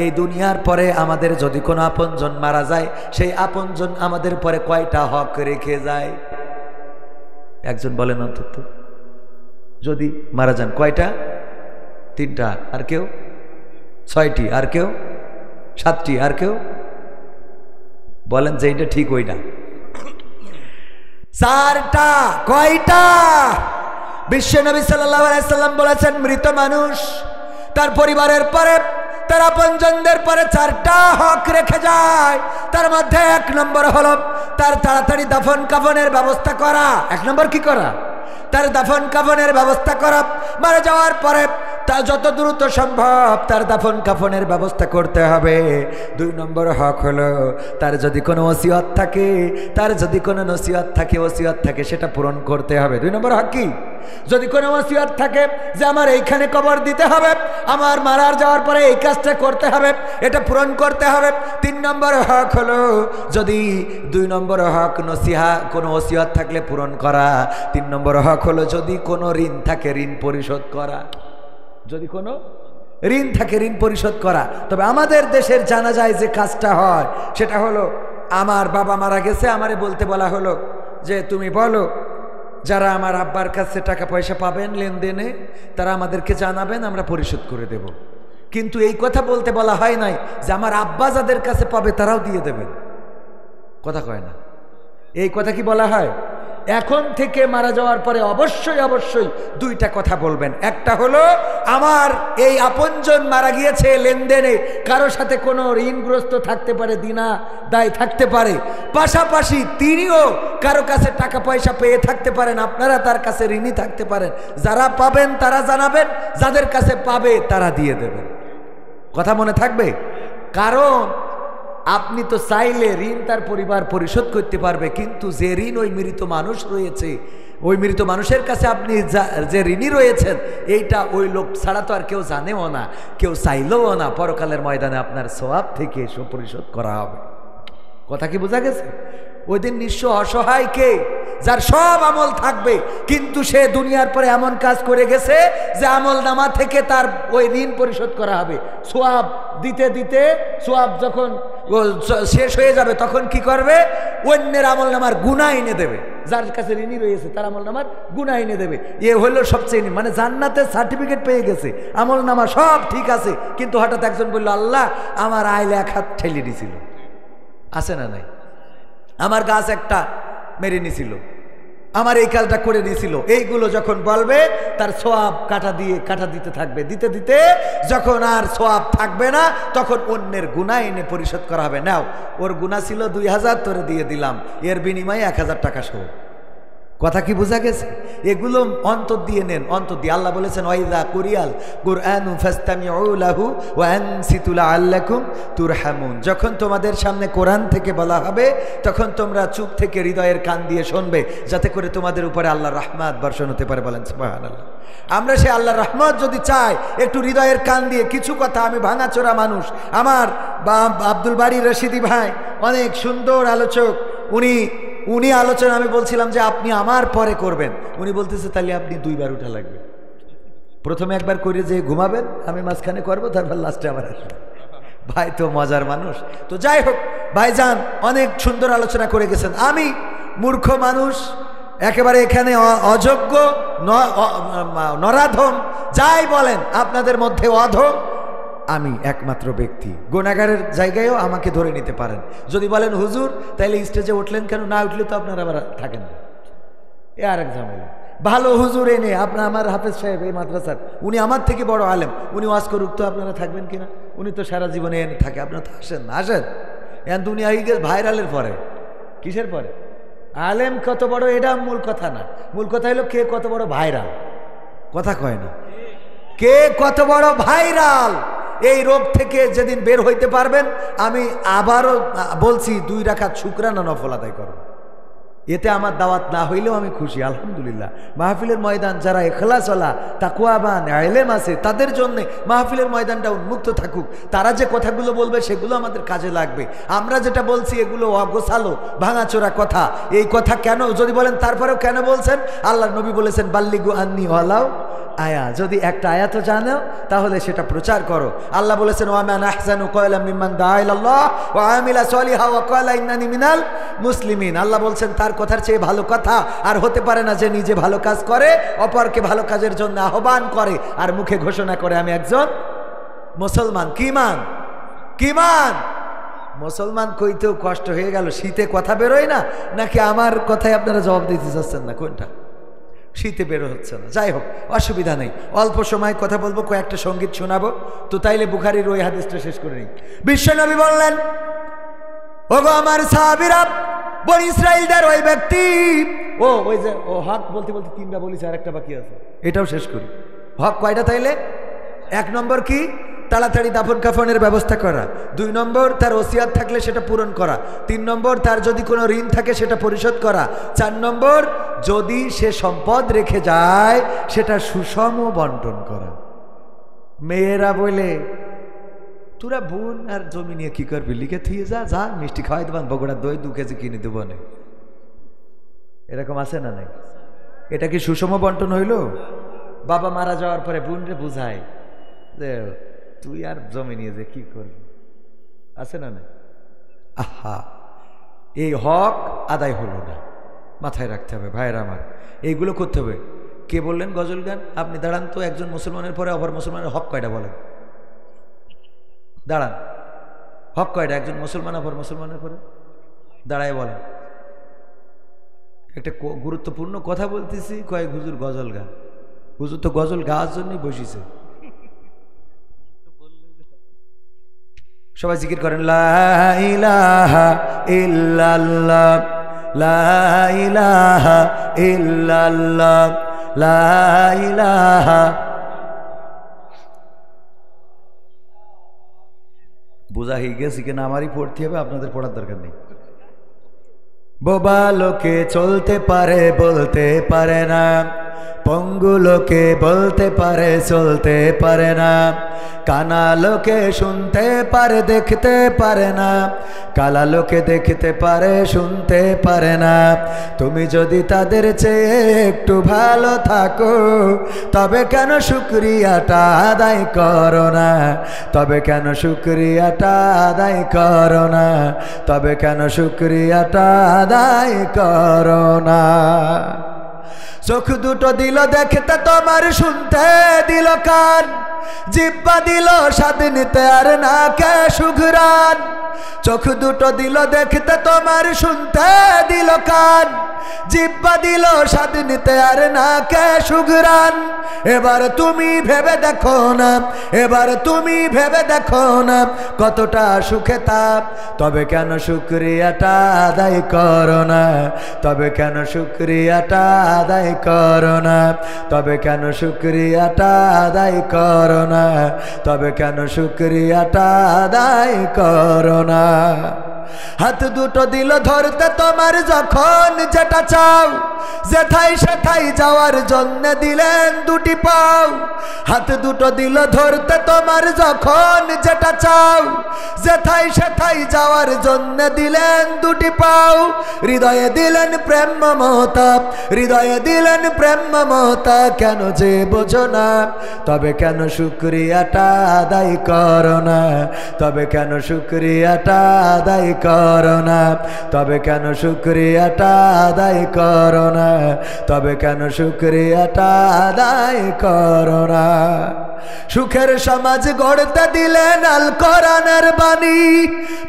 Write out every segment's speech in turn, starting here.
এই দুনিয়ার পরে আমাদের যদি কোনো আপনজন মারা যায়, সেই আপনজন আমাদের পরে কয়টা হক রেখে যায়? একজন বলেন অন্তত, যদি মারা যান কয়টা? 3টা। আর কেউ? 6টি। আর কেউ? 7টি। আর কেউ? বলেন যে এটা ঠিক ওইটা। 4টা। কয়টা? বিশ্বনবী সাল্লাল্লাহু আলাইহি সাল্লাম বলেছেন, মৃত মানুষ তার পরিবারের পরে, তার আপনজনদের পরে 4টা হক রেখে যায়। তার মধ্যে 1 নম্বর হলো তার তাড়াতাড়ি দাফন কাফনের ব্যবস্থা করা। 1 নম্বর কি করা? তার দাফন কাফনের ব্যবস্থা করা। মারা যাওয়ার পরে তা যত দ্রুত সম্ভব তার দাফন কাফনের ব্যবস্থা করতে হবে। 2 নম্বর হক হলো তার যদি কোনো ওসিয়ত থাকে, তার যদি কোনো নসিহত থাকে, ওসিয়ত থাকে, সেটা পূরণ করতে হবে। 2 নম্বর হক কি? যদি কোনো ওসিয়ত থাকে যে আমার এইখানে কবর দিতে হবে, আমার মারা যাওয়ার পরে এই কাজটা করতে হবে, এটা পূরণ করতে হবে। 3 নম্বর হক হলো যদি 2 নম্বর হক নসিহা, কোনো ওসিয়ত থাকলে পূরণ করা। 3 নম্বর হক হলো যদি কোনো ঋণ থাকে ঋণ পরিশোধ করা। যদি কোনো ঋণ থাকে ঋণ পরিশোধ করা। তবে আমাদের দেশের জানা যায় যে কাজটা হয় সেটা হলো, আমার বাবা মারা গেছে, আমারে বলতে বলা হলো যে তুমি বলো যারা আমার আব্বার কাছে টাকা পয়সা পাবেন লেনদেনে তারা আমাদেরকে জানাবেন, আমরা পরিশোধ করে দেব। কিন্তু এই কথা বলতে বলা হয় নাই যে আমার আব্বা যাদের কাছে পাবে তারাও দিয়ে দেবেন। কথা কয় না। এই কথা কি বলা হয়? এখন থেকে মারা যাওয়ার পরে অবশ্যই অবশ্যই 2টা কথা বলবেন। একটা হলো আমার এই আপনজন মারা গিয়েছে, লেনদেনে কারো সাথে কোনো ঋণগ্রস্ত থাকতে পারে, দিনা দায় থাকতে পারে, পাশাপাশি তিনিও কারো কাছে টাকা পয়সা পেয়ে থাকতে পারেন, আপনারা তার কাছে ঋণী থাকতে পারেন। যারা পাবেন তারা জানাবেন, যাদের কাছে পাবে তারা দিয়ে দেবেন। কথা মনে থাকবে? কারণ আপনি তো চাইলে ঋণ তার পরিবার পরিশোধ করতে পারবে, কিন্তু যে ঋণ ওই মৃত মানুষ রয়েছে, ওই মৃত মানুষের কাছে আপনি যে ঋণী রয়েছেন, এইটা ওই লোক ছাড়া তো আর কেউ জানেও না, কেউ চাইলেও না। পরকালের ময়দানে আপনার সওয়াব থেকে এসব পরিশোধ করা হবে। কথা কি বোঝা গেছে? ওই দিন নিঃস্ব অসহায় কে? যার সব আমল থাকবে কিন্তু সে দুনিয়ার পরে এমন কাজ করে গেছে যে আমল নামা থেকে তার ওই ঋণ পরিশোধ করা হবে। সোয়াব দিতে দিতে সোয়াব যখন শেষ হয়ে যাবে তখন কি করবে? অন্যের আমল নামার গুনাহ এনে দেবে। যার কাছে ঋণী রয়েছে তার আমল নামার গুনাহ এনে দেবে। এ হলো সবচেয়ে মানে জান্নাতের সার্টিফিকেট পেয়ে গেছে, আমল নামা সব ঠিক আছে, কিন্তু হঠাৎ একজন বলল আল্লাহ আমার আইলে 1 হাত ঠেলে দিছিল, আছে না নাই? আমার গাছ একটা মেরে নিছিল, আমার এই কাজটা করে নিয়েছিল, এইগুলো যখন বলবে তার সোয়াব কাটা দিতে থাকবে। দিতে দিতে যখন আর সোয়াব থাকবে না তখন অন্যের গুনাহ এনে পরিশোধ করা হবে। নাও ওর গুনাহ ছিল 2000, তোরে দিয়ে দিলাম, এর বিনিময়ে 1000 টাকা সহ। কথা কি বোঝা গেছে? এগুলো অন্তর দিয়ে নেন, অন্তর দিয়ে। আল্লাহ বলেছেন ওয়াইদা কুরিয়াল কুরআনু ফাসতামিউ লাহু ওয়া আনসিতু লাআল্লাকুম তুরহামুন। যখন তোমাদের সামনে কোরআন থেকে বলা হবে তখন তোমরা চুপ থেকে হৃদয়ের কান দিয়ে শুনবে, যাতে করে তোমাদের উপরে আল্লাহর রহমত বর্ষণ হতে পারে। বলেন সুবহানাল্লাহ। আমরা সে আল্লাহর রহমত যদি চাই, একটু হৃদয়ের কান দিয়ে কিছু কথা, আমি ভাঙাচোরা মানুষ, আমার আব্দুল বারী রশিদি ভাই অনেক সুন্দর আলোচক, উনি আলোচনা, আমি বলছিলাম যে আপনি আমার পরে করবেন, উনি বলতেছে তাহলে আপনি 2 বার উঠা লাগবে, প্রথমে 1 বার করে যে ঘুমাবেন, আমি মাঝখানে করবো, তারপর লাস্টে আবার আসবেন। ভাই তো মজার মানুষ। তো যাই হোক, ভাইজান অনেক সুন্দর আলোচনা করে গেছেন। আমি মূর্খ মানুষ, একেবারে এখানে অযোগ্য, নরাধম, যাই বলেন আপনাদের মধ্যে অধম আমি একমাত্র ব্যক্তি। গুনাহগারের জায়গায়ও আমাকে ধরে নিতে পারেন। যদি বলেন হুজুর তাইলে স্টেজে উঠলেন কেন? না উঠলে তো আপনারা আবার থাকেন না, এ আরেক ঝামেলা। ভালো হুজুর এনে আপনার, আমার হাফেজ সাহেব এই মাদ্রাসার, উনি আমার থেকে বড় আলেম, উনি ওয়াজ করুক, তো আপনারা থাকবেন কিনা? উনি তো সারা জীবনে এনে থাকে, আপনারা তো আসেন না। আসেন, এখন দুনিয়া হয়ে গেছে ভাইরালের পরে। কিসের পরে? আলেম কত বড় এটা মূল কথা না, মূল কথা হলো কে কত বড় ভাইরাল। কথা কয় না, কে কত বড় ভাইরাল। এই রোগ থেকে যেদিন বের হইতে পারবেন, আমি আবারও বলছি 2 রাকাত শুকরানা নফল আদায় করো। এতে আমার দাওয়াত না হইলেও আমি খুশি, আলহামদুলিল্লাহ। মাহফিলের ময়দান যারা ইখলাসওয়ালা তাকওয়াবান ইলম আছে তাদের জন্য মাহফিলের ময়দানটা উন্মুক্ত থাকুক। তারা যে কথাগুলো বলবে সেগুলো আমাদের কাজে লাগবে। আমরা যেটা বলছি এগুলো অগোছালো ভাঙাচোরা কথা। এই কথা কেন যদি বলেন তারপরেও কেন বলছেন? আল্লাহর নবী বলেছেন বাল্লিগু আন্নি ওয়ালাউ আয়া, যদি একটা আয়াতও জানো তাহলে সেটা প্রচার করো। আল্লাহ বলেছেন ওয়া মান আহসানু ক্বালাম মিম্মান দাআ ইলাল্লাহ ওয়া আমিলা সলিহা ওয়া ক্বালা ইন্নানি মিনাল মুসলিমিন। আল্লাহ বলছেন তার কথার চেয়ে ভালো কথা আর হতে পারে না যে নিজে ভালো কাজ করে, অপরকে ভালো কাজের জন্য আহ্বান করে আর মুখে ঘোষণা করে আমি একজন মুসলমান। কি মান? কি মান? মুসলমান কইতেও কষ্ট হয়ে গেল। শীতে কথা বেরোয় না, নাকি আমার কথায় আপনারা জবাব দিতে চাচ্ছেন না? কোনটা? শীতে বেরো হচ্ছে না। যাই হোক, অসুবিধা নেই, অল্প সময় কথা বলবো, কয়েকটা সঙ্গীত শোনাবো। তো তাইলে বুখারীর ওই হাদিসটা শেষ করে নিই। বিশ্বনবী বললেন, ওগো আমার সাহাবীরা, বনি ইসরাইলদের ওই ব্যক্তি, ওই যে হক বলতে বলতে তিনটা বলিস, আর একটা বাকি আছে, এটাও শেষ করি। হক কয়টা তাইলে? 1 নম্বর কি? তাড়াতাড়ি দাফন কাফনের ব্যবস্থা করা। 2 নম্বর তার ওসিয়াত থাকলে সেটা পূরণ করা। 3 নম্বর তার যদি কোনো ঋণ থাকে সেটা পরিশোধ করা। 4 নম্বর যদি সে সম্পদ রেখে যায় সেটা সুষম বন্টন করা। মেয়েরা বলে, তোরা বোন আর জমি নিয়ে কি করবি, লিখে থিয়ে যা, যা মিষ্টি খাওয়াই দেবান, বগুড়া দই 2 কেজি কিনে দেবো না। এরকম আছে না নাই? এটা কি সুষম বন্টন হইল? বাবা মারা যাওয়ার পরে বোন রে বুঝায় যে তুই আর জমি নিয়ে যে কি করবি, আছে না নাই? আহা, এই হক আদায় হলো না, মাথায় রাখতে হবে ভাইয়েরা আমার, এইগুলো করতে হবে। কে বললেন গজল গান? আপনি দাঁড়ান তো, একজন মুসলমানের পরে অপর মুসলমানের হক কয়টা বলেন? দাঁড়ান, হক কয়টা? একজন মুসলমান অপর মুসলমানের পরে দাঁড়ায় বলেন। একটা গুরুত্বপূর্ণ কথা বলতেছি, কয়েক হুজুর গজল গান। হুজুর তো গজল গাওয়ার জন্যই বসিছে। সবাই জিকির করেন, লা ইলাহা ইল্লাল্লাহ, লা ইলাহা ইল্লাল্লাহ, লা ইলাহা। বোঝা হয়ে গেছে কিনা আমারই পড়তে হবে, আপনাদের পড়ার দরকার নেই। বোবা লোকে চলতে পারে বলতে পারে না, পঙ্গু লোকে বলতে পারে চলতে পারে না, কানা লোকে শুনতে পারে দেখতে পারে না, কালা লোকে দেখতে পারে শুনতে পারে না। তুমি যদি তাদের চেয়ে একটু ভালো থাকো তবে কেন শুকরিয়াটা আদায় করো না, তবে কেন শুকরিয়াটা আদায় করো না, তবে কেন শুকরিয়াটা আদায় করো না। চোখ দুটো দিল দেখতে তোমার, শুনতে দিল কান, জিহ্বা দিল স্বাদ নিতে আর নাকে সুঘ্রাণ। চোখ দুটো দিল দেখতে তোমার, শুনতে দিল কান, জিহ্বা দিল স্বাদ নিতে আর নাকে সুঘ্রাণ। এবার তুমি ভেবে দেখো না, এবার তুমি ভেবে দেখো না কতটা সুখে তাপ, তবে কেন শুকরিয়াটা আদায় করো না, তবে কেন শুকরিয়াটা আদায় করো না, তবে কেন শুকরিয়াটা আদায় করো না, তবে কেন শুকরিয়াটা আদায় করো না। হাত দুটো দিল ধরতে তোমার যখন যেটা চাও, যেথায় সেথায় যাওয়ার জন্য দিলেন 2টি পাও। হাত দুটো দিল ধরতে তোমার যখন যেটা চাও, যেথায় সেথায় যাওয়ার জন্য দিলেন 2টি পাও। হৃদয়ে দিলেন প্রেম মমতা, হৃদয়ে দিলেন প্রেম মমতা, কেন যে বোঝো না, তবে কেন শুকরিয়াটা আদায় করো না, তবে কেন শুকরিয়াটা আদায় করো না, তবে কেন শুকরিয়াটা আদায় করো না, তবে কেন শুকরিয়াটা আদায় করো না। সুখের সমাজ গড়তে দিলেন আল কোরআনের বাণী,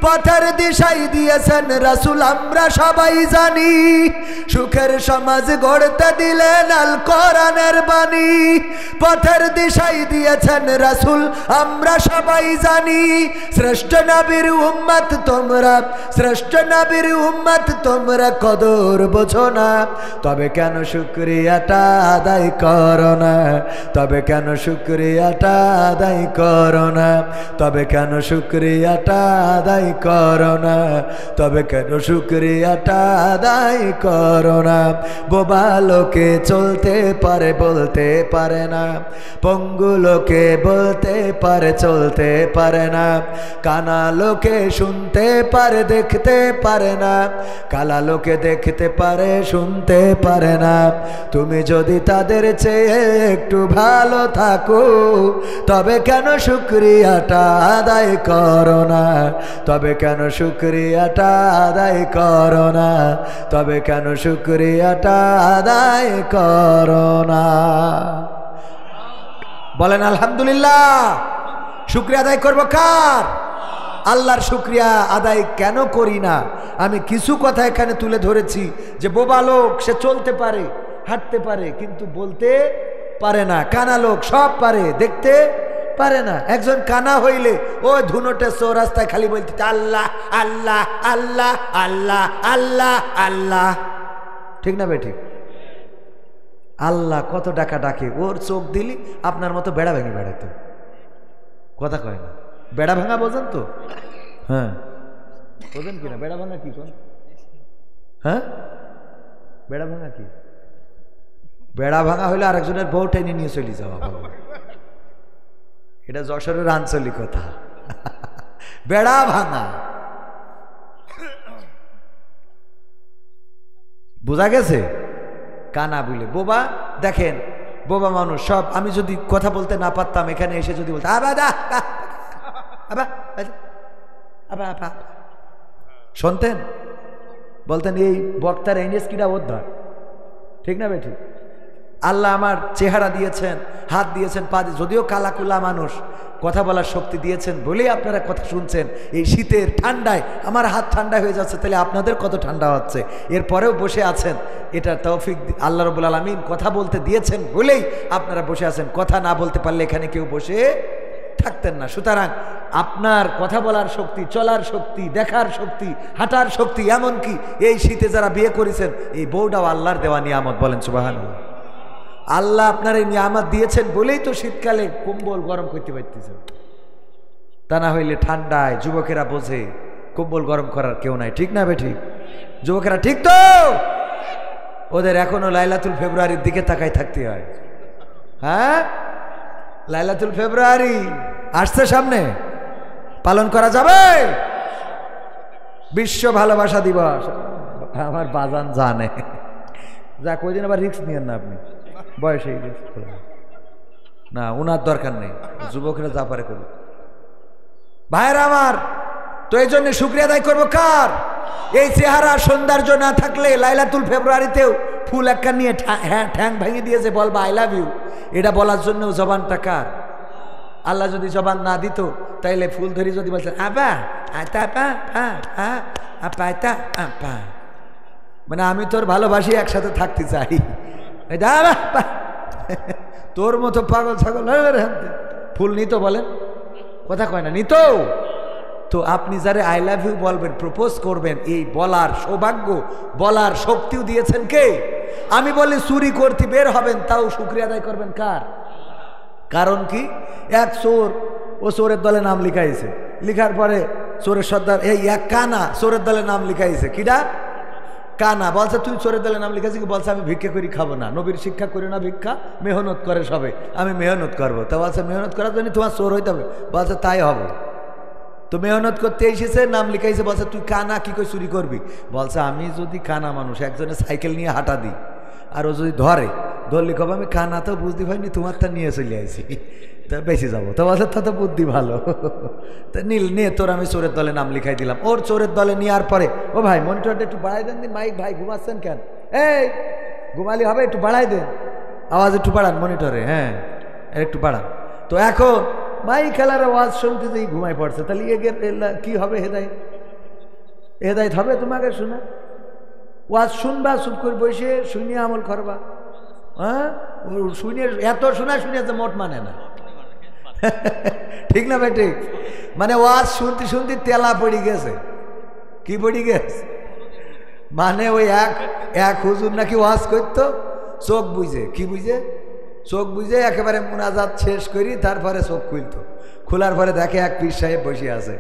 পথের দিশাই দিয়েছেন রাসূল আমরা সবাই জানি। সুখের সমাজ গড়তে দিলেন আল কোরআনের বাণী, পথের দিশাই দিয়েছেন রাসূল আমরা সবাই জানি। শ্রেষ্ঠ নবীর উম্মত তোমরা, শ্রেষ্ঠ নবীর উম্মত তোমরা কদর বোঝো না, তবে কেন শুকরিয়াটা আদায় করো না, তবে কেন শুকরিয়াটা আদায় করো না, তবে কেন শুকরিয়াটা আদায় করো না, তবে কেন শুকরিয়াটা আদায় করো না। বোবা লোকে চলতে পারে বলতে পারে না, পঙ্গু লোকে বলতে পারে চলতে পারে না, কানা লোকে শুনতে পারে তারে দেখতে পারে না, কালা লোকে দেখতে পারে শুনতে পারে না। তুমি যদি তাদের চেয়ে একটু ভালো থাকো তবে কেন শুকরিয়াটা আদায় করো না, তবে কেন শুকরিয়াটা আদায় করো না, তবে কেন শুকরিয়াটা আদায় করো না। বলেন আলহামদুলিল্লাহ। শুকরিয়া আদায় করবো কার? আল্লাহর শুকরিয়া আদায় কেন করি না? আমি কিছু কথা এখানে তুলে ধরেছি যে বোবা লোক সে চলতে পারে হাঁটতে পারে কিন্তু বলতে পারে না, কানা লোক সব পারে দেখতে পারে না। একজন কানা হইলে ও ধুনোটে চৌরাস্তায় খালি বলতে আল্লাহ আল্লাহ আল্লাহ আল্লাহ আল্লাহ আল্লাহ, ঠিক না বেঠিক? আল্লাহ কত ডাকা ডাকে, ওর চোখ দিলি আপনার মতো বেড়া ভেঙে বেড়াতো, কথা কয় না। বেড়া ভাঙা বোঝেন তো? হ্যাঁ বোঝেন কিনা বেড়া ভাঙা কি কোন? হ্যাঁ বেড়া ভাঙা কি? বেড়া ভাঙা হইলে আরেকজনের বউ টেনে নিয়ে চলে যাওয়া, বাবা এটা যশোরের আঞ্চলিক কথা। বেড়া ভাঙা বোঝা গেছে? কানা বলে বোবা। দেখেন বোবা মানুষ সব, আমি যদি কথা বলতে না পারতাম এখানে এসে যদি বলতাম শুনতেন, বলতেন এই বক্তার এনএসকিটা উদ্ধার, ঠিক না বেঠিক? আল্লাহ আমার চেহারা দিয়েছেন, হাত দিয়েছেন, পা দিয়ে, যদিও কালাকুলা মানুষ কথা বলার শক্তি দিয়েছেন বলেই আপনারা কথা শুনছেন। এই শীতের ঠান্ডায় আমার হাত ঠান্ডা হয়ে যাচ্ছে, তাহলে আপনাদের কত ঠান্ডা হচ্ছে। এরপরেও বসে আছেন, এটা তৌফিক আল্লাহ রাব্বুল আলামিন কথা বলতে দিয়েছেন বলেই আপনারা বসে আছেন। কথা না বলতে পারলে এখানে কেউ বসে থাকতেন না। সুতরাং আপনার কথা বলার শক্তি, চলার শক্তি, দেখার শক্তি, হাঁটার শক্তি, এমনকি এই শীতে যারা বিয়ে করেছেন এই বউটাও আল্লাহর দেওয়া নিয়ামত, বলেন সুবহানাল্লাহ। আল্লাহ আপনার এই নিয়ামত দিয়েছেন বলেই তো শীতকালে কম্বল গরম করতে পারতেছেন, তা না হইলে ঠান্ডায় যুবকেরা বোঝে কম্বল গরম করার কেউ নাই, ঠিক না বেঠিক? যুবকেরা ঠিক তো? ওদের এখনো লাইলাতুল ফেব্রুয়ারির দিকে তাকাই থাকতে হয়। হ্যাঁ লাইলাতুল ফেব্রুয়ারি আসছে সামনে, পালন করা যাবে। বিশ্ব ভালোবাসা দিবস, আমার বাজান জানে যা কইদিন, আবার রিস্ক নিয়েন না আপনি, বয়স হয়ে গেছে না, ওনার দরকার নেই, যুবকরা যা পারে করুক। ভাইরা আমার, তো এই জন্য শুকরিয়া আদায় করবো কার? এই চেহারা সৌন্দর্য না থাকলে লাইলাতুল ফেব্রুয়ারিতেও ফুল একটা নিয়ে ঠ্যাং ভেঙে দিয়েছে বলবা আই লাভ ইউ, এটা বলার জন্য জবানটা কার? আল্লাহ যদি জবান না দিত তাইলে ফুল ধরি যদি বলছেন আবা আতা পা আপা আতা আপা, মানে আমি তোর ভালোবাসি, একসাথে থাকতে চাই, তোর মতো পাগল ছাগল ফুল নিত, বলেন কথা কয় না নিত। তো আপনি যারে আই লাভ ইউ বলবেন, প্রপোজ করবেন, এই বলার সৌভাগ্য, বলার শক্তিও দিয়েছেন কে? আমি বলি চুরি করতে বের হবেন, তাও শুকরিয়া আদায় করবেন কার? কারণ কি? এক চোর, ও চোরের দলে নাম লিখাইছে, লিখার পরে চোরের সর্দার, এই এক কানা চোরের দলে নাম লিখাইছে, কিডা? কানা। বলছে তুই চোরের দলে নাম লিখেছি, বলছে আমি ভিক্ষা করি খাবো না, নবীর শিক্ষা করি না ভিক্ষা, মেহনত করে সবে, আমি মেহনত করবো। তা বলছে মেহনত করার জন্য তোমার চোর হইতে হবে, বলছে তাই হবে। তো মেহনত করতে এসেছে, নাম লিখাইছে, বলছে তুই কানা, কি করে চুরি করবি? বলছে আমি যদি কানা মানুষ একজনে সাইকেল নিয়ে হাঁটা দিই আর ও যদি ধরলি কবে আমি কানা তো বুঝতে পারিনি, তোমারটা নিয়ে চলে আসি, তা বেঁচে যাবো। তো বলছে তা তো বুদ্ধি ভালো, তা নীল নিয়ে তোর আমি চোরের দলে নাম লিখাই দিলাম। ওর চোরের দলে নেওয়ার পরে, ও ভাই মনিটরটা একটু বাড়াই দেন দিন, মাইক ভাই ঘুমাচ্ছেন কেন? এই ঘুমালি হবে, একটু বাড়াই দেন, আওয়াজ একটু বাড়ান মনিটরে, হ্যাঁ একটু বাড়ান। তো এখন মাইক খেলার আওয়াজ শুনতে যেই ঘুমাই পড়ছে, তাহলে কি হবে? হেদায়েত, হেদায়েত হবে তোমাকে শোনা? ওয়াজ শুনবা, চুপ করে বসে শুনিয়ে আমল করবা। হ্যাঁ শুনিয়ে এত শোনা শুনিয়েছে মোট মানে না, ঠিক না ভাই? ঠিক, মানে ওয়াজ শুনতে শুনতে তেলা পড়ে গেছে। কি পড়ে গেছে? মানে ওই এক হুজুর নাকি ওয়াজ করতো, চোখ বুঝে, কি বুঝে? চোখ বুঝে একেবারে মুনাজাত শেষ করি, তারপরে চোখ খুলতো, খোলার পরে দেখে এক পীর সাহেব বসে আছে,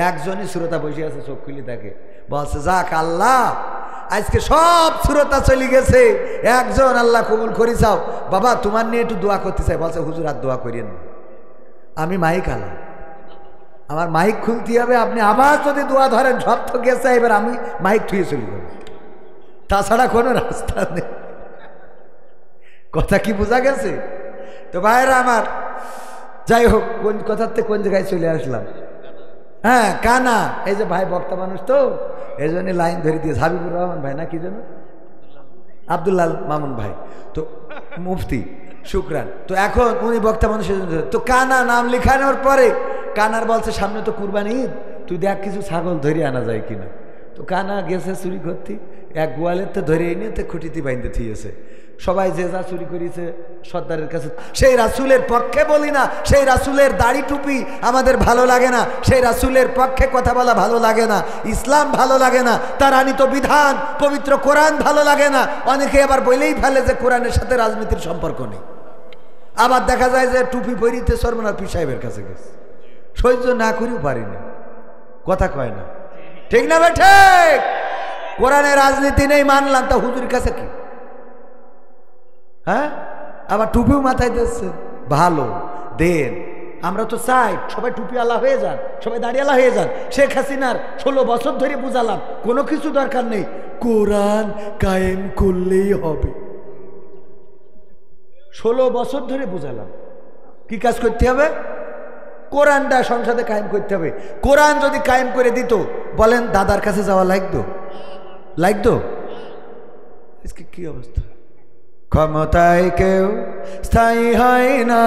একজনই শ্রোতা বসে আছে, চোখ খুলি দেখে, বলছে যাক আল্লাহ আজকে সব শ্রোতা চলে গেছে, একজন আল্লাহ কবুল করি চাও, বাবা তোমার নিয়ে একটু দোয়া করতে চাই। বলছে হুজুর আর দোয়া করিয়েন না, আমি মাইক আলা, আমার মাইক খুলতে হবে, আপনি আবার যদি দোয়া ধরেন সব তো গেছে, এবার আমি মাইক থুয়ে চলে যাব, তাছাড়া কোনো রাস্তা নেই। কথা কি বোঝা গেছে? তো ভাইরা আমার, যাই হোক, কোন কথাতে কোন জায়গায় চলে আসলাম? হ্যাঁ, কানা। এই যে ভাই বক্তা মানুষ তো, এই জন্য লাইন ধরে দিয়েছে। হাবিবুর রহমান ভাই না কি যেন, আব্দুল্লাহ মামুন ভাই, তো মুফতি, শুকরান। তো এখন উনি বক্তা মানুষ, তো কানা নাম লিখানোর পরে কানার বলছে সামনে তো কুরবানি ঈদ, তুই দেখ কিছু ছাগল ধরে আনা যায় কিনা। তো কানা গেছে চুরি করতে, এক গোয়ালের তো ধরে এনে তো খুঁটিতে বাইন্দে থিয়েছে। সবাই যে যা চুরি করেছে সর্দারের কাছে, সেই রাসূলের পক্ষে বলি না, সেই রাসূলের দাড়ি টুপি আমাদের ভালো লাগে না, সেই রাসূলের পক্ষে কথা বলা ভালো লাগে না, ইসলাম ভালো লাগে না, তার আনিত বিধান পবিত্র কোরআন ভালো লাগে না। অনেকে আবার বলেই ফেলে যে কোরআনের সাথে রাজনীতির সম্পর্ক নেই। আবার দেখা যায় যে টুপি পরিতে সরমনার পীর সাহেবের কাছে গেছে, সহ্য না করেও পারিনি, কথা কয় না, ঠিক না ভাই? ঠিক। কোরআনের রাজনীতি নেই মানলাম, তা হুজুরের কাছে কি? হ্যাঁ, আবার টুপিও মাথায় দিচ্ছে, ভালো দেন। আমরা তো চাই সবাই টুপি আলা হয়ে যান, সবাই দাঁড়িয়ালা হয়ে যান। শেখ হাসিনার 16 বছর ধরে বুঝালাম কোনো কিছু দরকার নেই, কোরআন কায়েম করলেই হবে। 16 বছর ধরে বুঝালাম কি কাজ করতে হবে, কোরআনটা সংসদে কায়েম করতে হবে। কোরআন যদি কায়েম করে দিত, বলেন দাদার কাছে যাওয়া লাগতো? কি অবস্থা? ক্ষমতায় কেউ স্থায়ী হয় না,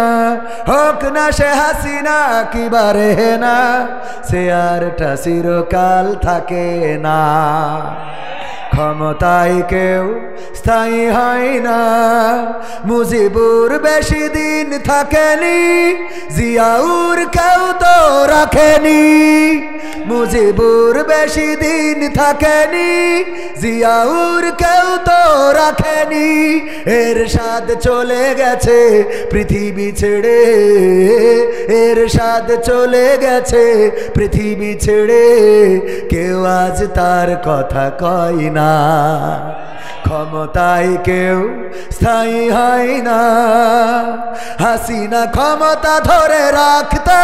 হোক না সে হাসিনা কি বারে না, সে আরটা চিরকাল থাকে না। ক্ষমতায় কেউ স্থায়ী হয় না, মুজিবুর বেশি দিন থাকেনি, জিয়াউর কেউ তো রাখেনি। মুজিবুর বেশি দিন থাকেনি, জিয়াউর কেউ তো রাখেনি। এরশাদ চলে গেছে পৃথিবী ছেড়ে, এরশাদ চলে গেছে পৃথিবী ছেড়ে, কেউ আজ তার কথা কয় না। ক্ষমতায় কেউ স্থায়ী হয় না, হাসিনা ক্ষমতা ধরে রাখতে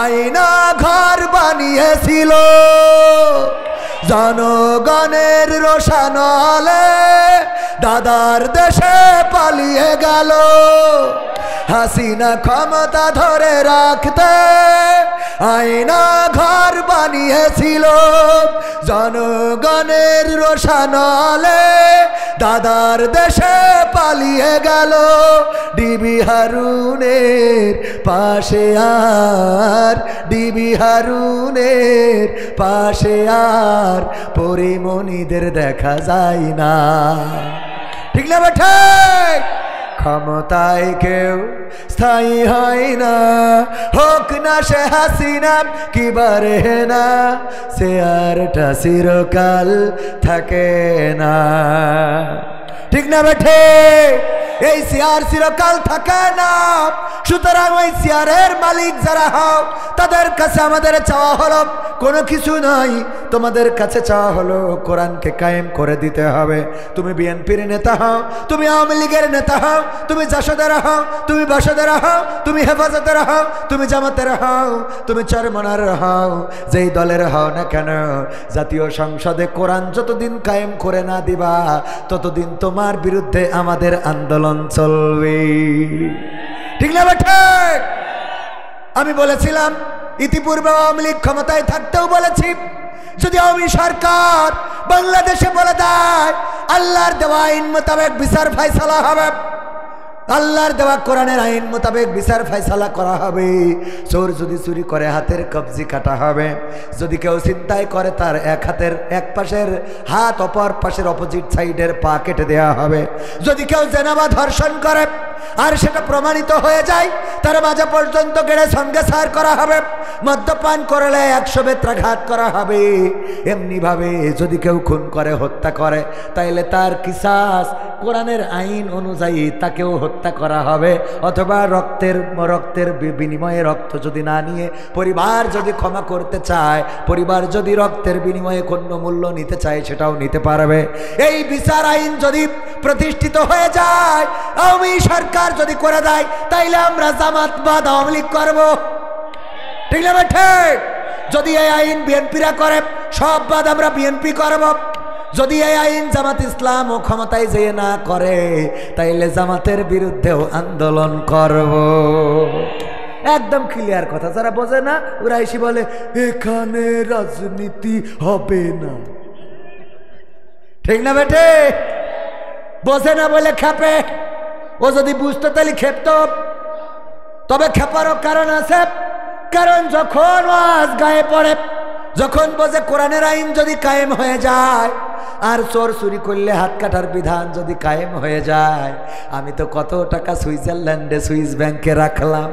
আয়না ঘর বানিয়েছিল, জনগণের রোশানলে দাদার দেশে পালিয়ে গেল। হাসিনা ক্ষমতা ধরে রাখতে আয়না ঘর বানিয়েছিল, জনগণের রোশানলে দাদার দেশে পালিয়ে গেল। ডিবি হারুনের পাশে আর, ডিবি হারুনের পাশে আর পরিমণিদের দেখা যায় না, ঠিক না বেঠে? ক্ষমতায় কেউ স্থায়ী হয় না, হোক না সে হাসিনা কি বারে না, সে আরটা চিরকাল থাকে না, ঠিক না বেঠে? এই চেয়ার চিরকাল থাকে না। সুতরাং ওই চেয়ারের মালিক যারা হও, তাদের কাছে আমাদের চাওয়া হলো কোনো কিছু নাই, তোমাদের কাছে চাওয়া হলো কোরআনকে কায়েম করে দিতে হবে। তুমি বিএনপির নেতা হও, তুমি আওয়ামী লীগের নেতা হও, তুমি জাসদের হও, তুমি বাসদের হও, তুমি হেফাজতের হও, তুমি জামাতের হও, তুমি চরমনার হও, যেই দলের হও না কেন, জাতীয় সংসদে কোরআন যতদিন কায়েম করে না দিবা, ততদিন তোমার বিরুদ্ধে আমাদের আন্দোলন চলবে, ঠিক না বেটা? আমি বলেছিলাম ইতিপূর্বে আওয়ামী লীগ ক্ষমতায় থাকতেও বলেছি, যদি আওয়ামী সরকার বাংলাদেশে বলে দেয় আল্লাহর দেওয়া আইন মোতাবেক বিচার ফায়সালা হবে, আল্লাহর দেওয়া কোরআনের আইন মোতাবেক বিচার ফায়সালা করা হবে, চোর যদি চুরি করে হাতের কবজি কাটা হবে, যদি কেউ ছিনতাই করে তার এক হাতের এক পাশের হাত অপর পাশের অপোজিট সাইডের পা কেটে দেওয়া হবে, যদি কেউ জেনাবা ধর্ষণ করে আর সেটা প্রমাণিত হয়ে যায় তার মাঝে পর্যন্ত গেড়ে সঙ্গে সার করা হবে, মদ্যপান করলে 100 বেত্রাঘাত করা হবে। এমনি ভাবে যদি কেউ খুন করে হত্যা করে তাইলে তার কিসাস কোরআনের আইন অনুযায়ী তাকেও হত্যা করা হবে, অথবা রক্তের বিনিময়ে রক্ত যদি না নিয়ে পরিবার যদি ক্ষমা করতে চায়, পরিবার যদি রক্তের বিনিময়ে কোনো মূল্য নিতে চায় সেটাও নিতে পারবে। এই বিচার আইন যদি প্রতিষ্ঠিত হয়ে যায়, আওয়ামী সরকার যদি করে দেয়, তাইলে আমরা জামাত বাদ আওয়ামী লীগ করবো, ঠিক না ঠিক? যদি এই আইন বিএনপিরা করে সব বাদ আমরা বিএনপি করব। যদি এই আইন জামাত ইসলাম ও ক্ষমতায় যেয়ে না করে তাইলে জামাতের বিরুদ্ধেও আন্দোলন করব। একদম ক্লিয়ার কথা। যারা বোঝে না ওরা এসে বলে এখানে রাজনীতি হবে না। ঠিক না বেটে? বোঝে না বলে খেপে। ও যদি বুঝতো তাহলে খেপত। তবে খেপারও কারণ আছে। কারণ যখন ওয়াজ গায়ে পড়ে, যখন বোঝে কোরআনের আইন যদি কায়েম হয়ে যায় আর চোর চুরি করলে হাত কাটার বিধান যদি কায়েম হয়ে যায়, আমি তো কত টাকা সুইজারল্যান্ডে সুইস ব্যাংকে রাখলাম,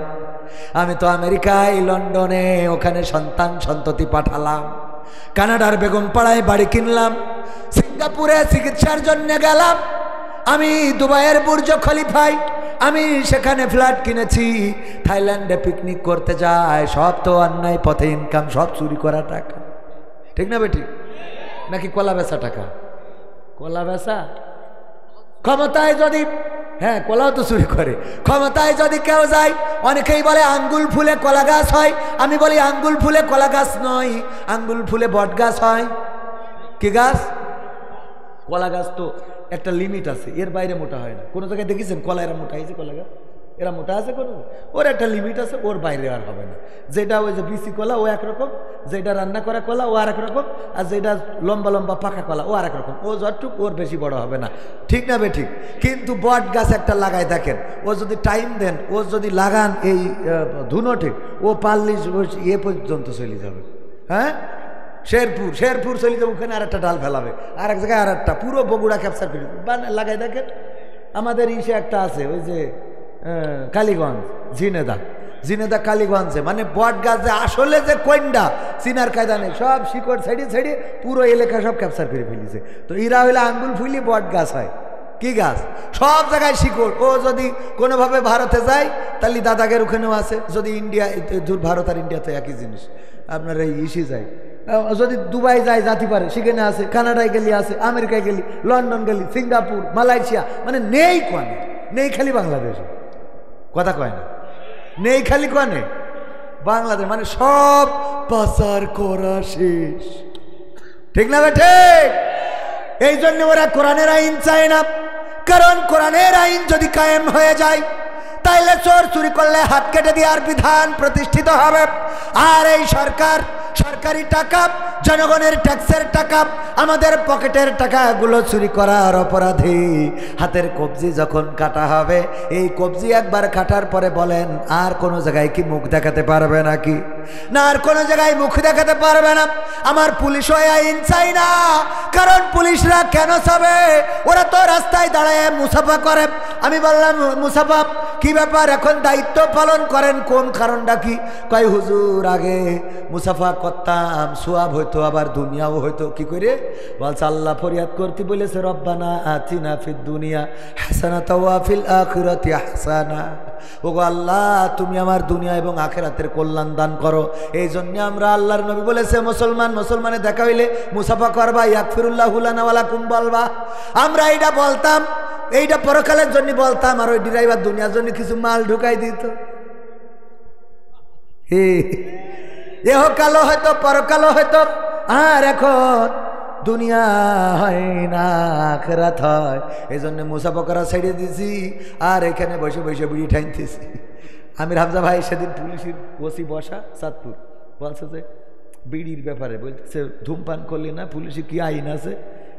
আমি তো আমেরিকায় লন্ডনে ওখানে সন্তান সন্ততি পাঠালাম, কানাডার বেগম পাড়ায় বাড়ি কিনলাম, সিঙ্গাপুরে চিকিৎসার জন্য গেলাম, আমি দুবাইয়ের বুর্জ খলিফায় আমি সেখানে ফ্ল্যাট কিনেছি, থাইল্যান্ডে পিকনিক করতে যায়। সব তো অন্যায় পথে ইনকাম, সব চুরি করা টাকা। ঠিক না বেটি? নাকি কলা বেচা টাকা? কলা বেচা ক্ষমতায় যদি, হ্যাঁ কলাও তো চুরি করে। ক্ষমতায় যদি কেউ যায়, অনেকেই বলে আঙ্গুল ফুলে কলা গাছ হয়। আমি বলি আঙ্গুল ফুলে কলা গাছ নয়, আঙ্গুল ফুলে বট গাছ হয়। কি গাছ? কলা গাছ তো একটা লিমিট আছে, এর বাইরে মোটা হয় না। কোনো জায়গায় দেখেছেন কলা এরা মোটা হয়েছে? কলা গাছ এরা মোটা আছে কোনো? ওর একটা লিমিট আছে, ওর বাইরে আর হবে না। যেটা ওই যে বিসি কলা ও একরকম, যেটা রান্না করা কলা ও আর এক রকম, আর যেটা লম্বা লম্বা পাকা কলা ও আর এক রকম। ও যতটুক ওর বেশি বড় হবে না। ঠিক না বেঠিক? কিন্তু বট গাছ একটা লাগাই দেখেন, ও যদি টাইম দেন, ও যদি লাগান এই ধুনোটে, ও 40 এ পর্যন্ত চলে যাবে। হ্যাঁ, শেরপুর চলে যাবে, ওখানে আর একটা ডাল ফেলাবে, আর এক জায়গায় আর একটা, পুরো বগুড়া ক্যাপচার করে লাগাই দেখেন। আমাদের ইসে একটা আছে ওই যে কালীগঞ্জ, ঝিনেদা কালীগঞ্জে, মানে বট গাছ যে আসলে যে কন্যা চিনার কায়দা নেই, সব শিকড় ছেড়ে পুরো এলাকা সব ক্যাপচার করে ফেলেছে। তো এরা হইলে আঙ্গুল ফুলি বট গাছ হয়। কি গাছ? সব জায়গায় শিকড়। ও যদি কোনোভাবে ভারতে যায় তাহলে দাদাগের ওখানেও আছে, যদি ইন্ডিয়া, দূর ভারত আর ইন্ডিয়া তো একই জিনিস, আপনার এই ইসে যায়, যদি দুবাই যায় জাতি পারে সেখানে আছে, কানাডায় গেলি আছে, আমেরিকায় গেলি, লন্ডন গেলি, সিঙ্গাপুর, মালয়েশিয়া, মানে নেই কোয়ানে, নেই খালি বাংলাদেশে। কথা কয় না, নেই খালি কোয়ানে বাংলাদেশ, মানে সব পাচার করা শেষ। ঠিক না বেঠে? এই জন্য ওরা কোরআনের আইন চায় না। কারণ কোরআনের আইন যদি কায়েম হয়ে যায় তাইলে চোর চুরি করলে হাত কেটে দেওয়ার বিধান প্রতিষ্ঠিত হবে। আর এই সরকার সরকারি টাকা, জনগণের ট্যাক্সের টাকা, আমাদের পকেটের টাকাগুলো চুরি করার অপরাধী হাতের কবজি যখন কাটা হবে, এই কবজি একবার কাটার পরে বলেন আর কোনো জায়গায় কি মুখ দেখাতে পারবে নাকি? না, আর কোনো জায়গায় মুখ দেখাতে পারবে না। আমার পুলিশ ওই আইন চাই না। কারণ পুলিশরা কেন চাবে? ওরা তো রাস্তায় দাঁড়ায় মুসাফা করে। আমি বললাম মুসাফা কি ব্যাপার, এখন দায়িত্ব পালন করেন, কোন কারণটা কি? কয় হুজুর আগে মুসাফা করতাম, সোয়াব হইতো, আবার দুনিয়াও হইতো। কি করে? বলছে আল্লাহ ফরিয়াদ করতে বলেছে, রব্বানা আতিনা ফিদ দুনিয়া হাসানাতা ওয়া ফিল আখিরাতি হাসানা। ওগো আল্লাহ, তুমি আমার দুনিয়া এবং আখিরাতের কল্যাণ দান করো। এই জন্য আমরা, আল্লাহর নবী বলেছে, মুসলমানে দেখা হইলে মুসাফা করবা, ইয়াগফিরুল্লাহু লানা ওয়া লাকুম বলবা। আমরা এইটা বলতাম, এইটা পরকালের জন্য বলতাম, আর ওই ড্রাইভার দুনিয়ার জন্য কিছু মাল ঢুকাই দিত। এহকালও হয়তো পরকালও হয়তো। আর এখন দুনিয়া হয় না, আখিরাত হয়। এই জন্য মুসাফা করা ছেড়ে দিছি, আর এখানে বসে বসে বিড়ি ঠাইতেছি। আমির হামজা ভাই সেদিন পুলিশের ওসি বসা চাঁদপুর, বলছে যে বিড়ির ব্যাপারে, বলতেছে ধূমপান করলে না পুলিশের কি আইন আছে?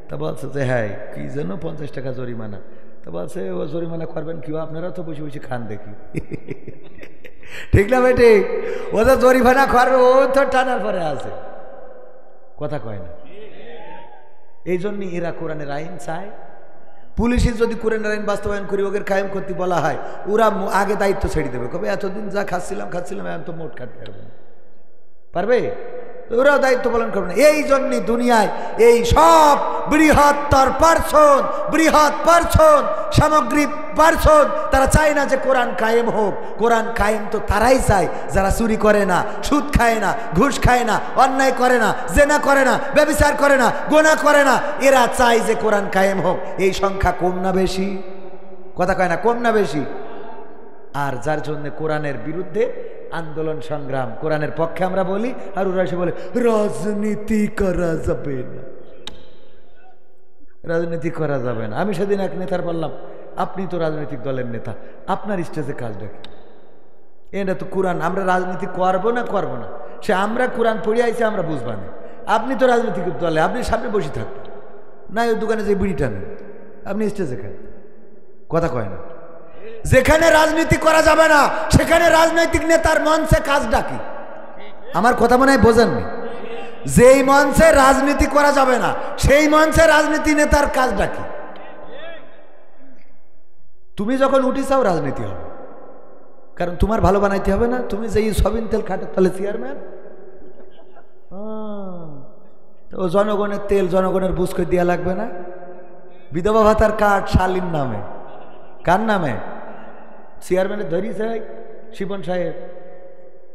তা বলছে যে হ্যাঁ, কি যেন 50 টাকা জরিমানা। তা বলছে ও জরিমানা করবেন কি, আপনারা তো বসে বসে খান দেখি। ঠিক না বেটি? ও তো জরিমানা করবে, ও তো টানার পরে আছে, কথা কয় না। এই জন্যই এরা কোরআনের আইন চায়। পুলিশের যদি কোরআনের আইন বাস্তবায়ন করি, ওদের কায়েম করতে বলা হয়, ওরা আগে দায়িত্ব ছেড়ে দেবে, কবে এতদিন যা খাচ্ছিলাম এখন তো মোট খাটতে পারবে, ওরাও দায়িত্ব পালন করবে না। এই জন্যই দুনিয়ায় এই সব বৃহৎ পার্সন সামগ্রিক পার্সন তারা চায় না যে কোরআন কায়েম হোক। কোরআন কায়েম তো তারাই চায় যারা চুরি করে না, সুদ খায় না, ঘুষ খায় না, অন্যায় করে না, জেনা করে না, ব্যভিচার করে না, গোনা করে না। এরা চায় যে কোরআন কায়েম হোক। এই সংখ্যা কম না বেশি? কথা কয় না, কম না বেশি? আর যার জন্য কোরআনের বিরুদ্ধে আন্দোলন সংগ্রাম কোরআনের পক্ষে আমরা বলি, আর ওরা এসে বলে রাজনীতি করা যাবে না, রাজনীতি করা যাবে না। আমি সেদিন এক নেতার বললাম, আপনি তো রাজনৈতিক দলের নেতা, আপনার স্টেজে কাজ দেখে এটা তো কোরআন, আমরা রাজনীতি করবো না সে আমরা কোরআন পড়ে আইছি, আমরা বুঝবা না। আপনি তো রাজনৈতিক দলে, আপনি সামনে বসে থাকবেন না, ওই দোকানে যে বিড়িটা নেন, আপনি স্টেজে খান, কথা কয় না। যেখানে রাজনীতি করা যাবে না সেখানে রাজনৈতিক নেতার মঞ্চে কাজ ডাকি। আমার কথা মনে হয় বোঝেননি? যেই মঞ্চে রাজনীতি করা যাবে না সেই মঞ্চে রাজনীতি নেতার কাজ ডাকি। তুমি যখন উঠি চাও রাজনীতি হবে, কারণ তোমার ভালো বানাইতে হবে না। তুমি যেই সবিন তেল খাটের তলে চেয়ারম্যান, ও জনগণের তেল জনগণের বুঝ করে দেওয়া লাগবে না। বিধবা ভাতার কার্ড শালীর নামে, কার নামে? চেয়ারম্যানের ধরিয়েছে শিবন সাহেব,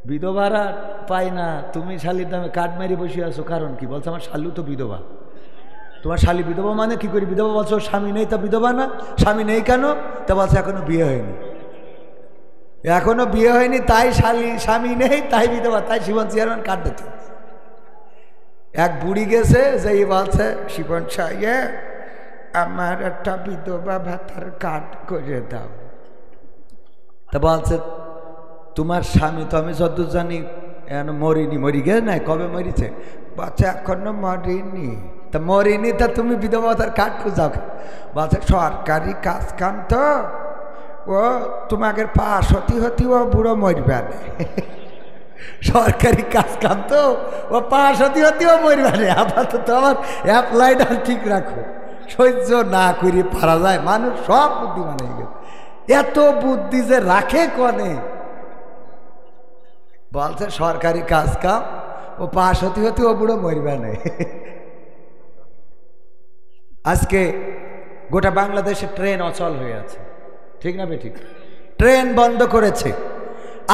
বিধবারা পাই না, তুমি শালির নামে কার্ড মেরে বসে আছো, কারণ কি? বলছে আমার শালু তো বিধবা। তোমার শালি বিধবা মানে কি করি বিধবা? বলছো স্বামী নেই তা বিধবা না? স্বামী নেই কেন? তা বলছে এখনো বিয়ে হয়নি, এখনো বিয়ে হয়নি তাই শালি, স্বামী নেই তাই বিধবা, তাই শিবন চেয়ারম্যান কার্ড দিতে। এক বুড়ি গেছে, যেই বলছে শিবন সাহেব আমার একটা বিধবা ভাতার কার্ড করে দাও। তা বলছে তোমার স্বামী তো আমি যত জানি মরিনি। মরি গে নাই? কবে মরিছে? বলছে এখনো মরিনি। তা মরিনি, তা তুমি বিধবা ভাতার কার্ড খুঁজাও? বলছে সরকারি কাজ কাম তো, ও তোমাকে পাশ হতি ও বুড়ো মরবে না। সরকারি কাজ কাম তো, ও পাশ হতি ও মরবে না। আপাতত আমার অ্যাপ্লাইটা ঠিক রাখো, সহ্য না করি পারা যায়। মানুষ সব বুদ্ধিমান হয়ে গেছে, এত বুদ্ধি যে রাখে কনে। বলছে সরকারি কাজ কাম, ও পাশ হতি ও বুড়ো মরবে না। আজকে গোটা বাংলাদেশে ট্রেন অচল হয়ে আছে, ঠিক না বেঠিক? ট্রেন বন্ধ করেছে।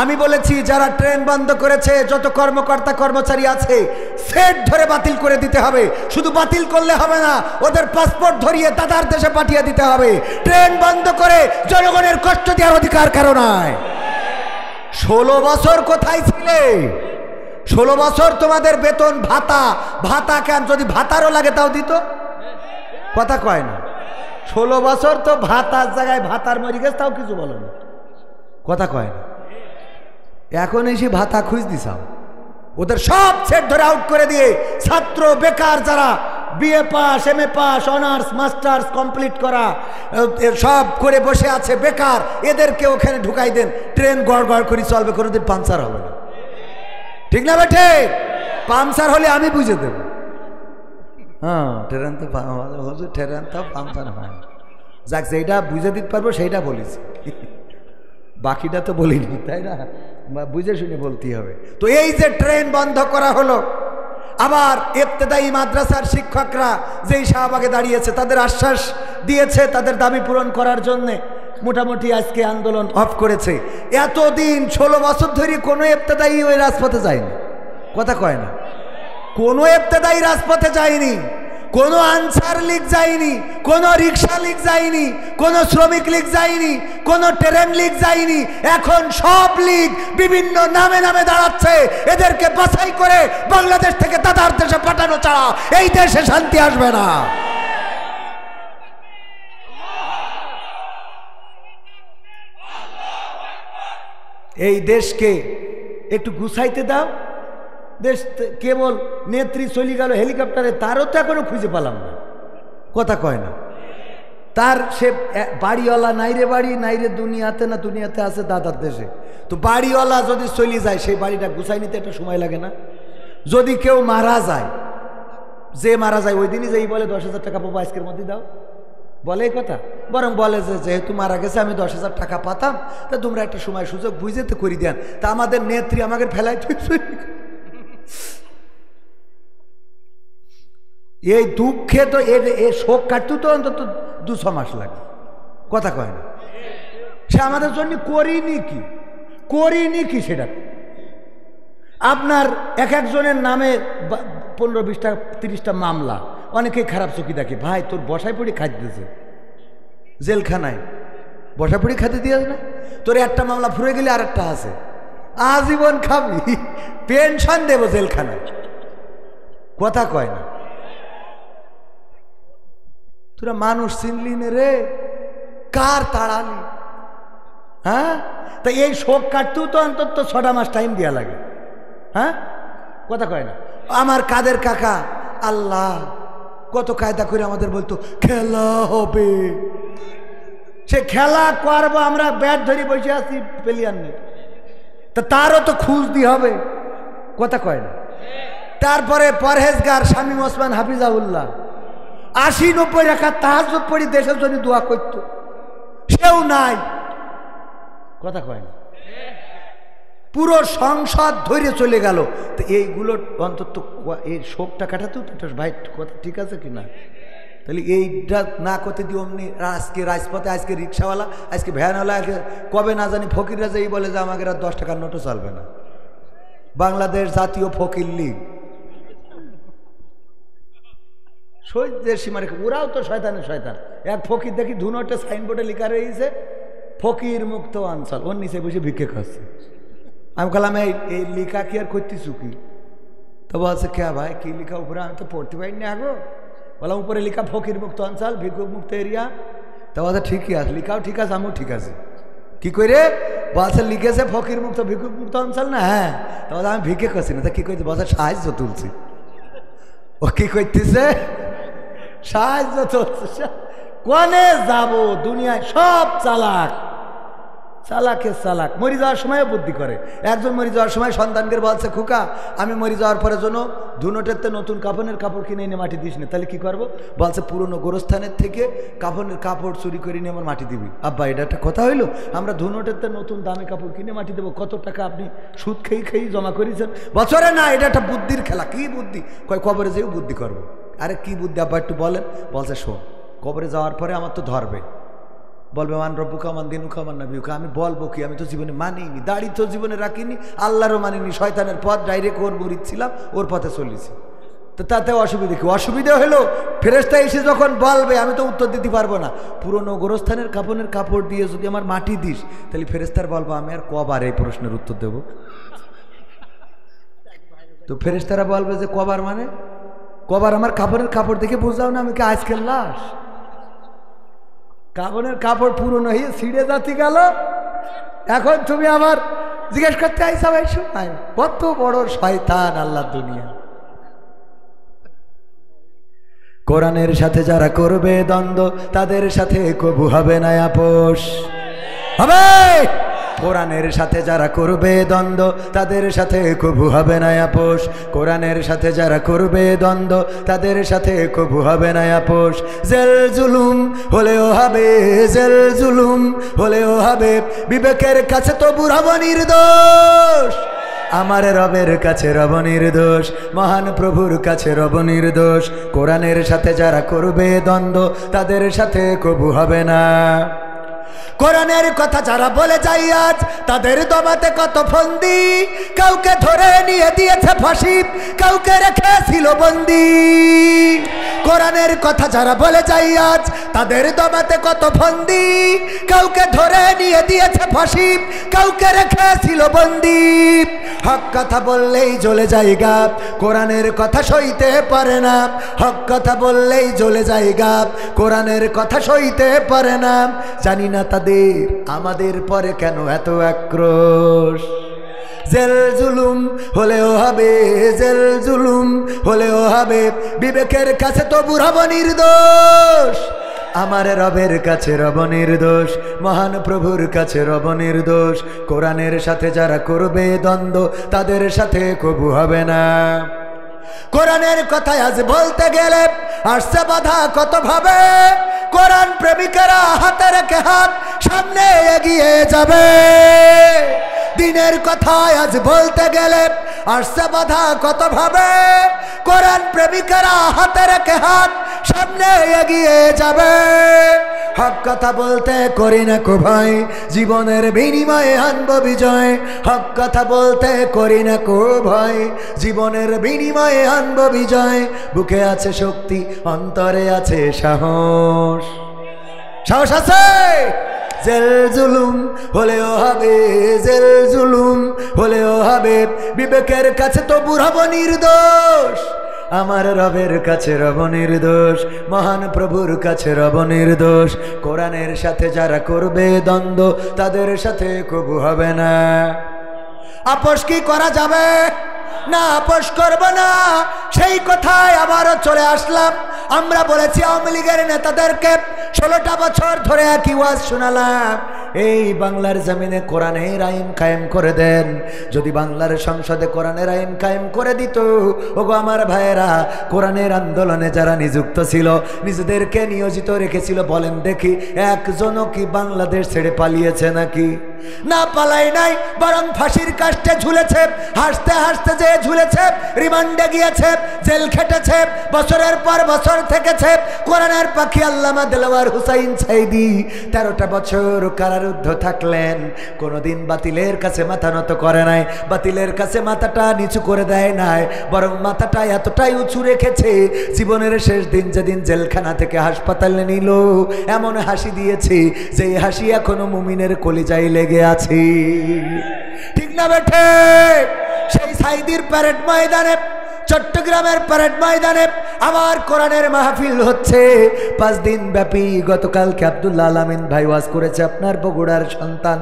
আমি বলেছি যারা ট্রেন বন্ধ করেছে, যত কর্মকর্তা কর্মচারী আছে, সেট ধরে বাতিল করে দিতে হবে। শুধু বাতিল করলে হবে না, ওদের পাসপোর্ট ধরিয়ে দাদার দেশে পাঠিয়ে দিতে হবে। ট্রেন বন্ধ করে জনগণের কষ্ট দেওয়ার অধিকার কারো নাই। 16 বছর কোথায় ছিলে? 16 বছর তোমাদের বেতন ভাতা কেন? যদি ভাতারও লাগে তাও দিত, কথা কয় না। 16 বছর তো ভাতার জায়গায় ভাতার মরি গেছে, তাও কিছু বলো না, কথা কয় না। এখন এসে ভাতা খুঁজ দিছাও। ওদের সব সেট ধরে আউট করে দিয়ে ছাত্র বেকার যারা BA pass, MA pass, honours, masters complete করা সব করে বসে আছে বেকার, এদেরকে ওখানে ঢুকাই দেন। ট্রেন গড় গড় করে চলবে, কোনোদিন পাংচার হবে না, ঠিক না বেঠে? পাংচার হলে আমি বুঝে দেব। হ্যাঁ, ট্রেন তো ট্রেন তো পাংচার হয়। যাক, যেটা বুঝে দিতে পারবো সেইটা বলিস, বাকিটা তো বলিনি, তাই না? বুঝে শুনে বলতেই হবে। তো এই যে ট্রেন বন্ধ করা হলো, আবার ইবতেদায়ী মাদ্রাসার শিক্ষকরা যেই শাহবাগে দাঁড়িয়েছে, তাদের আশ্বাস দিয়েছে তাদের দাবি পূরণ করার জন্যে, মোটামুটি আজকে আন্দোলন অফ করেছে। এতদিন 16 বছর ধরে কোনো ইবতেদায়ী ওই রাজপথে যায়নি, কথা কয় না। কোনো ইবতেদায়ী রাজপথে যায়নি, কোনো আনসার লীগ যায়নি, কোনো রিক্সা লীগ যায়নি, কোনো শ্রমিক লীগ যায়নি, কোনো ট্রেন লীগ যায়নি। এখন সব লীগ বিভিন্ন নামে নামে দাঁড়াচ্ছে। এদেরকে বাছাই করে বাংলাদেশ থেকে দাদার দেশে পাঠানো ছাড়া এই দেশে শান্তি আসবে না। এই দেশকে একটু গুছাইতে দাও। দেশ কেবল নেত্রী চলে গেল হেলিকপ্টারে, তারও তো এখনো খুঁজে পেলাম না, কথা কয় না। তার সে বাড়িওয়ালা নাই রে, বাড়ি নাই রে দুনিয়াতে, না দুনিয়াতে আছে দাদার দেশে। তো বাড়িওয়ালা যদি চলে যায়, সেই বাড়িটা গুছাই নিতে একটা সময় লাগে না? যদি কেউ মারা যায়, যে মারা যায় ওই দিনই যেই বলে 10,000 টাকা পাবো আজকের মধ্যে দাও, বলে এই কথা? বরং বলে যে যেহেতু মারা গেছে আমি 10,000 টাকা পাতাম, তা তোমরা একটা সময় সুযোগ বুঝে তো করি দেন। তা আমাদের নেত্রী আমাকে ফেলাই এই দুঃখে তো এ শোক কাটতে তো অন্তত 2-6 মাস লাগে, কথা কয় না? সে আমাদের জন্য করিনি কি সেটা? আপনার এক একজনের নামে 15-20টা 30টা মামলা, অনেকে খারাপ চোখে দেখে। ভাই, তোর বসায় পড়ি খাইতে দিয়েছে জেলখানায়, বসায় পড়ি খাইতে দিয়ে না? তোর একটা মামলা ফুরে গেলে আর একটা আছে, আজীবন খাবি, পেনশন দেবো জেলখানায়। কথা কয় না। তোরা মানুষ চিনলি নে রে, কার তাড়ালি? হ্যাঁ, তা এই শোক কাটতেও তো অন্তত 6টা মাস টাইম দেওয়া লাগে। হ্যাঁ, কথা কয় না। আমার কাদের কাকা আল্লাহ কত কায়দা করে আমাদের বলতো খেলা হবে, সে খেলা করবো, আমরা ব্যাট ধরে বসে আছি প্লেয়ার নেই, তা তারও তো খুঁজ দিয়ে হবে। কথা কয় না। তারপরে পরহেজগার শামীম ওসমান হাফিজাউল্লাহ 80-90 রাকাত তাহাজ্জুদ পড়ি দেশের জন্য দোয়া করতো, সেও নাই। কথা কয় না। পুরো সংসদ ধরে চলে গেল। তো এইগুলো অন্তত এই শোকটা কাটাতেও তো ভাই কথা ঠিক আছে কি না? তাহলে এইটা না করতে দিই অমনি আজকে রাজপথে, আজকে রিক্সাওয়ালা, আজকে ভ্যানওয়ালা, কবে না জানি ফকিররা যেই বলে যে আমাকে 10 টাকার নোটও চলবে না। বাংলাদেশ জাতীয় ফকির লীগ সহ্যের সীমারে, ওরাও তো শয়তানের শয়তান। এক ফকির দেখি ধুনোটে সাইনবোর্ডে লেখা রয়েছে ফকির মুক্ত অঞ্চল, ওর নিচে বসে ভিক্ষে খাচ্ছে। আমি বললাম এই লিখা কি আর করতেছু কি? তো বলছে কে ভাই কি লিখা উপরে? আমি তো পড়তে পারি না আগো। বললাম উপরে লিখা ফকির মুক্ত অঞ্চল, ভিক্ষুক মুক্ত এরিয়া। তো বলছে ঠিকই আছে, লিখাও ঠিক আছে, আমিও ঠিক আছে। কি করে? বলছে লিখেছে ফকির মুক্ত ভিক্ষুক মুক্ত অঞ্চল না? হ্যাঁ। তো বলছে আমি ভিক্ষে করছি না। তা কি করছে? বলছে সাহায্য তুলছি। ও কি করতেছে? সাহায্য তুলছে। কোনে যাবো? দুনিয়ায় সব চালাক, চালাকে চালাক। মরে যাওয়ার সময়ও বুদ্ধি করে। একজন মরে যাওয়ার সময় সন্তানকে বলছে খোকা আমি মরে যাওয়ার পরে জন্য ধুনোটেতে নতুন কাফনের কাপড় কিনে এনে মাটি দিস না। তাহলে কি করবো? বলছে পুরনো গোরস্থানের থেকে কাফনের কাপড় চুরি করে নিয়ে আমার মাটি দিবি। আব্বা এটা একটা কথা হইলো? আমরা ধুনোটেতে নতুন দামি কাপড় কিনে মাটি দেবো, কত টাকা আপনি সুদ খেয়ে জমা করেছেন বছরে? না, এটা একটা বুদ্ধির খেলা। কি বুদ্ধি? কয় কবরে যেও বুদ্ধি করবো। আরে কি বুদ্ধি আব্বা একটু বলেন। বলছে শোন, কবরে যাওয়ার পরে আমার তো ধরবে, বলবে মান রব্বুকা মান দিনুকা মান নবিয়ুকা। আমি বলবো কি? আমি তো জীবনে মানিনি, দাড়ি তো জীবনে রাখিনি, আল্লাহরও মানিনি, শয়তানের পথ ডাইরেক্ট ওর মুরিদ ছিলাম, ওর পথে চলেছি। তো তাতে অসুবিধা কি? অসুবিধা হলো ফেরেশতা এসে যখন বলবে আমি তো উত্তর দিতে পারবো না। পুরনো গোরস্থানের কাফনের কাপড় দিয়ে যদি আমার মাটি দিস, তাহলে ফেরেশতার বলবো আমি আর কবার এই প্রশ্নের উত্তর দেব? তো ফেরেশতারা বলবে যে কবার মানে? কবার আমার কাপড়ের কাপড় দেখে বুঝাও না আমি কি আজকের লাশ? কাপড়ের কাপড় পুরনো হয়ে ছিঁড়ে যাচ্ছি গেল, এখন তুমি আবার জিজ্ঞেস করতে আইসা ভাই সময়? কত বড় শয়তান আল্লাহ দুনিয়া। কোরআনের সাথে যারা করবে দ্বন্দ্ব তাদের সাথে কবু হবে না আপোষ। হবে? কোরআনের সাথে যারা করবে দ্বন্দ্ব তাদের সাথে কবু হবে না আপোষ। কোরআনের সাথে যারা করবে দ্বন্দ্ব তাদের সাথে কবু হবে না আপোষ। জেল জুলুম হলেও হবে, জেল জুলুম হলেও হবে, বিবেকের কাছে তো বুড়াব নির্দোষ। আমার রবের কাছে রব নির্দোষ, মহান প্রভুর কাছে রব নির্দোষ। কোরআনের সাথে যারা করবে দ্বন্দ্ব তাদের সাথে কবু হবে না। কোরআনের কথা যারা বলে যায় আজ তাদের দমাতে কত ফন্দি, কাউকে ধরে নিয়ে দিয়েছে ফাঁসি, কাউকে রেখেছিল বন্দি। কোরআনের কথা যারা বলে যায় আজ তাদের দমাতে কত ফন্দি, কাউকে ধরে নিয়ে দিয়েছে ফাঁসি, কাউকে রেখেছিল বন্দি। হক কথা বললেই জ্বলে যায় গাব, কোরআনের কথা সইতে পারে না। হক কথা বললেই জ্বলে যায় গাব, কোরআনের কথা সইতে পারে না। জানি না তাদের আমাদের পরে কেন এত আক্রোশ। জেল জুলুম হলেও হবে, জেল জুলুম হলেও হবে, বিবেকের কাছে তো বুড়াব নির্দোষ। আমার রবের কাছে রব নির্দোষ, মহান প্রভুর কাছে রব নির্দোষ। কোরআনের সাথে যারা করবে দ্বন্দ্ব তাদের সাথে কবু হবে না। কোরআনের কথা আজ বলতে গেলে আসছে বাধা কত ভাবে, কোরআন প্রেমিকেরা হাতে রেখে হাত সামনে এগিয়ে যাবে। দিনের কথা আজ বলতে গেলে আসছে বাধা কত ভাবে, কোরআন প্রেমিকেরা হাতে রেখে হাত সামনে এগিয়ে যাবে। হক কথা বলতে করি না কো ভয়, জীবনের বিনিময়ে আনব বিজয়। হক কথা বলতে করি না কো ভয়, জীবনের বিনিময়ে আনব বিজয়। বুকে আছে শক্তি, অন্তরে আছে সাহস। সাহস আছে? জেল জুলুম হলেও হবে, জেল জুলুম হলেও হবে, বিবেকের কাছে তো বুড়াব নির্দোষ, আমার রবের কাছে রব নির্দোষ, মহান প্রভুর কাছে রব নির্দোষ। কোরআনের সাথে যারা করবে দ্বন্দ্ব তাদের সাথে কবু হবে না। আপোষ কি করা যাবে? না, আপোষ করব না। সেই কথায় আবারও চলে আসলাম। আমরা বলেছি আওয়ামী লীগের নেতাদেরকে 16টা বছর ধরে একই ওয়াজ শোনালাম, এই বাংলার জমিনে কোরআনের আইন কায়েম করে দেন। যদি বাংলার সংসদে কোরআনের আইন কায়েম করে দিত, ওগো আমার ভাইয়েরা, কোরআনের আন্দোলনে যারা নিযুক্ত ছিল, নিজেদেরকে নিয়োজিত রেখেছিল, বলেন দেখি একজনও কি বাংলাদেশ ছেড়ে পালিয়েছে নাকি? না, পালাই নাই, বরং ফাঁসির কাস্টে ঝুলেছে, হাসতে হাসতে যে ঝুলেছে, রিমান্ডে গিয়েছে, জেল খেটেছে, বছরের পর বছর থেকেছে। কোরআনের পাখি আল্লামা দেলোয়ার হুসাইন সাইদি 13টা বছর কারারুদ্ধ থাকলেন, কোনোদিন বাতিলের কাছে মাথা নত করে নাই, বাতিলের কাছে মাথাটা নিচু করে দেয় নাই, বরং মাথাটা এতটাই উঁচু রেখেছে, জীবনের শেষ দিন যেদিন জেলখানা থেকে হাসপাতালে নিল, এমন হাসি দিয়েছে যে হাসি এখনো মুমিনের কলিজায় লেগে আছে। ঠিক না বেঠে? সেই সাইদির প্যারেড ময়দানে, চট্টগ্রামের প্যারেড ময়দানে আবার কোরআনের মাহফিল হচ্ছে 5 দিন ব্যাপী। গতকালকে আব্দুল্লাহ আলামিন ভাই ওয়াজ করেছে, আপনার বগুড়ার সন্তান।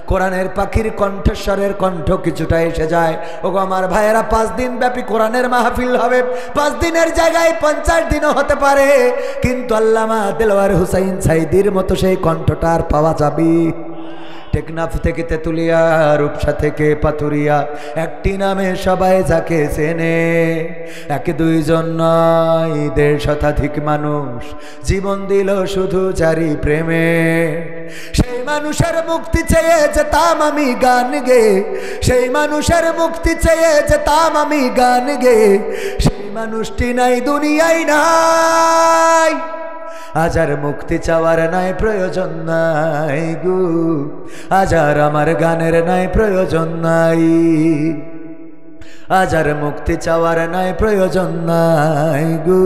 কোরআনের পাখির কণ্ঠস্বরের কণ্ঠ কিছুটা এসে যায়। ওগো আমার ভাইয়েরা, 5 দিন ব্যাপী কোরআনের মাহফিল হবে। 5 দিনের জায়গায় 50 দিনও হতে পারে, কিন্তু আল্লামা দেলোয়ার হুসাইন সাইদির মতো সেই কণ্ঠটা আর পাওয়া যাবে? টেকনাফ থেকে তেতুলিয়া, রূপসা থেকে পাথুরিয়া, একটি নামে সবাই যাকে চেনে, 1-2 জন নয়, 1.5 শতাধিক মানুষ জীবন দিল শুধু জারি প্রেমে। সেই মানুষের মুক্তি চেয়ে যেতাম আমি গান গে, সেই মানুষের মুক্তি চেয়ে যেতাম আমি গান গে, সেই মানুষটি নাই দুনিয়ায় নাই। আজ আর মুক্তি চাওয়ার নাই প্রয়োজন নাই গো, আজ আর আমার গানের নাই প্রয়োজন নাই, আজ আর মুক্তি চাওয়ার নাই প্রয়োজন নাই গো,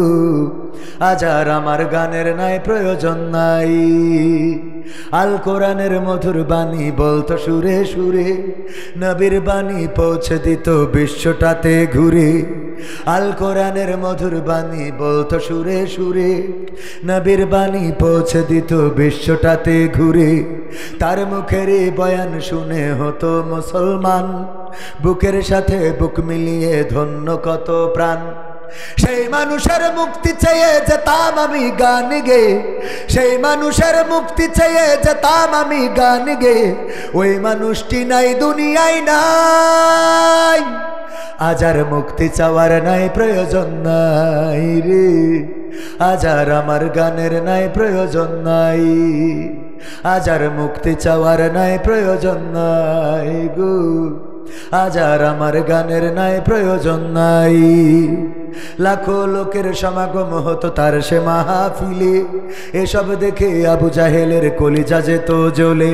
আজ আর আমার গানের নাই প্রয়োজন নাই। আল কোরআনের মধুর বাণী বলতো সুরে সুরে, নবীর বাণী পৌঁছে দিত বিশ্বটাতে ঘুরে। আল কোরআনের মধুর বাণী বলতো সুরে সুরে, নবীর বাণী পৌঁছে দিত বিশ্বটাতে ঘুরে। তার মুখের বয়ান শুনে হতো মুসলমান, বুকের সাথে বুক মিলিয়ে ধন্য কত প্রাণ। সেই মানুষের মুক্তি চেয়ে যেতাম আমি গান গে, সেই মানুষের মুক্তি চেয়ে যেতাম আমি গান গে, ওই মানুষটি নাই দুনিয়ায় নাই। আজ আর মুক্তি চাওয়ার নাই প্রয়োজন নাই রে, আজ আর আমার গানের নাই প্রয়োজন নাই, আজ আর মুক্তি চাওয়ার নাই প্রয়োজন নাই গো, আজ আর আমার গানের নাই প্রয়োজন নাই। লাখো লোকের সমাগম হতো তার সে মাহফিলে, এসব দেখে আবু জাহেলের কলিজা যেত জ্বলে।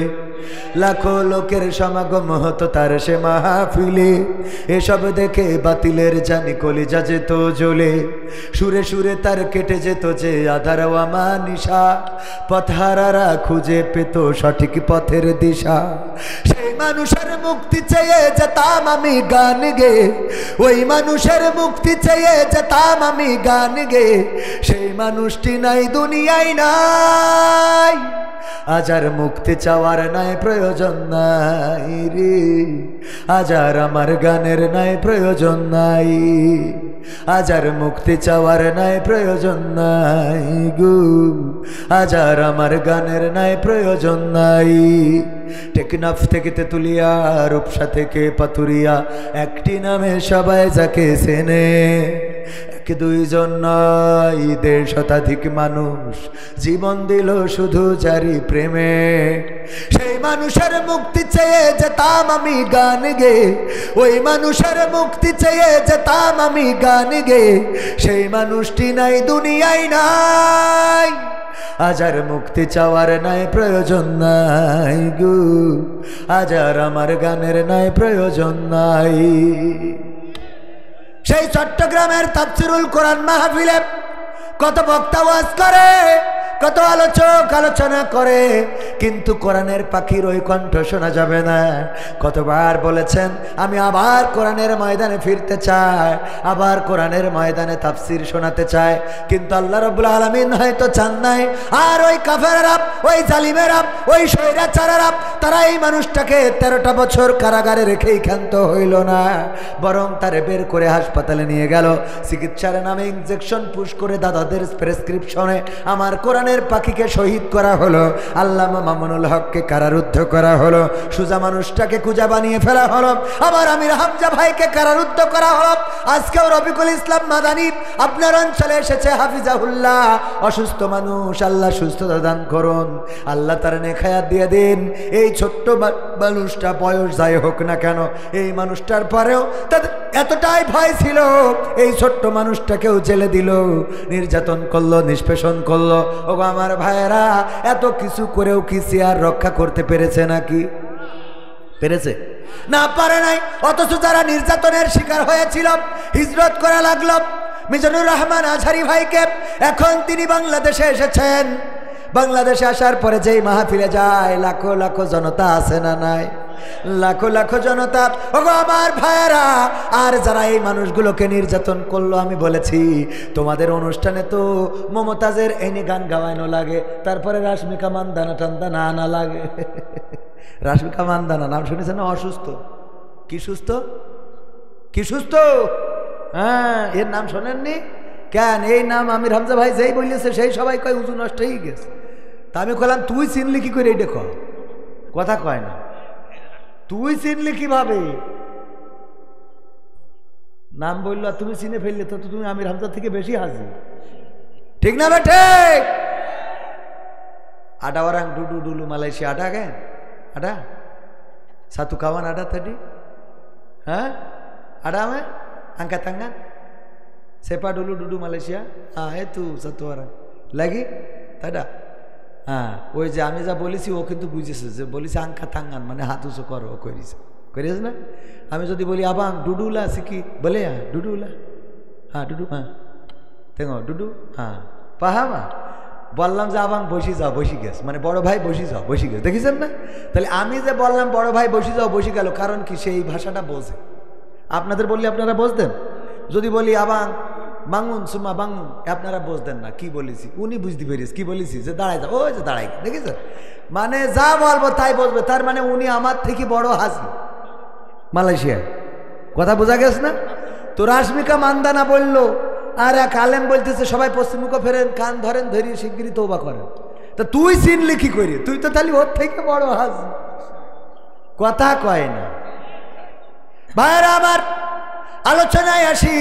লাখো লোকের সমাগম হতো তার সে মাহফিলে, এসব দেখে বাতিলের জানি কলিজা যেত জ্বলে। সুরে সুরে তার কেটে যেত যে আধার নিশা, পথহারারা খুঁজে পেত সঠিক পথের দিশা। সেই মানুষের মুক্তি চেয়ে যেতাম আমি গান গে, ওই মানুষের মুক্তি চেয়ে যেতাম আমি গান গে, সেই মানুষটি নাই দুনিয়ায় নাই। আজ আর মুক্তি চাওয়ার নাই প্রয়োজন নাই রে, আজ আর আমার গানের নাই প্রয়োজন নাই, আজ আর মুক্তি চাওয়ার নাই প্রয়োজন নাই গো, আজ আর আমার গানের নাই প্রয়োজন নাই। টেকনাফ থেকে তেতুলিয়া, রূপসা থেকে পাথুরিয়া, একটি নামে সবাই যাকে চেনে। 1-2 জন নয়, 1.5 শতাধিক মানুষ জীবন দিল শুধু জারি প্রেমে। সেই মানুষের মুক্তি চেয়ে যেতাম আমি গান গে, ওই মানুষের মুক্তি চেয়ে যেতাম আমি গান গে, সেই মানুষটি নাই দুনিয়ায় নাই। আজ আর মুক্তি চাওয়ার নাই প্রয়োজন নাই গো, আজ আর আমার গানের নাই প্রয়োজন নাই। সেই চট্টগ্রামের তাফসিরুল কোরআন মাহফিলে কত বক্তা ওয়াজ করে, কত আলোচক আলোচনা করে, কিন্তু কোরআনের পাখির ওই কণ্ঠ শোনা যাবে না। কতবার বলেছেন আমি আবার কোরআনের ময়দানে ফিরতে চাই, আবার কোরআনের ময়দানে তাফসীর শোনাতে চাই, কিন্তু আল্লাহ রাব্বুল আলামিন হয়তো চান নাই। আর ওই কাফেররা, ওই জালিমেরা, ওই স্বৈরাচারেরা তারা এই মানুষটাকে 13টা বছর কারাগারে রেখেই ক্ষান্ত হইল না, বরং তারে বের করে হাসপাতালে নিয়ে গেল। চিকিৎসার নামে ইনজেকশন পুশ করে দাদাদের প্রেসক্রিপশনে আমার কোরআনের পাখিকে শহীদ করা হলো, আল্লামা মামুনুল হককে কারারুদ্ধ করা হলো, সুজা মানুষটাকে কুজা বানিয়ে ফেলা হলো, আবার আমির হামজা ভাইকে কারারুদ্ধ করা হলো। আজকেও রফিকুল ইসলাম মাদানী আপনার অঞ্চলে এসেছে, হাফিজাহুল্লাহ। অসুস্থ মানুষ, আল্লাহ সুস্থতা দান করুন, আল্লাহ তার নেক হায়াত দিয়ে দিন। এই ছোট্ট মানুষটা বয়স যাই হোক না কেন, এই মানুষটার পরেও তাদের এতটাই ভয় ছিল, এই ছোট্ট মানুষটাকেও জেলে দিল, নির্যাতন করলো, নিষ্পেষণ করলো। ও আমার ভাইয়েরা, এত কিছু করেও কি সিয়ার রক্ষা করতে পেরেছে নাকি? পেরেছে না? পারে নাই। অথচ যারা নির্যাতনের শিকার হয়েছিল হিজরত করা লাগলো। মিজানুর রহমান আজহারি ভাইকে, এখন তিনি বাংলাদেশে এসেছেন। বাংলাদেশে আসার পরে যেই মাহফিলে যায় লাখো লাখো জনতা আছে না নাই? লাখো লাখো জনতা। ওগো আমার ভাইয়েরা, আর যারা এই মানুষগুলোকে নির্যাতন করলো, আমি বলেছি তোমাদের অনুষ্ঠানে তো মমতাজের এনে গান গাওয়ানো লাগে, তারপরে রাশমিকা মান্দানা টান্দানা আনা লাগে। রাশমিকা মান্দানা নাম শুনেছেন না? অসুস্থ। কি সুস্থ? কি সুস্থ? হ্যাঁ, এর নাম শোনেননি কেন? এই নাম আমির হামজা ভাই যেই বলেছে সেই সবাই কয় উজু নষ্ট হয়ে গেছে। তা আমি কইলাম তুই চিনলি কি করে? এই দেখো কথা কয় না, তুই চিনলি কিভাবে? নাম বললো তুমি চিনে ফেললে তো তুমি আমির হামজা থেকে বেশি হাজি, ঠিক না বেঠে? আডা ওরাং ডুডু ডুলু মালয়েশিয়া আডা কেন আডা satu kawan ada tadi? Hah? Ada me? Angkat tangan. Siapa dulu duduk Malaysia? Itu satu orang. Lagi? Tak ada. ওই যে আমি যা বলেছি ও কিন্তু বুঝেছে, যে বলেছে আঙ্কা তাঙ্গান মানে হাত উঁচু করো, ও করিস না? আমি যদি বলি আবাং ডুডুলা শিখি, বলে ডুডুলা, হ্যাঁ ডুডু, হ্যাঁ তেঙ্গো ডুডু, হ্যাঁ পাহামা বললাম যে আবাং বসি যাও, বসি গেছ মানে বড় ভাই বসি যাও, বসি গেছ। দেখেছেন না? তাহলে আমি যে বললাম বড় ভাই বসি যাও, বসি গেল, কারণ কি সেই ভাষাটা বোঝে। আপনাদের বললে আপনারা বুঝতেন, যদি বলি আবাং বাঙুন সুমা বাঙুন, আপনারা বুঝতেন না কি বলেছি, উনি বুঝতে পেরেছি কি বলেছি, যে দাঁড়াই যাও, ওই যে দাঁড়াই, দেখেছেন? মানে যা বলবো তাই বসবে, তার মানে উনি আমার থেকে বড় হাজি মালয়েশিয়ায়। কথা বোঝা গেছে না? তো রাশমিকা মান্দানা বললো, আর এক আলেম বলতেছে সবাই পশ্চিমমুখ ফেরেন, কান ধরেন, ধরিয়ে শিগগিরই তওবা করেন। তা তুই চিনলি কি করি? তুই তো তাহলে ওর থেকে বড় হাজি। কথা কয় না ভাইরা আমার। আলোচনায় আসি,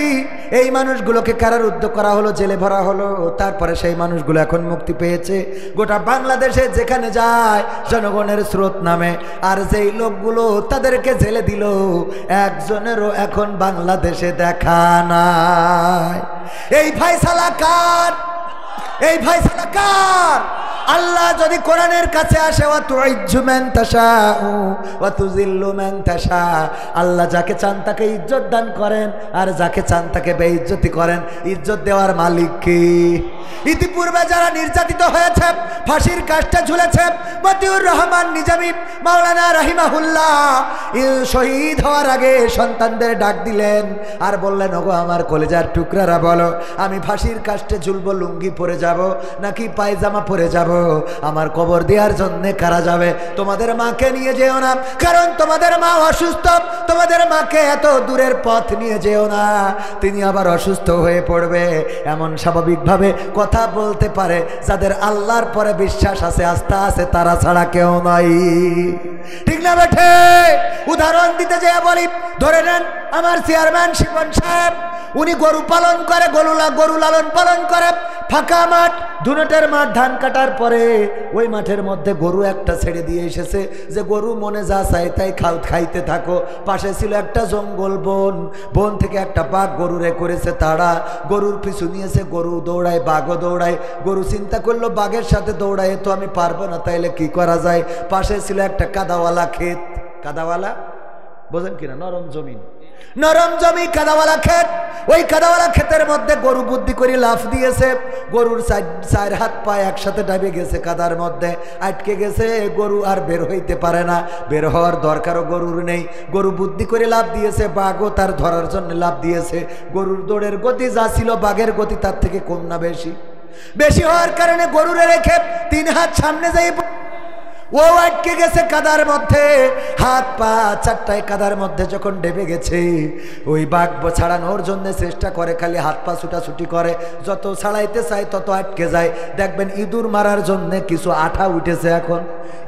এই মানুষগুলোকে কারারুদ্ধ করা হলো, জেলে ভরা হলো, তারপরে সেই মানুষগুলো এখন মুক্তি পেয়েছে। গোটা বাংলাদেশে যেখানে যায় জনগণের স্রোত নামে, আর যেই লোকগুলো তাদেরকে জেলে দিল একজনেরও এখন বাংলাদেশে দেখা নাই। এই ফায়সালা কার? এই ফায়সালা কার? আল্লাহ যদি কোরআনের কাছে আসে, ওয়া তুইজ্জু মান তাশাউ ওয়া তুযিল্লু মান তাশা, আল্লাহ যাকে চান তাকে ইজ্জত দান করেন, আর যাকে চান তাকে বেইজ্জতি করেন। ইজ্জত দেওয়ার মালিক কে? ইতিপূর্বে যারা নির্যাতিত হয়েছে, ফাঁসির কাস্টে ঝুলেছে, মতিউর রহমান নিজামী মাওলানা রাহিমাহুল্লাহ শহীদ হওয়ার আগে সন্তানদের ডাক দিলেন আর বললেন, ওগো আমার কলেজার টুকরারা, বলো আমি ফাঁসির কাস্টে ঝুলবো, লুঙ্গি পরে যাব নাকি পায়জামা পরে যাব? আমার কবর দেওয়ার জন্য কারা যাবে? তোমাদের মাকে নিয়ে যেও না, কারণ তোমাদের মা অসুস্থ, তোমাদের মাকে এত দূরের পথ নিয়ে যেও না, তিনি আবার অসুস্থ হয়ে পড়বে। এমন স্বাভাবিকভাবে কথা বলতে পারে যাদের আল্লাহর পরে বিশ্বাস আছে, আস্থা আছে, তারা ছাড়া কেউ নাই, ঠিক না বেঠে? উদাহরণ দিতে যেয়ে বলি, ধরে নেন আমার চেয়ারম্যান শিবন সাহেব, উনি গরু পালন করে, গরু লালন পালন করে, ফাঁকা মাঠ, দুনেটের মাঠ, ধান কাটার পরে ওই মাঠের মধ্যে গরু একটা ছেড়ে দিয়ে এসেছে, যে গরু মনে যা চাই তাই খাইতে থাকো। পাশে ছিল একটা জঙ্গল, বন থেকে একটা বাঘ গরুরে করেছে তাড়া, গরুর পিছু নিয়েছে, গরু দৌড়ায়, বাঘও দৌড়ায়। গরু চিন্তা করলো বাঘের সাথে দৌড়ায় তো আমি পারবো না, তাইলে কি করা যায়? পাশে ছিল একটা কাদাওয়ালা ক্ষেত, কাদাওয়ালা বোঝেন কিনা? নরম জমি, নরম জমি, কাদাওয়ালা ক্ষেত। ওই কাদাওয়ালা ক্ষেতের ঘাসের মধ্যে গরু বুদ্ধি করে লাফ দিয়েছে, গরুর চার হাত পা একসাথে ডাবে গেছে কাদার মধ্যে, আটকে গেছে, গরু আর বের হইতে পারে না, বের হওয়ার দরকারও গরুর নেই। গরু বুদ্ধি করে লাফ দিয়েছে, বাঘও তার ধরার জন্য লাফ দিয়েছে। গরুর দৌড়ের গতি যা ছিল বাঘের গতি তার থেকে কম না বেশি, বেশি হওয়ার কারণে গরুরে রেখে 3 হাত সামনে যাই ও আটকে গেছে কাদার মধ্যে, হাত পা চারটায় কাদার মধ্যে যখন ডেবে গেছে, ওই বাঘ ছাড়ানোর জন্য চেষ্টা করে, খালি হাত পা ছুটাছুটি করে, যত ছাড়াইতে চায় তত আটকে যায়। দেখবেন ইঁদুর মারার জন্য কিছু আঠা উঠেছে এখন,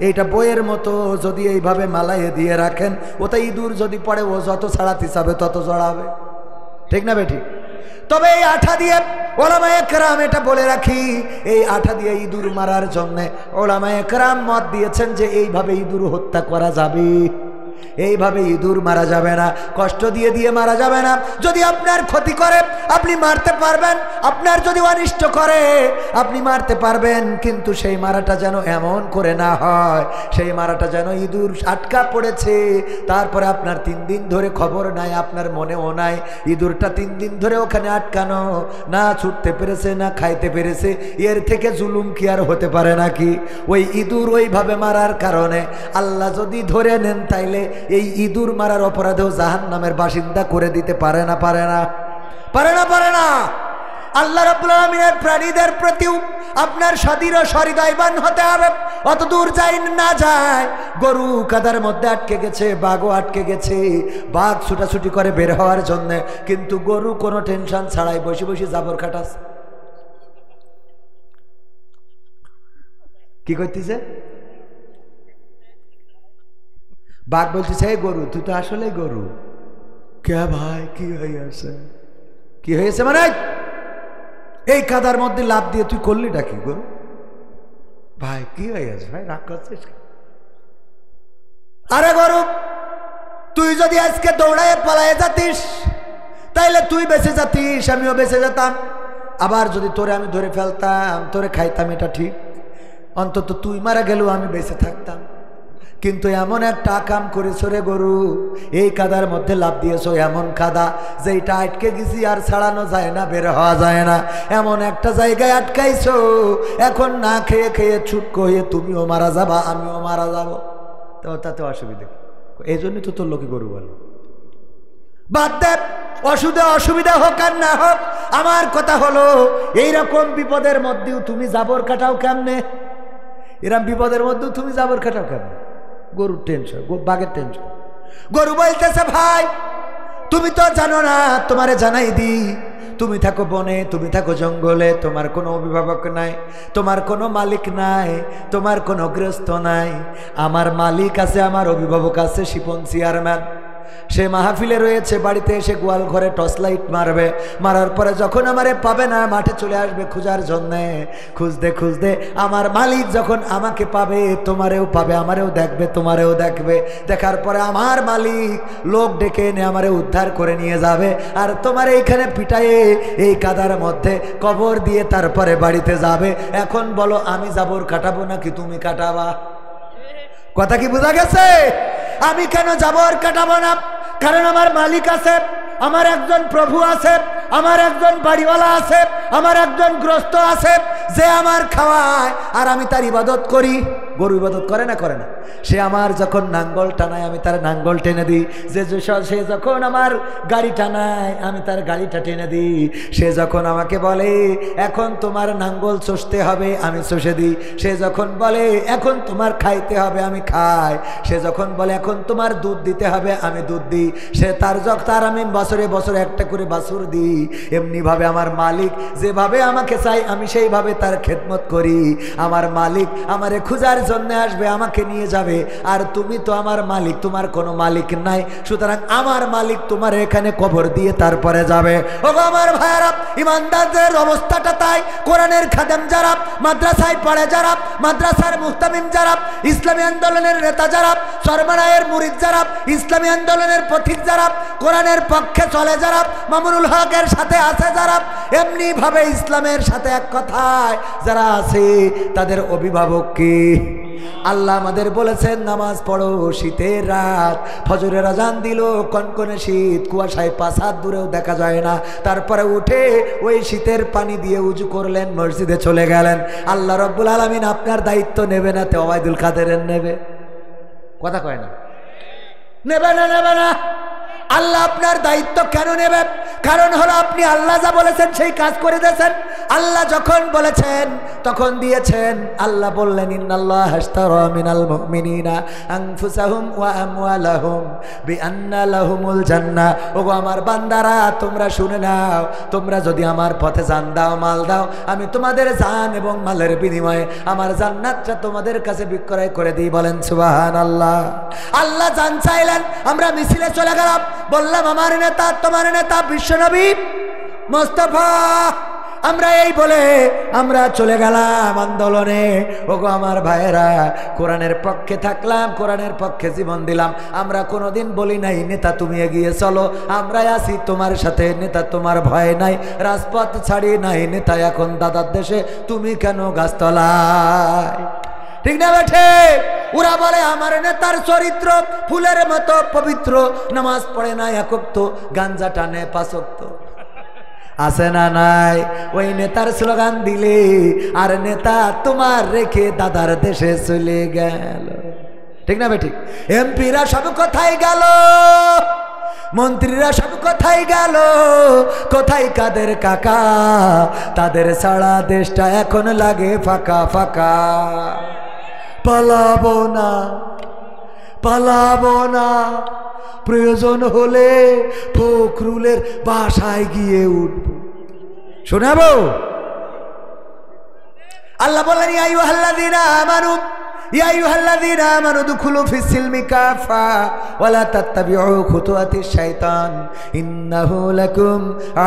এইটা বইয়ের মতো যদি এইভাবে মালাইয়ে দিয়ে রাখেন, ওটা ইঁদুর যদি পড়ে ও যত ছাড়াতে চাবে তত জড়াবে, ঠিক না বেঠিক? তবে এই আঠা দিয়ে ওলামায়ে কেরাম, এটা বলে রাখি, এই আঠা দিয়ে ইঁদুর মারার জন্যে ওলামায়ে কেরাম মত দিয়েছেন যে এইভাবে ইঁদুর হত্যা করা যাবে, এইভাবে ইঁদুর মারা যাবে না, কষ্ট দিয়ে দিয়ে মারা যাবে না। যদি আপনার ক্ষতি করে আপনি মারতে পারবেন, আপনার যদি অনিষ্ট করে আপনি মারতে পারবেন, কিন্তু সেই মারাটা যেন এমন করে না হয়, সেই মারাটা যেন ইঁদুর আটকা পড়েছে, তারপরে আপনার 3 দিন ধরে খবর নাই, আপনার মনেও নাই ইঁদুরটা 3 দিন ধরে ওখানে আটকানো, না ছুটতে পেরেছে না খাইতে পেরেছে, এর থেকে জুলুম কি আর হতে পারে নাকি? ওই ইঁদুর ওইভাবে মারার কারণে আল্লাহ যদি ধরে নেন তাইলে এই ইঁদুর মারার অপরাধেও জাহান্নামের বাসিন্দা করে দিতে পারে না, পারে না, পারে না, পারে না। আল্লাহ রাব্বুল আলামিনের প্রাণীদের প্রতিও আপনার সদৃঢ় সহৃদয়বান হতে হবে। অত দূর যাই না যায়, গরু কাদার মধ্যে আটকে গেছে, বাঘও আটকে গেছে, বাঘ ছুটাছুটি করে বের হওয়ার জন্য, কিন্তু গরু কোনো টেনশন ছাড়াই বসে বসে জাবর খাটাস। কি করতেছে? বাঘ বলতেছে, এই গরু তুই তো আসলে গরু। কে ভাই কি হয়েছে? কি হয়েছে মানে এই কাদার মধ্যে লাফ দিয়ে তুই করলিটা কি গরু? ভাই কি হয়েছে ভাই, রাগ করছিস? আরে গরু, তুই যদি আজকে দৌড়ায় পালায় যাতিস তাইলে তুই বেঁচে যাতিস, আমিও বেঁচে যেতাম। আবার যদি তোরে আমি ধরে ফেলতাম, তোরে খাইতাম, এটা ঠিক, অন্তত তুই মারা গেলেও আমি বেঁচে থাকতাম। কিন্তু এমন একটা কাম করেছো রে গরু, এই কাদার মধ্যে লাফ দিয়েছো, এমন কাদা যেটা আটকে গেছি আর ছাড়ানো যায় না, বের হওয়া যায় না, এমন একটা জায়গায় আটকাইছো, এখন না খেয়ে খেয়ে ছুটকো হয়ে তুমিও মারা যাবা, আমিও মারা যাবো, তো তাতে অসুবিধা। এই জন্যই তো তোর লোকে গরু বলে। বাদ দে, অসুবিধা হোক আর না হোক, আমার কথা হলো এইরকম বিপদের মধ্যেও তুমি জাবর কাটাও কেমনে? এরকম বিপদের মধ্যেও তুমি জাবর কাটাও কেমনে? গরুর টেনশন, বাঘের টেনশন। গরু বলতেছে, ভাই তুমি তো জানো না, তোমারে জানাই দি, তুমি থাকো বনে, তুমি থাকো জঙ্গলে, তোমার কোনো অভিভাবক নাই, তোমার কোনো মালিক নাই, তোমার কোনো গৃহস্থ নাই, আমার মালিক আছে, আমার অভিভাবক আছে, শিপন চেয়ারম্যান। সে মাহফিলে রয়েছে, বাড়িতে এসে গোয়াল ঘরে টর্চ লাইট মারবে, মারার পরে যখন আমারে পাবে না মাঠে চলে আসবে খোঁজার জন্যে, খুঁজতে খুঁজতে আমার মালিক যখন আমাকে পাবে, তোমারেও পাবে, আমারেও দেখবে, তোমারেও দেখবে, দেখার পরে আমার মালিক লোক ডেকে এনে আমারে উদ্ধার করে নিয়ে যাবে, আর তোমার এইখানে পিটায়ে এই কাদার মধ্যে কবর দিয়ে তারপরে বাড়িতে যাবে। এখন বলো আমি জাবর কাটাবো নাকি তুমি কাটাবা? কথা কি বোঝা গেছে? আমি কেন জাবর কাটাবো না? কারণ আমার মালিক আছে, আমার একজন প্রভু আছে, আমার একজন বাড়িওয়ালা আছে, আমার একজন গ্রস্ত আছে, যে আমার খাওয়ায় আর আমি তার ইবাদত করি। গরু ইবাদত করে না? করে না। সে আমার যখন নাঙ্গল টানায় আমি তার নাঙ্গল টেনে দিই, সে যখন আমার গাড়ি টানায় আমি তার গাড়িটা টেনে দিই, সে যখন আমাকে বলে এখন তোমার নাঙ্গল চষতে হবে আমি চষে দিই, সে যখন বলে এখন তোমার খাইতে হবে আমি খাই, সে যখন বলে এখন তোমার দুধ দিতে হবে আমি দুধ দিই, সে তার আমি বছরে বছরে একটা করে বাছুর দিই। এমনিভাবে আমার মালিক যেভাবে আমাকে চাই আমি সেইভাবে তার খেদমত করি। আমার মালিক আমারে খুঁজার জন্য আসবে, আমাকে নিয়ে যাবে, আর তুমি তো আমার মালিক, তোমার কোনো মালিক নাই, সুতরাং আমার মালিক তোমার এখানে কবর দিয়ে তারপরে যাবে। ওগো আমার ভাইয়ারা, ইমানদারদের অবস্থাটা তাই। কোরআনের খাদেম যারা, মাদ্রাসায় পড়ে যারা, মাদ্রাসার মুহতামিম যারা, ইসলামী আন্দোলনের নেতা যারা, সরমানায়ের মুরিদ যারা, ইসলামী আন্দোলনের পথিক যারা, কোরআনের পক্ষে চলে যারা, মামুনুল হকের সাথে আছে যারা, এমনি ভাবে ইসলামের সাথে এক কথায় যারা আছে, তাদের অভিভাবক কি? আল্লাহ আমাদের বলেছেন নামাজ পড়ো, শীতের রাত, ফজরের আজান দিল, কনকনে শীত, কুয়াশায় 5 হাত দূরেও দেখা যায় না, তারপরে উঠে ওই শীতের পানি দিয়ে উজু করলেন, মসজিদে চলে গেলেন। আল্লাহ রাব্বুল আলামিন আপনার দায়িত্ব নেবে না? ওবায়দুল কাদেরের নেবে? কথা কয় না? নেবে না? নেবে না? আল্লাহ আপনার দায়িত্ব কেন নেবে? কারণ হলো আপনি আল্লাহ যা বলেছেন সেই কাজ করে দিয়েছেন। আল্লাহ যখন বলেছেন তখন দিয়েছেন। আল্লাহ বললেন ইন্নাল্লাহা আশতারা মিনাল মুমিনিনা আনফুসাহুম ওয়া আমওয়ালাহুম বিআন্না লাহুমুল জান্নাহ। ওগো আমার বান্দারা, তোমরা শুনে নাও, তোমরা যদি আমার পথে জান দাও, মাল দাও, আমি তোমাদের জান এবং মালের বিনিময়ে আমার জান্নাতটা তোমাদের কাছে বিক্রয় করে দিই। বলেন সুবহানাল্লাহ। আল্লাহ জান চাইলেন, আমরা মিছিলে চলে গেলাম, বললাম আমার নেতা, তোমার নেতা বিশ্বনবী মুস্তাফা, আমরা এই বলে আমরা চলে গেলাম আন্দোলনে। ওগো আমার ভাইয়েরা, কোরআনের পক্ষে থাকলাম, কোরআনের পক্ষে জীবন দিলাম। আমরা কোনোদিন বলি নাই নেতা তুমি এগিয়ে চলো, আমরা আছি তোমার সাথে, নেতা তোমার ভয় নাই, রাজপথ ছাড়ি নাই, নেতা এখন দাদার দেশে, তুমি কেন গাছতলায়? ঠিক না বেঠে? ওরা বলে আমার নেতার চরিত্র ফুলের মতো পবিত্র, নামাজ পড়ে না, এক ওয়াক্ত গাঞ্জা টানে 5 ওয়াক্ত। আছে না নাই? ওই নেতার স্লোগান দিলে আর নেতা তোমার রেখে দাদার দেশে চলে গেল। ঠিক না বেঠিক? এমপিরা সব কোথায় গেল? মন্ত্রীরা সব কোথায় গেল? কোথায় কাদের কাকা? তাদের ছাড়া দেশটা এখন লাগে ফাঁকা ফাঁকা। পালাবো না, পালাবো না, প্রয়োজন হলে ফখরুলের বাসায় গিয়ে উঠব। শোনাবো? আল্লাহ বলেন ইয়া আইয়ুহাল্লাযীনা আমানু, ইয়া আইয়ুহাল্লাযীনা আমানু দুখুলু ফিস সিলমি কাফা ওয়া লা তাত্তাবিউ খুতুওয়াতিশ শাইতান ইন্নাহু লাকুম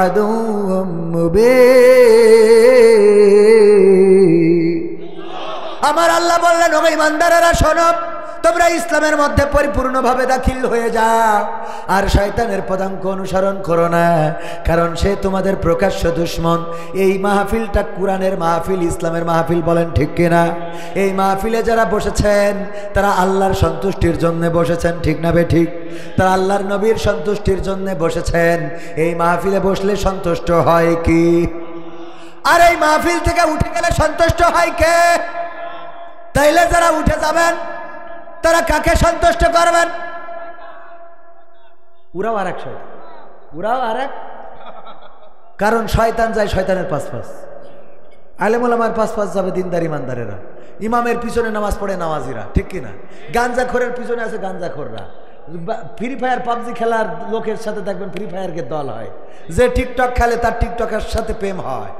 আদুউম মুবিন। আমার আল্লাহ বললেন ও ঈমানদারেরা শোনো, তোমরা ইসলামের মধ্যে পরিপূর্ণভাবে দাখিল হয়ে যাও, আর শয়তানের পদাঙ্ক অনুসরণ করো না, কারণ সে তোমাদের প্রকাশ্য দুশমন। এই মাহফিলটা কোরআনের মাহফিল, ইসলামের মাহফিল, বলেন ঠিক কিনা? এই মাহফিলে যারা বসেছেন তারা আল্লাহর সন্তুষ্টির জন্য বসেছেন, ঠিক না বে ঠিক? তারা আল্লাহর নবীর সন্তুষ্টির জন্য বসেছেন। এই মাহফিলে বসলে সন্তুষ্ট হয় কি? আর এই মাহফিল থেকে উঠে গেলে সন্তুষ্ট হয় কে? তাইলে যারা উঠে যাবেন তারা কাকে সন্তুষ্ট করবেন? ওরাও আর এক শয়তান, ওরাও আর এক। কারণ শয়তান যায় শয়তানের 5 পাশ, আলেম ওলামার 5 পাশ যাবে দিনদার ইমানদারেরা, ইমামের পিছনে নামাজ পড়ে নামাজিরা, ঠিক কিনা? গাঞ্জাখোরের পিছনে আছে গাঞ্জাখোররা। ফ্রি ফায়ার পাবজি খেলার লোকের সাথে দেখবেন ফ্রি ফায়ারকে দল হয়, যে টিকটক খেলে তার টিকটকের সাথে প্রেম হয়,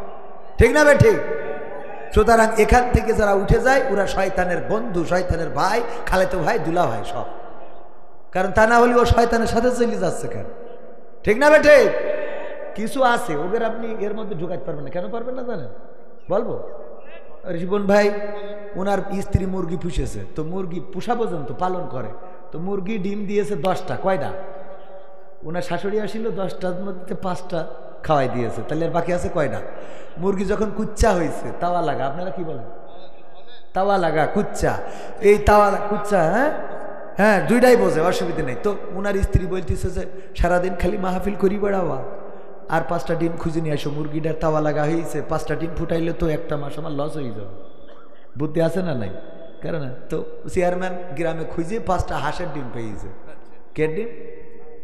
ঠিক না বে ঠিক? সুতরাং এখান থেকে যারা উঠে যায় ওরা শয়তানের বন্ধু, শয়তানের ভাই, খালেতো ভাই, দুলা ভাই সব। কারণ তা না হলে ও শয়তানের সাথে চলে যাচ্ছে কেন? ঠিক না বেটে? কিছু আছে ওদের আপনি এর মধ্যে ঢুকাতে পারবেন না। কেন পারবেন না জানেন? বলবো। রিপন ভাই ওনার স্ত্রী মুরগি পুষেছে, তো মুরগি পোষা পর্যন্ত পালন করে, তো মুরগি ডিম দিয়েছে 10টা। কয়টা? ওনার শাশুড়ি আসিল 10টার মধ্যে 5টা খাওয়াই দিয়েছে, তাহলে আর বাকি আছে কয়টা? মুরগি যখন কুচ্চা হয়েছে, তাওয়া লাগা, আপনারা কি বলেন? তাওয়া লাগা, কুচ্চা, এই তাওয়া কুচ্চা, হ্যাঁ হ্যাঁ, দুইটাই বোঝে, অসুবিধা নেই। তো ওনার স্ত্রী বলতেছে যে সারাদিন খালি মাহফিল করি বেড়াওয়া, আর 5টা ডিম খুঁজে নিয়ে আসো। মুরগিটার তাওয়া লাগা হয়েছে, 5টা ডিম ফুটাইলে তো একটা মাস আমার লস হয়ে যাবে। বুদ্ধি আছে না নাই? কারণ তো চেয়ারম্যান গ্রামে খুঁজে 5টা হাঁসের ডিম পেয়েছে। কে ডিম?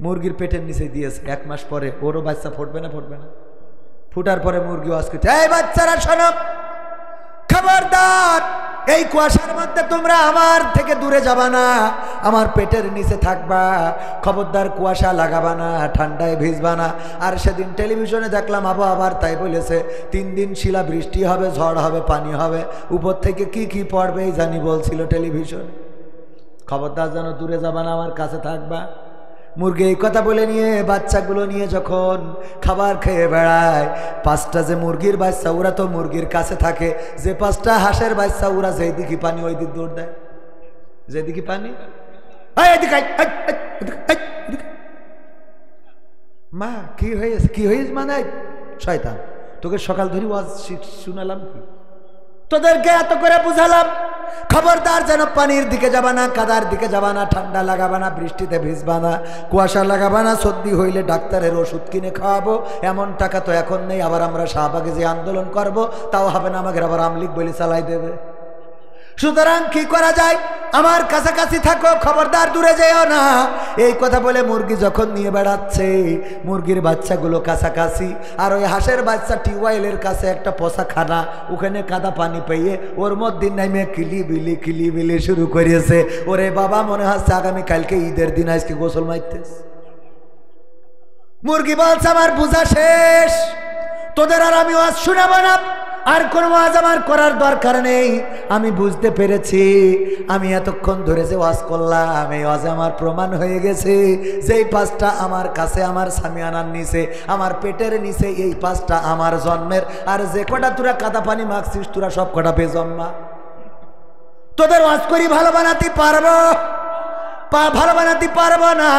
মুরগির পেটের নিচে দিয়েছে। 1 মাস পরে ওরও বাচ্চা ফুটবে না? ফুটবে না? ফুটার পরে মুরগি আজকে, এই বাচ্চারা শোনো, খবরদার, এই কুয়াশার মধ্যে তোমরা আমার থেকে দূরে যাবা না, আমার পেটের নিচে থাকবা, খবরদার কুয়াশা লাগাবা না, ঠান্ডায় ভিজবা না। আর সেদিন টেলিভিশনে দেখলাম আবহাওয়ার তাই বলেছে 3 দিন শিলা বৃষ্টি হবে, ঝড় হবে, পানি হবে, উপর থেকে কি কি পড়বে জানি বলছিল টেলিভিশন। খবরদার যেন দূরে যাবা না, আমার কাছে থাকবা। মুরগি এই কথা বলে নিয়ে বাচ্চাগুলো নিয়ে যখন খাবার খেয়ে বেড়ায়, 5টা যে মুরগির বাচ্চা ওরা তো মুরগির কাছে থাকে, যে 5টা হাঁসের বাচ্চা ওরা যেই দিকে পানি ওই দিক দৌড় দেয়, যেদিকে পানি। মা কি হয়েছে? কি হয়েছে মানে? শয়তান তোকে সকাল ধরে ওয়াজ শুনালাম, কি তোদেরকে এত করে বুঝালাম, খবরদার যেন পানির দিকে যাবা না, কাদার দিকে যাবা না, ঠান্ডা লাগাবা না, বৃষ্টিতে ভিজবা না, কুয়াশা লাগাবা না, সর্দি হইলে ডাক্তারের ওষুধ কিনে খাওয়াবো, এমন টাকা তো এখন নেই। আবার আমরা শাহবাগে যে আন্দোলন করব তাও হবে না, আমাকে আবার আমলিগ বলে চালাই দেবে। সুতরাং কি করা যায়? আমার কাছাকাছি থাকো, খবরদার দূরে যেও না। এই কথা বলে মুরগি যখন নিয়ে বেড়াচ্ছে, মুরগির বাচ্চাগুলো কাছাকাছি, আর ওই হাঁসের বাচ্চা টিউবওয়েলের কাছে একটা পচা খানা, ওখানে কাদা পানি পেয়ে ওর মধ্যে নামে কিলিবিলি শুরু করিয়েছে। ওরে বাবা, মনে হচ্ছে আগামীকালকে ঈদের দিন, আজকে গোসল মারতেছে। মুরগি বলছে আমার বোঝা শেষ, তোদের আর আমি ওয়াজ শোনাবো না, আর কোন ওয়াজ আমার করার দরকার নেই। আমি বুঝতে পেরেছি, আমি এতক্ষণ ধরে যে ওয়াজ করলাম, এই ওয়াজে আমার প্রমাণ হয়ে গেছে যেই পাঁচটা আমার কাছে আমার সামিয়ানার নিচে, আমার পেটের নিচে, এই পাঁচটা আমার জন্মের। আর যে কটা তোরা কাদা পানি মাখছিস, তোরা সব কটা বেজন্মা। তোদের ওয়াজ করি ভালো বানাতে পারবো? ভালো বানাতে পারবো না,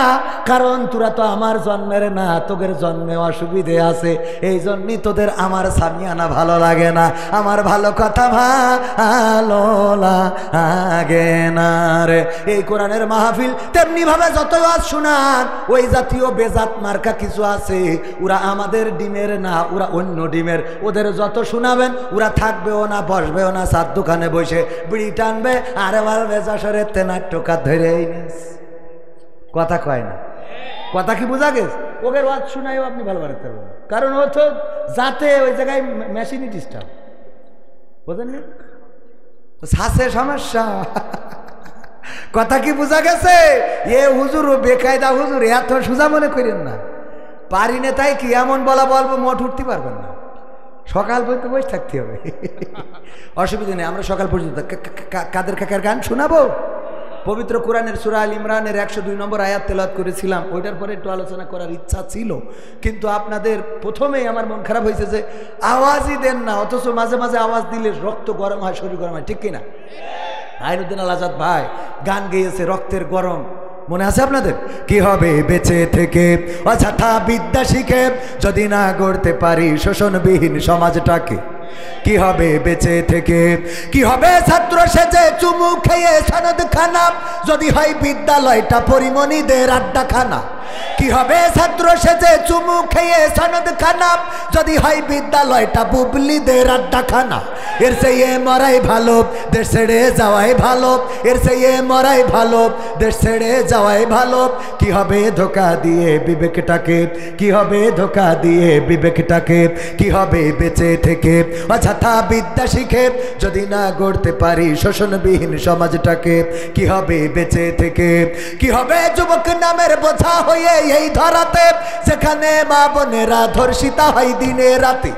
কারণ তোরা তো আমার জন্মের না, তোদের জন্মে অসুবিধে আছে, এই জন্যই তোদের আমার সামিয়ানা ভালো লাগে না, আমার ভালো কথা ভালো লাগে না রে। এই কোরআনের মাহফিল তেমনি ভাবে যত ওয়াজ শোনান, ওই জাতীয় বেজাত মার্কা কিছু আছে, ওরা আমাদের ডিমের না, ওরা অন্য ডিমের। ওদের যত শোনাবেন ওরা থাকবেও না, বসবেও না, চার দোকানে বসে বিড়ি টানবে, আর আমার বেজাসরের তেনার টোকা ধরেই নিস। কথা কয় না? কথা কি বোঝা গেছে? ওদের ওয়াজ শোনায়ও আপনি ভালো বানাতে পারবেন, কারণ ও তো যাতে ওই জায়গায় মেশিনই ডিস্টার্ব, বোঝেননি? শ্বাসে সমস্যা। কথা কি বোঝা গেছে? এ হুজুর ও বেকায়দা হুজুর, এত সোজা মনে করেন না। পারি না তাই কি এমন বলা বলবো, মোট উঠতে পারবেন না, সকাল পর্যন্ত বসে থাকতে হবে। অসুবিধা নেই, আমরা সকাল পর্যন্ত কাদের কাকার গান শোনাবো। পবিত্র কোরআনের সূরা আল ইমরানের 102 নম্বর আয়াত তেলাওয়াত করেছিলাম, ওইটার পরে একটু আলোচনা করার ইচ্ছা ছিল, কিন্তু আপনাদের প্রথমেই আমার মন খারাপ হয়েছে যে আওয়াজই দেন না, অথচ মাঝে মাঝে আওয়াজ দিলে রক্ত গরম হয়, শরীর গরম হয়, ঠিক কিনা? আইনুদ্দিন আল আজাদ ভাই গান গেয়েছে রক্তের গরম, মনে আছে আপনাদের? কি হবে বেঁচে থেকে অযথা বিদ্যা শিখে যদি না গড়তে পারি শোষণবিহীন সমাজটাকে? কি হবে বেঁচে থেকে, কি হবে ছাত্র সেজে চুমু খেয়ে সনদ খানা যদি হয় বিদ্যালয়টা পরিমণিদের আড্ডাখানা? কি হবে ছাত্র সেজে চুমু খেয়ে সনদ খানা যদি হয় বিদ্যালয়টা বুবলিদের আড্ডাখানা? এর চেয়ে মরাই ভালো, দেশ ছেড়ে যাওয়াই ভালো, এর চেয়ে মরাই ভালো, দেশ ছেড়ে যাওয়াই ভালো। কি হবে ধোকা দিয়ে বিবেকটাকে, কি হবে ধোকা দিয়ে বিবেকটাকে? কি হবে বেঁচে থেকে অযথা বিদ্যা শিখে যদি না গড়তে পারি শোষণবিহীন সমাজটাকে? কি হবে বেঁচে থেকে, কি হবে যুবক নামের বোঝা হয়ে এই ধরাতে যেখানে মা বোনেরা ধর্ষিতা হয় দিনে রাতে?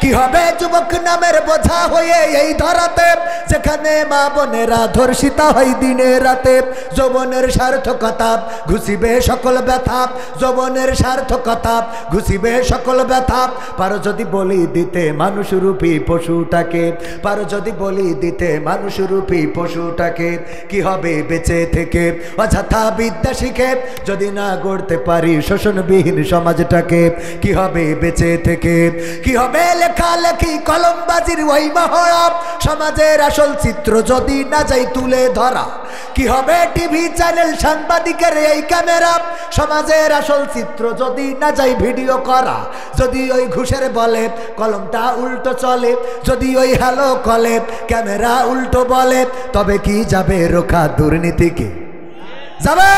কি হবে যুবক নামের বোঝা হয়ে এই ধরাতে যেখানে মা বোনেরা ধর্ষিতা হয় দিনে রাতে? যৌবনের সার্থকতা ঘুষিবে সকল ব্যথা, যৌবনের সার্থকতা ঘুষিবে সকল ব্যথা। পারো যদি বলি দিতে মানুষরূপী পশুটাকে, পারো যদি বলি দিতে মানুষরূপী পশুটাকে? কি হবে বেঁচে থেকে অযথা বিদ্যা শিখে যদি না গড়তে পারি শোষণবিহীন সমাজটাকে? কি হবে বেঁচে থেকে, কি হবে লেখালেখি কলমবাজির ওই মহড়া সমাজের আসল চিত্র যদি না যাই তুলে ধরা? কি হবে টিভি চ্যানেল সাংবাদিকের এই ক্যামেরা সমাজের আসল চিত্র যদি না যাই ভিডিও করা? যদি ওই ঘুষের বলে কলমটা উল্টো চলে, যদি ওই হ্যালো কলে ক্যামেরা উল্টো বলে, তবে কি যাবে রোখা দুর্নীতিকে? যাবে?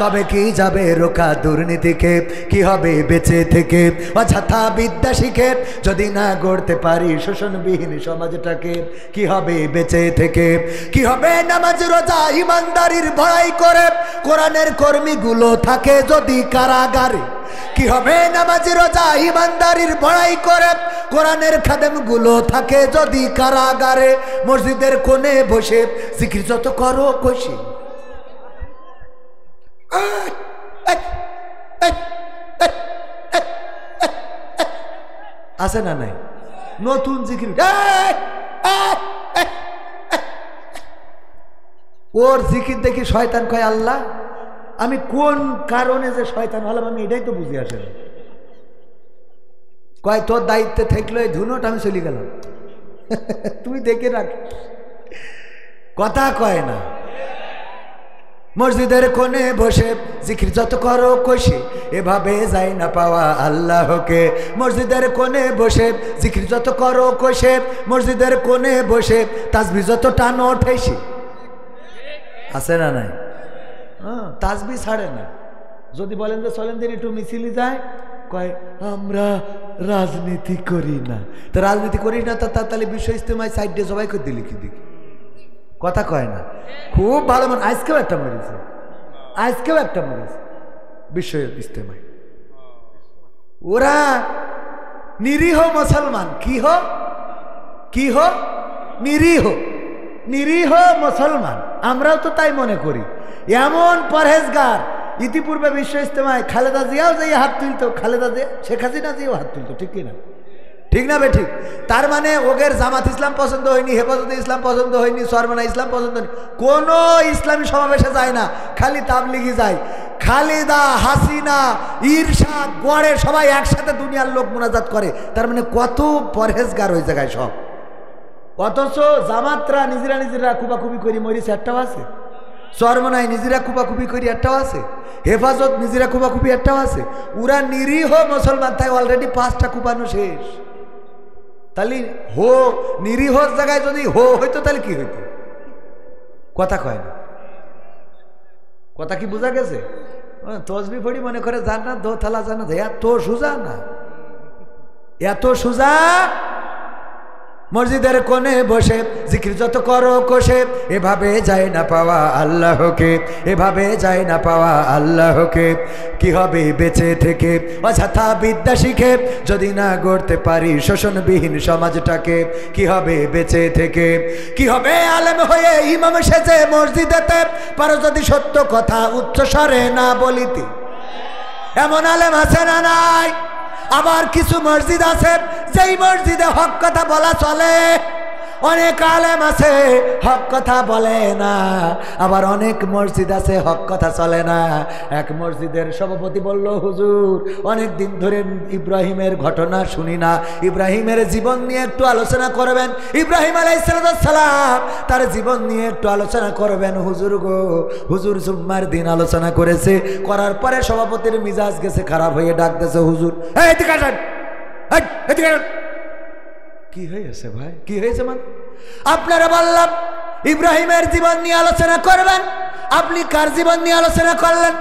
তবে কি যাবে রোখা দুর্নীতিকে? কি হবে বেঁচে থেকে অযথা বিদ্যা শিখে যদি না গড়তে পারি শোষণবিহীন সমাজটাকে? কি হবে বেঁচে থেকে, কি হবে নামাজ রোজা ইমানদারির বড়াই করে কোরআনের কর্মীগুলো থাকে যদি কারাগারে? কি হবে নামাজ রোজা ইমানদারির বড়াই করে কোরআনের খাদেমগুলো থাকে যদি কারাগারে? মসজিদের কোণে বসে জিকির যত করো খুশি, আছে না নাই নতুন জিকির? ওর জিকির দেখি শয়তান কয় আল্লাহ। আমি কোন কারণে যে শয়তান হলাম আমি এটাই তো বুঝে আসে না। কয় তোর দায়িত্বে থাকলো এই ধুনোটা আমি চলে গেলাম, তুই দেখে রাখ। কথা কয় না। মসজিদের কোণে বসে জিকির যত করো কষে এভাবে যায় না পাওয়া আল্লাহকে। মসজিদের কোণে বসে জিকির যত করো কষে, মসজিদের কোণে বসে তাসবিহ যত টানো ঠেসে। আছে না নাই? তাসবিহ ছাড়ে না। যদি বলেন যে চলেন দিন একটু মিছিলে যায়, কয় আমরা রাজনীতি করি না। তো রাজনীতি করি না তা তাহলে বিশ্ব ইজতেমায় সাইডে সবাই করে দিলি কি দেখি, কথা কয় না। খুব ভালো মন। আজকেও একটা মরেছে, আজকেও একটা মরেছে বিশ্ব ইজতেমায়। ওরা নিরীহ মুসলমান। কি হো নিরীহ, নিরীহ মুসলমান। আমরাও তো তাই মনে করি। এমন পরহেজগার ইতিপূর্বে বিশ্ব ইজতেমায় খালেদা জিয়াও যাই হাত তুলতো, খালেদা জিয়া শেখ হাসিনা জিয়াও হাত তুলতো, ঠিক কিনা? ঠিক না বেঠিক? তার মানে ওদের জামাত ইসলাম পছন্দ হয়নি, হেফাজতে ইসলাম পছন্দ হয়নি, সরমানা ইসলাম পছন্দ হয়নি, কোনো ইসলামী সমাবেশে যায় না, খালি তাবলিগি যায়। খালেদা, হাসিনা, ঈর্ষা, গড়ে সবাই একসাথে দুনিয়ার লোক মোনাজাত করে। তার মানে কত পরহেজগার ওই জায়গায় সব। অথচ জামাতরা নিজেরা কুবাকুবি করি মরিছে একটাও আছে, সরমনায় নিজেরা কুবাকুবি করি একটাও আছে, হেফাজত নিজেরা কুবাকুবি একটাও আছে। ওরা নিরীহ মুসলমান, তাই অলরেডি 5টা কুবানো শেষ। তাহলে নিরীহ জায়গায় যদি হইতো তাহলে কি হইতো? কথা কয় না। কথা কি বোঝা গেছে? তসবি ফড়ি মনে করে জানা, দো থালা জানা, এত সোজা না, এত সোজা। মসজিদের কোণে বসে জিকির যত করো কষে এভাবে যায় না পাওয়া আল্লাহকে, এভাবে যায় না পাওয়া আল্লাহকে। কি হবে বেঁচে থেকে অযথা বিদ্যা শিখে যদি না গড়তে পারি শোষণবিহীন সমাজটাকে? কি হবে বেঁচে থেকে? কি হবে আলেম হয়ে ইমাম সেজে মসজিদেতে পারো যদি সত্য কথা উচ্চস্বরে না বলিতে? এমন আলেম আছে না নাই? আবার কিছু মসজিদ আছে যেই মসজিদে হক কথা বলা চলে। অনেক আলেম আছে হক কথা বলে না, আবার অনেক মসজিদ আছে হক কথা চলে না। এক মসজিদের সভাপতি বলল, হুজুর অনেক দিন ধরে ইব্রাহিমের ঘটনা শুনি না, ইব্রাহিমের জীবন নিয়ে একটু আলোচনা করবেন। ইব্রাহিম আলাইহিস সালাম তার জীবন নিয়ে একটু আলোচনা করবেন হুজুর গো। হুজুর জুম্মার দিন আলোচনা করেছে, করার পরে সভাপতির মিজাজ গেছে খারাপ হয়ে ডাকতেছে, হুজুর এদিকে আসেন, এদিকে আসেন। কি হয়েছে ভাই, কি হয়েছে? মানে আপনারা বললাম ইব্রাহিমের জীবন নিয়ে আলোচনা করবেন, আপনি কার জীবন নিয়ে আলোচনা করলেন?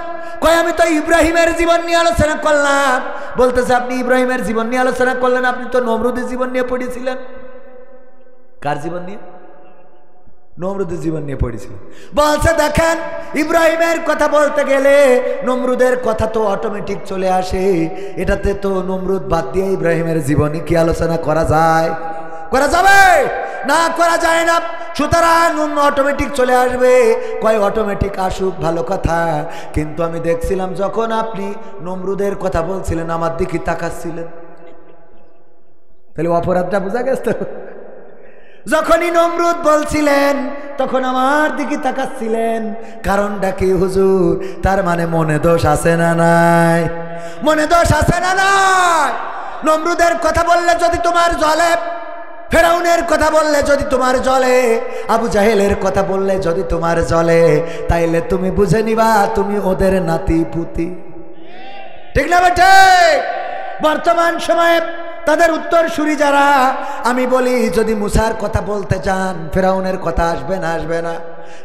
কয় আমি তো ইব্রাহিমের জীবন নিয়ে আলোচনা করলাম। বলতেছে আপনি ইব্রাহিমের জীবন নিয়ে আলোচনা করলেন, আপনি তো নমরুদের জীবন নিয়ে পড়েছিলেন। কার জীবন নিয়ে? নমরুদের জীবন নিয়ে পড়েছিলেন। বলছে দেখেন ইব্রাহিমের কথা বলতে গেলে নমরুদের কথা তো অটোমেটিক চলে আসে। এটাতে তো নমরুদ বাদ দিয়ে ইব্রাহিমের জীবনী কি আলোচনা করা যায়? করা যাবে না, করা যায় না। সুতরাং অটোমেটিক চলে আসবে। কয় অটোমেটিক আসুক, ভালো কথা, কিন্তু আমি দেখছিলাম যখন আপনি নমরুদের কথা বলছিলেন আমার দিকে তাকাচ্ছিলেন, তাহলে অপরাধটা বোঝা গেছে। যখনই নমরুদ বলছিলেন তখন আমার দিকে তাকাচ্ছিলেন, কারণটা কি হুজুর? তার মানে মনে দোষ আছে না নাই? মনে দোষ আছে না নাই? নমরুদের কথা বললে যদি তোমার জ্বলে, ফেরাউনের কথা বললে যদি তোমার জ্বলে, আবু জাহেলের কথা বললে যদি তোমার জ্বলে, তাইলে তুমি বুঝে নিবা তুমি ওদের নাতি পুতি। ঠিক না বেটে? বর্তমান সময়ে তাদের উত্তরসূরি যারা, আমি বলি যদি মুসার কথা বলতে চান ফেরাউনের কথা আসবে না? আসবে না?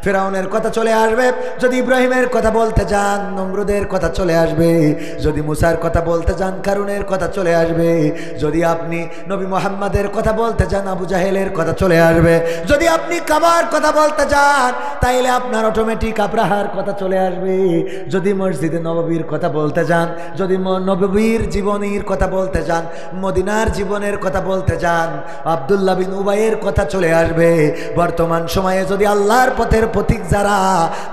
ফেরাউনের কথা চলে আসবে। যদি ইব্রাহিমের কথা বলতে চান নমরুদের কথা চলে আসবে। যদি মুসার কথা বলতে চান কারুনের কথা চলে আসবে। যদি আপনি নবী মুহাম্মাদের কথা বলতে চান আবু জাহেলের কথা চলে আসবে। যদি আপনি কাবার কথা বলতে চান তাইলে আপনার অটোমেটিক আব্রাহার কথা চলে আসবে। যদি মসজিদে নববীর কথা বলতে চান, যদি নববীর জীবনীর কথা বলতে চান, মদিনার জীবনের কথা বলতে চান, আব্দুল্লাহ বিন উবাইয়ের কথা চলে আসবে। বর্তমান সময়ে যদি আল্লাহর পথের প্রতীক যারা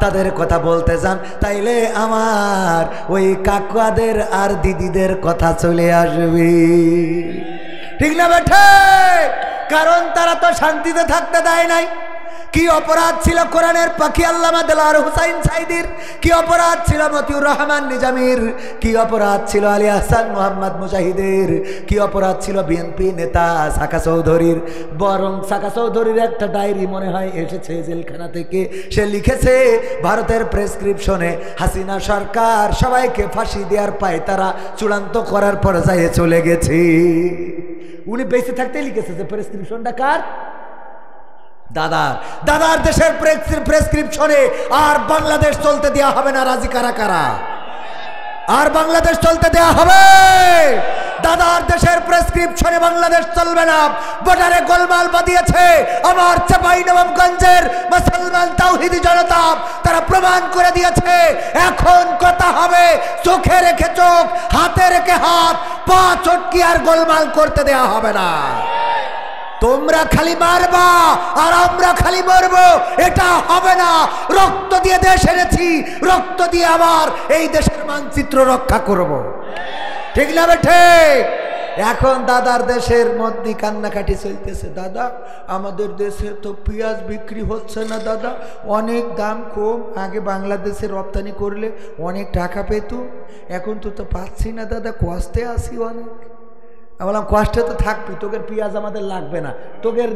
তাদের কথা বলতে চান তাইলে আমার ওই কাকুয়াদের আর দিদিদের কথা চলে আসবে। ঠিক না বেঠে? কারণ তারা তো শান্তিতে থাকতে দেয় নাই, কি অপরাধ ছিল কোরআনের পাখি আল্লামা দেলাওয়ার হুসাইন সাইদির, কি অপরাধ ছিল মতিউর রহমান নিজামীর, কি অপরাধ ছিল আলী আহসান মোহাম্মদ মুজাহিদের, কি অপরাধ ছিল বিএনপি নেতা সাকা চৌধুরীর। বরং সাকা চৌধুরীর একটা ডায়েরি মনে হয় এসেছে জেলখানা থেকে, সে লিখেছে ভারতের প্রেসক্রিপশনে হাসিনা সরকার সবাইকে ফাঁসি দেওয়ার পায় তারা চূড়ান্ত করার পর্যায়ে চলে গেছে। উনি বেঁচে থাকতে লিখেছে যে প্রেসক্রিপশনটা কার? দাদার দেশের প্রেসক্রিপশনে আর বাংলাদেশ চলতে দেওয়া হবে না। রাজি কারা কারা? আর বাংলাদেশ চলতে দেওয়া হবে? দাদার দেশের প্রেসক্রিপশনে বাংলাদেশ চলবে না। বর্ডারে গোলমাল বাঁধিয়েছে আমার চাঁপাইনবাবগঞ্জের মুসলমান তাওহীদি জনতা, তারা প্রমাণ করে দিয়েছে। এখন কথা হবে চোখে রেখে চোখ, হাতে রেখে হাত, পা চটকি আর গোলমাল করতে দেওয়া হবে না। তোমরা খালি মারবা আর আমরা খালি মরবো, এটা হবে না। রক্ত দিয়ে দেশ এনেছি, রক্ত দিয়ে আবার এই দেশের মানচিত্র রক্ষা করব। ঠিক না বেঠে? এখন দাদার দেশের মধ্যে কান্নাকাটি চলতেছে, দাদা আমাদের দেশে তো পেঁয়াজ বিক্রি হচ্ছে না দাদা, অনেক দাম কম, আগে বাংলাদেশে রপ্তানি করলে অনেক টাকা পেত, এখন তো পাচ্ছি না দাদা, কষ্টে আসি অনেক। আমি বললাম কষ্টে তো থাকবি, তোদের পেঁয়াজ আমাদের লাগবে না। তোদের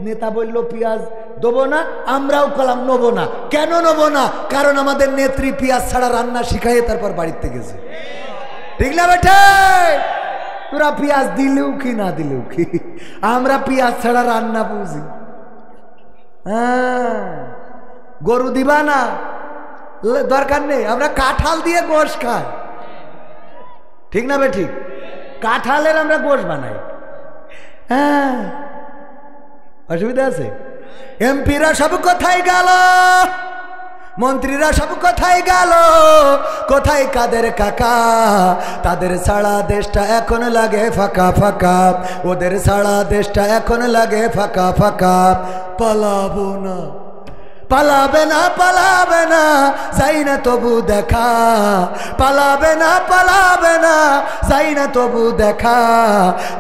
নেতা বললো পেঁয়াজ দেবো না, আমরাও কলাম নেবো না। কেন নেবো না? কারণ আমাদের নেত্রী পেঁয়াজ ছাড়া রান্না শিখাইয়ে তারপর বাড়িতে গেছে। ঠিক না বেটে? তোরা পেঁয়াজ দিলেও কি না দিলেও কি, আমরা পেঁয়াজ ছাড়া রান্না বুঝি। হ্যাঁ, গরু দিবা না, দরকার নেই, আমরা কাঁঠাল দিয়ে গোশ খাই। ঠিক না বে? ঠিক, কাঁঠালের আমরা গোশ বানাই। হ্যাঁ, অসুবিধা আছে? এমপিরা সব কোথায় গেল? মন্ত্রীরা সব কোথায় গেল? কোথায় কাদের কাকা? তাদের সারা দেশটা এখন লাগে ফাঁকা ফাঁকা, ওদের সারা দেশটা এখন লাগে ফাঁকা ফাঁকা। পালাবো না, পালাবে না, পালাবে না, যাই না তবু দেখা, পালাবে না, পালাবে না, যাই না তবু দেখা।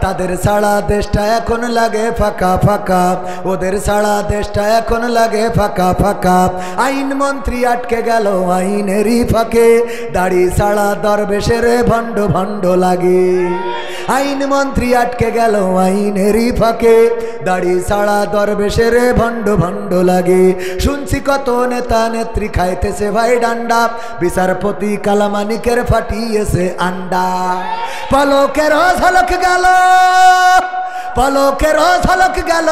তাদের সারা দেশটা এখন লাগে ফাঁকা ফাঁকা, ওদের সারা দেশটা এখন লাগে ফাঁকা ফাঁকা। আইন মন্ত্রী আটকে গেল আইনেরই ফাঁকে, দাড়ি সারা দরবেশের ভণ্ড ভণ্ড লাগে। আইন মন্ত্রী আটকে গেল আইনেরই ফাঁকে, দাড়ি সারা দরবেশের ভণ্ড ভণ্ড লাগে। শুনছি কত নেতা নেত্রী খাইতেছে ভাই ডান্ডা, বিচারপতি কালামানিকের ফাটিয়েছে আন্ডা। পলকের ঝলক গেল, পলকের ঝলক গেল,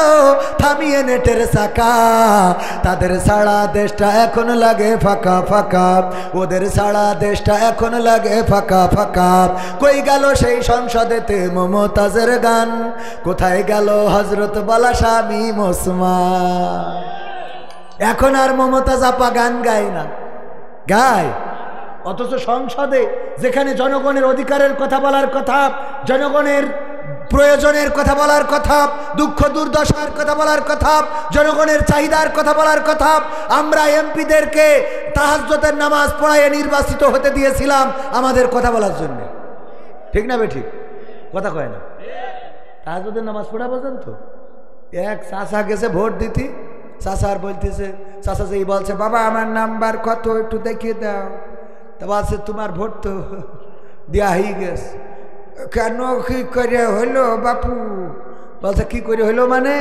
থামিয়ে নেটের চাকা। তাদের সারা দেশটা এখন লাগে ফাঁকা ফাঁকা, ওদের সারা দেশটা এখন লাগে ফাঁকা ফাঁকা। কই গেল সেই সংসদেতে মমতাজের গান? কোথায় গেল হজরত বালা স্বামী ওসমান? এখন আর মমতাজ আপা গান গায় না, গায়। অথচ সংসদে যেখানে জনগণের অধিকারের কথা বলার কথা, জনগণের প্রয়োজনের কথা বলার কথা, দুঃখ দুর্দশার কথা বলার কথা, জনগণের চাহিদার কথা বলার কথা, আমরা এমপিদেরকে তাহাজ্জুদের নামাজ পড়াইয়ে নির্বাচিত হতে দিয়েছিলাম আমাদের কথা বলার জন্য। ঠিক না বে? ঠিক কথা কয় না? তাহাজ্জুদের নামাজ পড়া বোঝেন তো? এক চাচা গেছে ভোট দিতে, চাচার বলতেছে, চাচা যেই বলছে বাবা আমার নাম্বার কত একটু দেখিয়ে দাও, তা বলছে তোমার ভোট তো দেওয়া হয়ে গেছে। কেন, কি করে হইলো বাপু? বলছে কি করে হইলো মানে?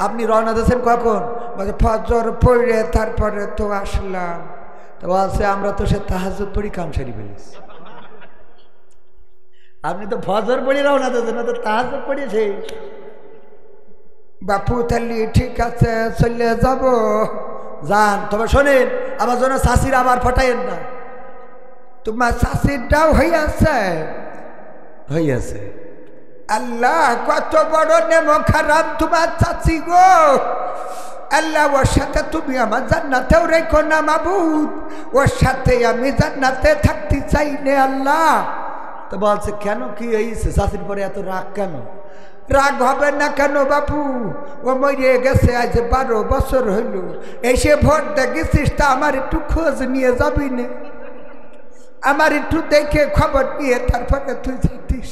আপনি রওনা দিয়েছেন কখন? বলছে ফজর পড়ে তারপরে তো আসলাম। তো বলছে আমরা তো সে তাহাজ্জুদ পড়ি কাম সারি ফেলেছি। আপনি তো ফজর পড়ি রওনা দিয়েছেন, তো তাহাজ্জুদ পড়িয়েছে। বাপু তাহলে ঠিক আছে চলে যাব, যান। তবে শোনেন, আমার জন্য শাশির আবার ফটাইয়েন না। তোমার শাশিরটাও হইয়াছে, হইয়াছে। আল্লাহ কত বড় নেমক খারাপ তোমার চাচি গো। আল্লাহ ওর সাথে তুমি আমার জান্নাতেও রেখো না মাবুদ, ওর সাথে আমি জান্নাতে থাকতে চাই নে আল্লাহ। তো বলছে কেন, কি হয়েছে? শাশির পরে এত রাগ কেন? রাগ হবে না কেন বাপু? ও মরে গেছে আজ 12 বছর হইল, এসে ভোট দেখেছিস, তা আমার একটু খোঁজ নিয়ে যাবি না? আমার একটু দেখে খবর নিয়ে তারপরে তুই যেতিস।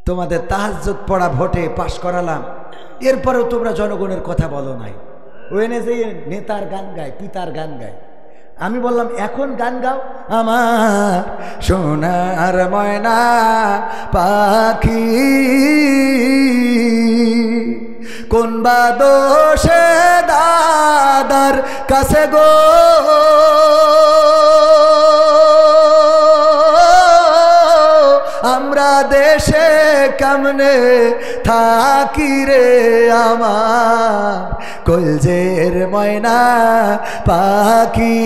তোমাদের তাহাজ্জুদ পড়া ভোটে পাশ করালাম, এরপরেও তোমরা জনগণের কথা বলো নাই। ওখানে যে নেতার গান গায়, পিতার গান গায়, আমি বললাম এখন গান গাও। আমার সোনার ময়না পাখি কোন বা দোষে দাদার কাছে গো আমরা দেশে কেমনে থাকি রে আমার কলজের ময়না পাখি।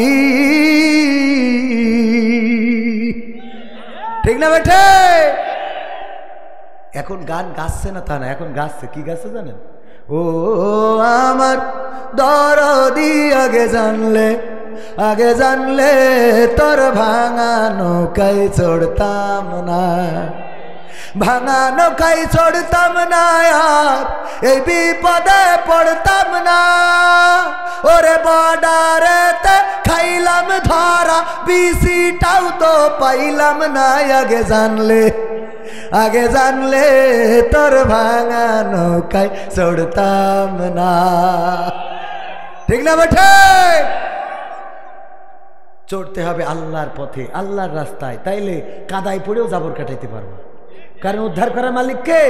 ঠিক না বেঠে? এখন গান গাচ্ছে না তা না, এখন গাচ্ছে। কি গাচ্ছে জানেন? ও আমার দরদি আগে জানলে তোর ভাঙা নৌকায় চড়তাম না, ভাঙা নৌকায় চড়তাম না, আর এই বিপদে পড়তাম না। ওরে বর্ডারেতে খাইলাম ধরা, বিসিটাও তো পাইলাম না। আগে জানলে তোর ভাঙা নৌকায় চড়তাম না। ঠিক না বেঠে? চড়তে হবে আল্লাহর পথে, আল্লাহর রাস্তায়, তাইলে কাদায় পড়েও জাবর কাটাইতে পারবো। কারণ উদ্ধার করার মালিক কে?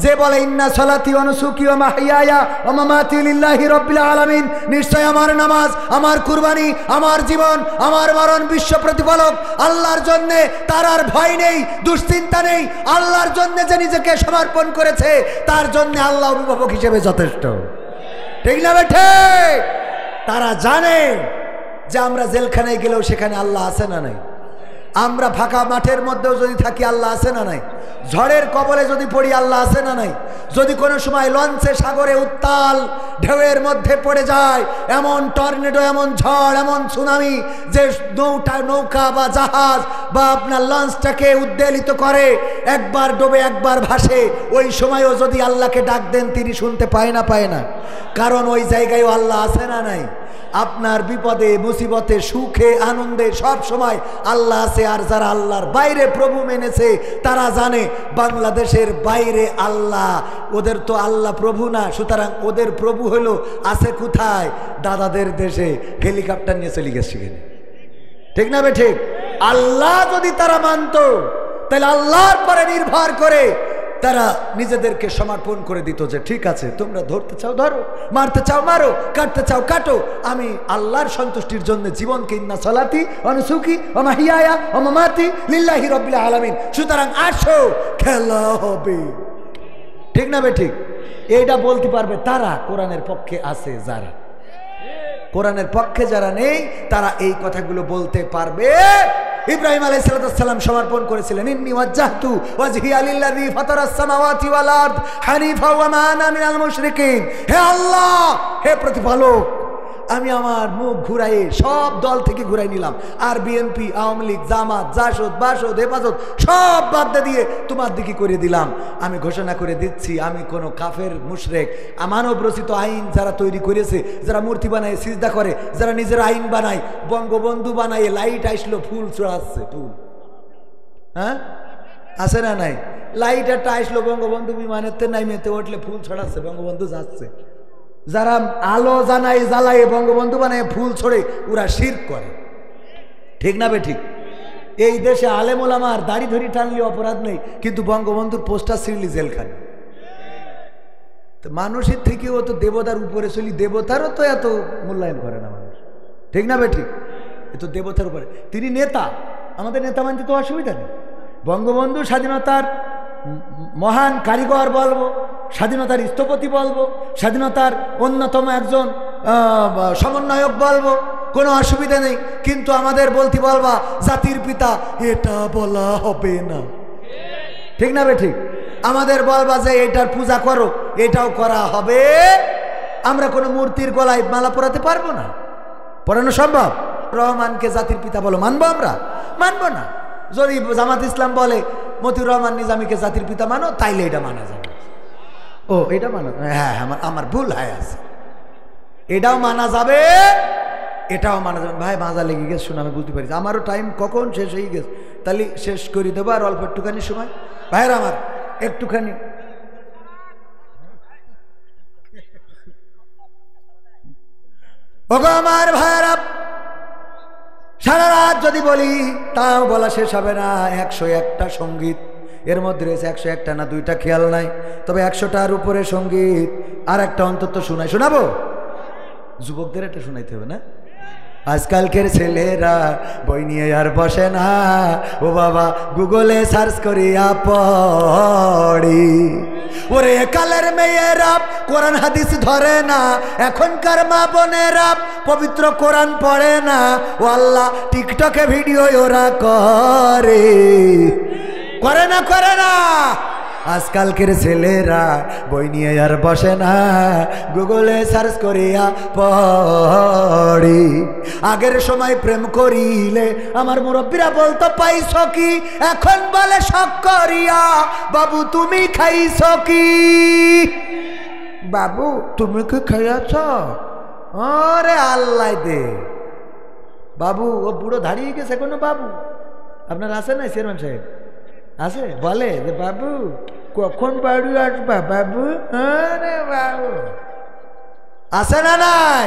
যে বলে ইন্না সলাতি ওয়া নুসুকি ওয়া মাহইয়ায়া ওয়া মামাতি লিল্লাহি রাব্বিল আলামিন, নিশ্চয় আমার নামাজ, আমার কুরবানি, আমার জীবন, আমার মরণ বিশ্ব প্রতিপালক আল্লাহর জন্য। তার আর ভয় নেই, দুশ্চিন্তা নেই। আল্লাহর জন্য যে নিজেকে সমর্পণ করেছে, তার জন্য আল্লাহ অভিভাবক হিসেবে যথেষ্ট। ঠিক না বেঠে? তারা জানে যে আমরা জেলখানায় গেলেও সেখানে আল্লাহ আছে না নাই, আমরা ফাঁকা মাঠের মধ্যেও যদি থাকি আল্লাহ আছে না নাই, ঝড়ের কবলে যদি পড়ি আল্লাহ আছে না নাই, যদি কোনো সময় লঞ্চে সাগরে উত্তাল ঢেউয়ের মধ্যে পড়ে যায়, এমন টর্নেডো, এমন ঝড়, এমন সুনামি যে নৌকা বা জাহাজ বা আপনার লঞ্চটাকে উদ্বেলিত করে, একবার ডোবে একবার ভাসে, ওই সময়ও যদি আল্লাহকে ডাক দেন তিনি শুনতে পায় না? কারণ ওই জায়গায়ও আল্লাহ আছে না নাই। আপনার বিপদে মুসিবতে সুখে আনন্দে সব সময় আল্লাহ আছে। আর যারা আল্লাহর বাইরে প্রভু মেনেছে তারা জানে বাংলাদেশের বাইরে আল্লাহ, ওদের তো আল্লাহ প্রভু না, সুতরাং ওদের প্রভু হলো আছে কোথায়? দাদাদের দেশে হেলিকপ্টার নিয়ে চলে গেছে সেখানে। ঠিক না বে ঠিক? আল্লাহ যদি তারা মানত, তাহলে আল্লাহর পরে নির্ভর করে তারা নিজেদেরকে সমর্পণ করে দিত যে ঠিক আছে, তোমরা ধরতে চাও ধরো, মারতে চাও মারো, কাটতে চাও কাটো, আমি আল্লাহর সন্তুষ্টির জন্য জীবনকে ইন্না সলাতি ওয়া নুসুকি ওয়া মাহইয়ায়া ওয়া মামাতি লিল্লাহি রাব্বিল আলামিন। সুতরাং আসো, খেলা হবে। ঠিক না বে ঠিক? এইটা বলতে পারবে তারা কোরআনের পক্ষে আছে যারা, কোরআনের পক্ষে যারা নেই তারা এই কথাগুলো বলতে পারবে। ইব্রাহিম আলাইহিস সালাম সমর্পণ করেছিলেন, ইন্নী ওয়াজ্জাহতু ওয়াজহিয়া লিল্লাযী ফাতারাস সামাওয়াতি ওয়াল আরদ হানিফা ওয়া মা আনা মিনাল মুশরিকিন। হে আল্লাহ, হে প্রতিপালক, আমি আমার মুখ ঘুরাইয়ে সব দল থেকে ঘুরাই নিলাম, আর বিএনপি, আওয়ামী লীগ, জামাত, জাসদ, বাসদ, হেফাজত সব বাদ দিয়ে তোমার দিকে করে দিলাম। আমি ঘোষণা করে দিচ্ছি, আমি কোনো কাফের মুশরিক, মানব রচিত আইন যারা তৈরি করেছে, যারা মূর্তি বানায় সিজদা করে, যারা নিজের আইন বানায়, বঙ্গবন্ধু বানায়, লাইট আসলো ফুল চড়াচ্ছে, ফুল, হ্যাঁ আছে না নাই? লাইট একটা আসলো বঙ্গবন্ধু বিমানেতে নাইমেতে উঠলে ফুল ছড়াচ্ছে, বঙ্গবন্ধু যাচ্ছে। যারা আলো জানায় জ্বালায় বঙ্গবন্ধু বানায় ফুল ছড়ে, ওরা শিরক করে। ঠিক না বে ঠিক? এই দেশে আলেম ওলামার দাড়ি ধরি টানলে অপরাধ নেই, কিন্তু বঙ্গবন্ধুর পোস্টার ছিঁড়লি জেলখানে। তো মানুষের থেকেও তো দেবতার উপরে চলি, দেবতারও তো এত মূল্যায়ন করে না মানুষ। ঠিক না বে ঠিক? এ তো দেবতার উপরে, তিনি নেতা, আমাদের নেতা মানতে তো অসুবিধা নেই। বঙ্গবন্ধু স্বাধীনতার মহান কারিগর বলবো, স্বাধীনতার স্থপতি বলবো, স্বাধীনতার অন্যতম একজন সমন্বয়ক বলবো, কোনো অসুবিধা নেই। কিন্তু আমাদের বলতে বলবা জাতির পিতা, এটা বলা হবে না। ঠিক না বে ঠিক? আমাদের বলবা যে এটার পূজা করো, এটাও করা হবে। আমরা কোনো মূর্তির গলায় মালা পরাতে পারবো না, পরানো সম্ভব? রহমানকে জাতির পিতা বলো, মানবো আমরা? মানবো না। যদি জামাত ইসলাম বলে মতিউর রহমান নিজামীকে জাতির পিতা মানো, তাইলে এটা মানা যাবে। ও এটা মানা, হ্যাঁ আমার ভুল হয় আছে, এটাও মানা যাবে, এটাও মানা যাবে। ভাই মাজা লেগে গেছে, শুনে আমি বুঝতে পারছি, আমারও টাইম কখন শেষ হয়ে গেছে, তাহলে শেষ করে দেবো আর অল্প একটুখানি সময়। ভাইয়ের আমার, একটুখানি। ওগো আমার ভাইরা, সারা রাত যদি বলি তাও বলা শেষ হবে না। 101টা সঙ্গীত, এর মধ্যে রয়েছে 101টা না 2টা খেয়াল নাই, তবে 100টার উপরে সঙ্গীত। আর একটা অন্তত শোনাবো, যুবকদের একটা শোনাইতে হবে না? আজকালকের ছেলেরা বই নিয়ে আর বসে না, ও বাবা গুগলে সার্চ করিয়া পড়ি। ওরে কালের মেয়েরা কোরআন হাদিস ধরে না, এখনকার মা বোনেরা পবিত্র কোরআন পড়ে না। ও আল্লাহ, টিকটকে ভিডিও ওরা করে না। আজকালকের ছেলেরা বই নিয়ে আর বসে না, গুগলে সার্চ করিয়া পড়ি। আগের সময় প্রেম করিলে আমার মুরব্বীরা বলতো পাইছ কি, এখন বলে শখ করিয়া বাবু তুমি খাইছ কি। বাবু তুমি কি খাইয়াছ? আরে আল্লাহ দে বাবু, ও বুড়ো দাঁড়িয়ে গেছে কোনো বাবু আপনার আছে না? চেয়ারম্যান সাহেব আছে, বলে যে বাবু কখন বাড়ি আসবা বাবু? আরে বাবু আছে না নাই?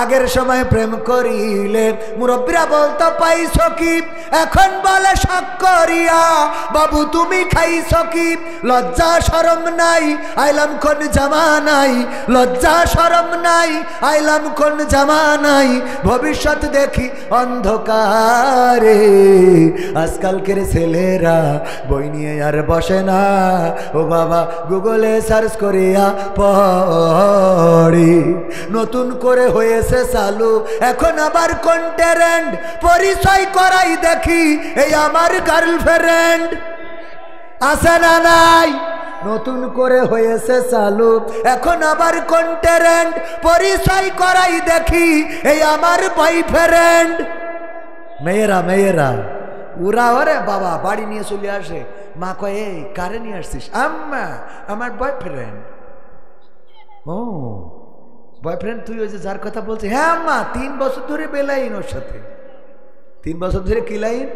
আগের সময় প্রেম করিলে মুরব্বীরা বলতো পাইছ কি, এখন বলে শখ করিয়া বাবু তুমি খাইছ কি। লজ্জা শরম নাই আইলাম কোন জামানাই, লজ্জা শরম নাই আইলাম কোন জামানাই, ভবিষ্যৎ দেখি অন্ধকারে। আজকালকের ছেলেরা বই নিয়ে আর বসে না, ও বাবা গুগলে সার্চ করিয়া পড়ি। নতুন করে হয়ে চালু এখন আবার কোন ট্রেন্ড, পরিচয় করাই দেখি এই আমার গার্লফ্রেন্ড। আছে না নাই? নতুন করে হয়েছে চালু এখন আবার কোন ট্রেন্ড, পরিচয় করাই দেখি এই আমার বয়ফ্রেন্ড। মেয়েরা ওরা ওরে বাবা বাড়ি নিয়ে চলে আসে, মা কয় এই কারে নিয়ে আসছিস? আম্মা আমার বয়ফ্রেন্ড। ও বয়ফ্রেন্ড তুই ওই যে যার কথা বলছিস? হ্যাঁ আম্মা 3 বছর ধরে বেলাইন ওর সাথে। 3 বছর ধরে কি লাইন?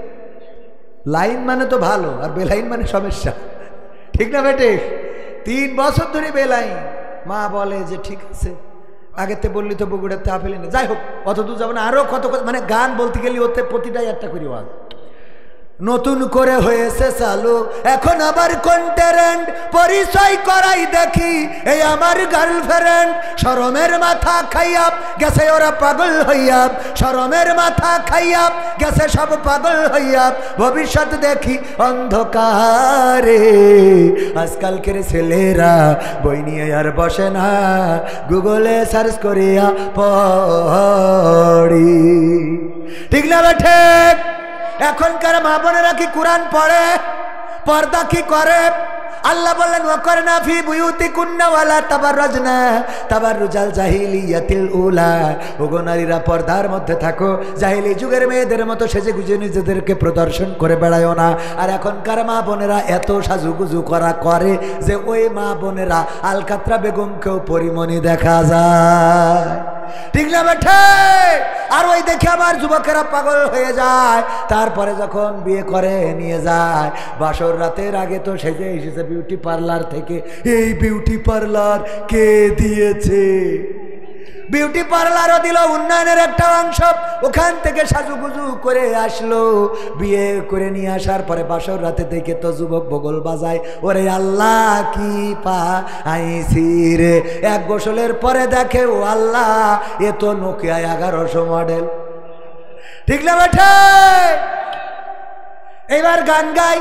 লাইন মানে তো ভালো, আর বেলাইন মানে সমস্যা, ঠিক না বেটে? 3 বছর ধরে বেলাইন। মা বলে যে ঠিক আছে, আগেতে বললি তো বগুড়াতে আপেলি না, যাই হোক অত দূর যাবো না। আরো কত মানে গান বলতে গেলে ওতে প্রতিটাই একটা করি ওয়াজ। নতুন করে হয়েছে চালু এখন আবার কোন ট্রেন্ড, পরিচয় করাই দেখি এই আমার গার্লফ্রেন্ড। শরমের মাথা খাইয়া গেছে ওরা পাগল হইয়া, শরমের মাথা খাইয়া গেছে সব পাগল হইয়া, ভবিষ্যৎ দেখি অন্ধকারে। আজকালকের ছেলেরা বই নিয়ে আর বসে না, গুগলে সার্চ করিয়া পড়ি। ঠিক না বেঠে? এখনকার মা বোনেরা কি কোরআন পড়ে? পর্দা কি করে? আল্লাহ বললেন ওয়াকরনা ফি বুয়ুতিকুন্না ওয়ালা তাবাররাজনা তাবাররুজাল জাহিলিয়াতিল উলা। ওগো নারীরা পর্দার মধ্যে থাকো, জাহিলি যুগের মেয়েদের মতো সেজে গুজে নিজেদেরকে প্রদর্শন করে বেড়ায়ও না। আর এখনকার মা বোনেরা এত সাজুগুজু করে যে ওই মা বোনেরা আলকাত্রা বেগমকেও পরিমণি দেখা যায়। ঠিক না বেঠে? আর ওই দেখে আবার যুবকেরা পাগল হয়ে যায়। তারপরে যখন বিয়ে করে নিয়ে যায়, বাসর রাতের আগে তো সেজে এসেছে বিউটি পার্লার থেকে। এই বিউটি পার্লার কে দিয়েছে? বিউটি পার্লারও দিল উন্নয়নের একটা অংশ, ওখান থেকে সাজুগুজু করে আসলো। বিয়ে করে নিয়ে আসার পরে বাসর রাতে দেখে তো যুবক বগল বাজায়, ওরে আল্লাহ কি পাইছি রে। এক গোসলের পরে দেখে ও আল্লাহ এ তো নোকিয়া 1100 মডেল। ঠিক না বেঠে? এবার গান গাই,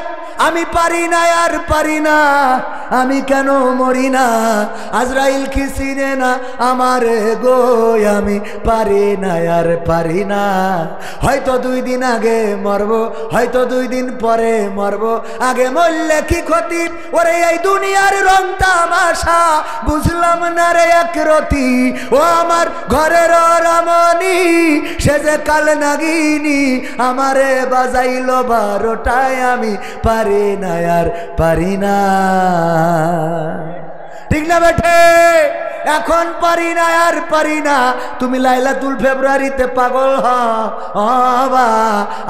আমি পারি না আর পারি না, আমি কেন মরি না, আজরাইল কি চিনে না আমার গো, আমি পারি না আর পারি না। হয়তো 2 দিন আগে মরবো, হয়তো 2 দিন পরে মরবো, আগে মরলে কি ক্ষতি। ওরে এই দুনিয়ার রং তামাশা বুঝলাম না রে এক রতি, ও আমার ঘরের রমণী সে যে কাল নাগিনী, আমারে বাজাইলো 12টায়, আমি পারি না আর পারি না। ঠিক না বেঠে? এখন পারি না আর পারি না, তুমি লাইলাতুল ফেব্রুয়ারিতে পাগল হবা,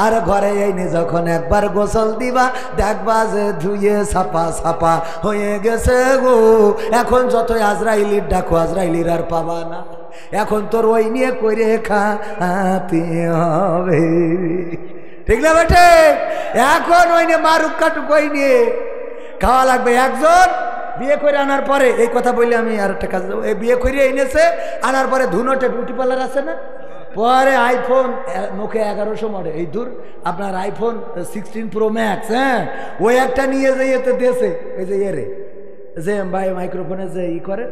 আর ঘরে এনে যখন একবার গোসল দিবা দেখবা যে ধুয়ে সাপা সাপা হয়ে গেছে গো। এখন যতই আজরাইলির ডাকো আজরাইলির আর পাবা না। এখন তোর ওই নিয়ে কইরে খাতে হবে, ঠিক না বেটে? এখন ওই নিয়ে মারুক কাটুক ওই নিয়ে খাওয়া লাগবে। একজন বিয়ে করে আনার পরে, এই কথা বললে আমি আর একটা কাজ দেবো, এই বিয়ে করে এনেছে আনার পরে ধুনোটে বিউটি পার্লার আছে না, পরে আইফোন নোকিয়া 1100 মডেল, এই দূর আপনার আইফোন 16 প্রো ম্যাক্স, হ্যাঁ ওই একটা নিয়ে যাইয়ে তো দেশে এই যে এরে যে ভাই মাইক্রোফোনে যে ই করে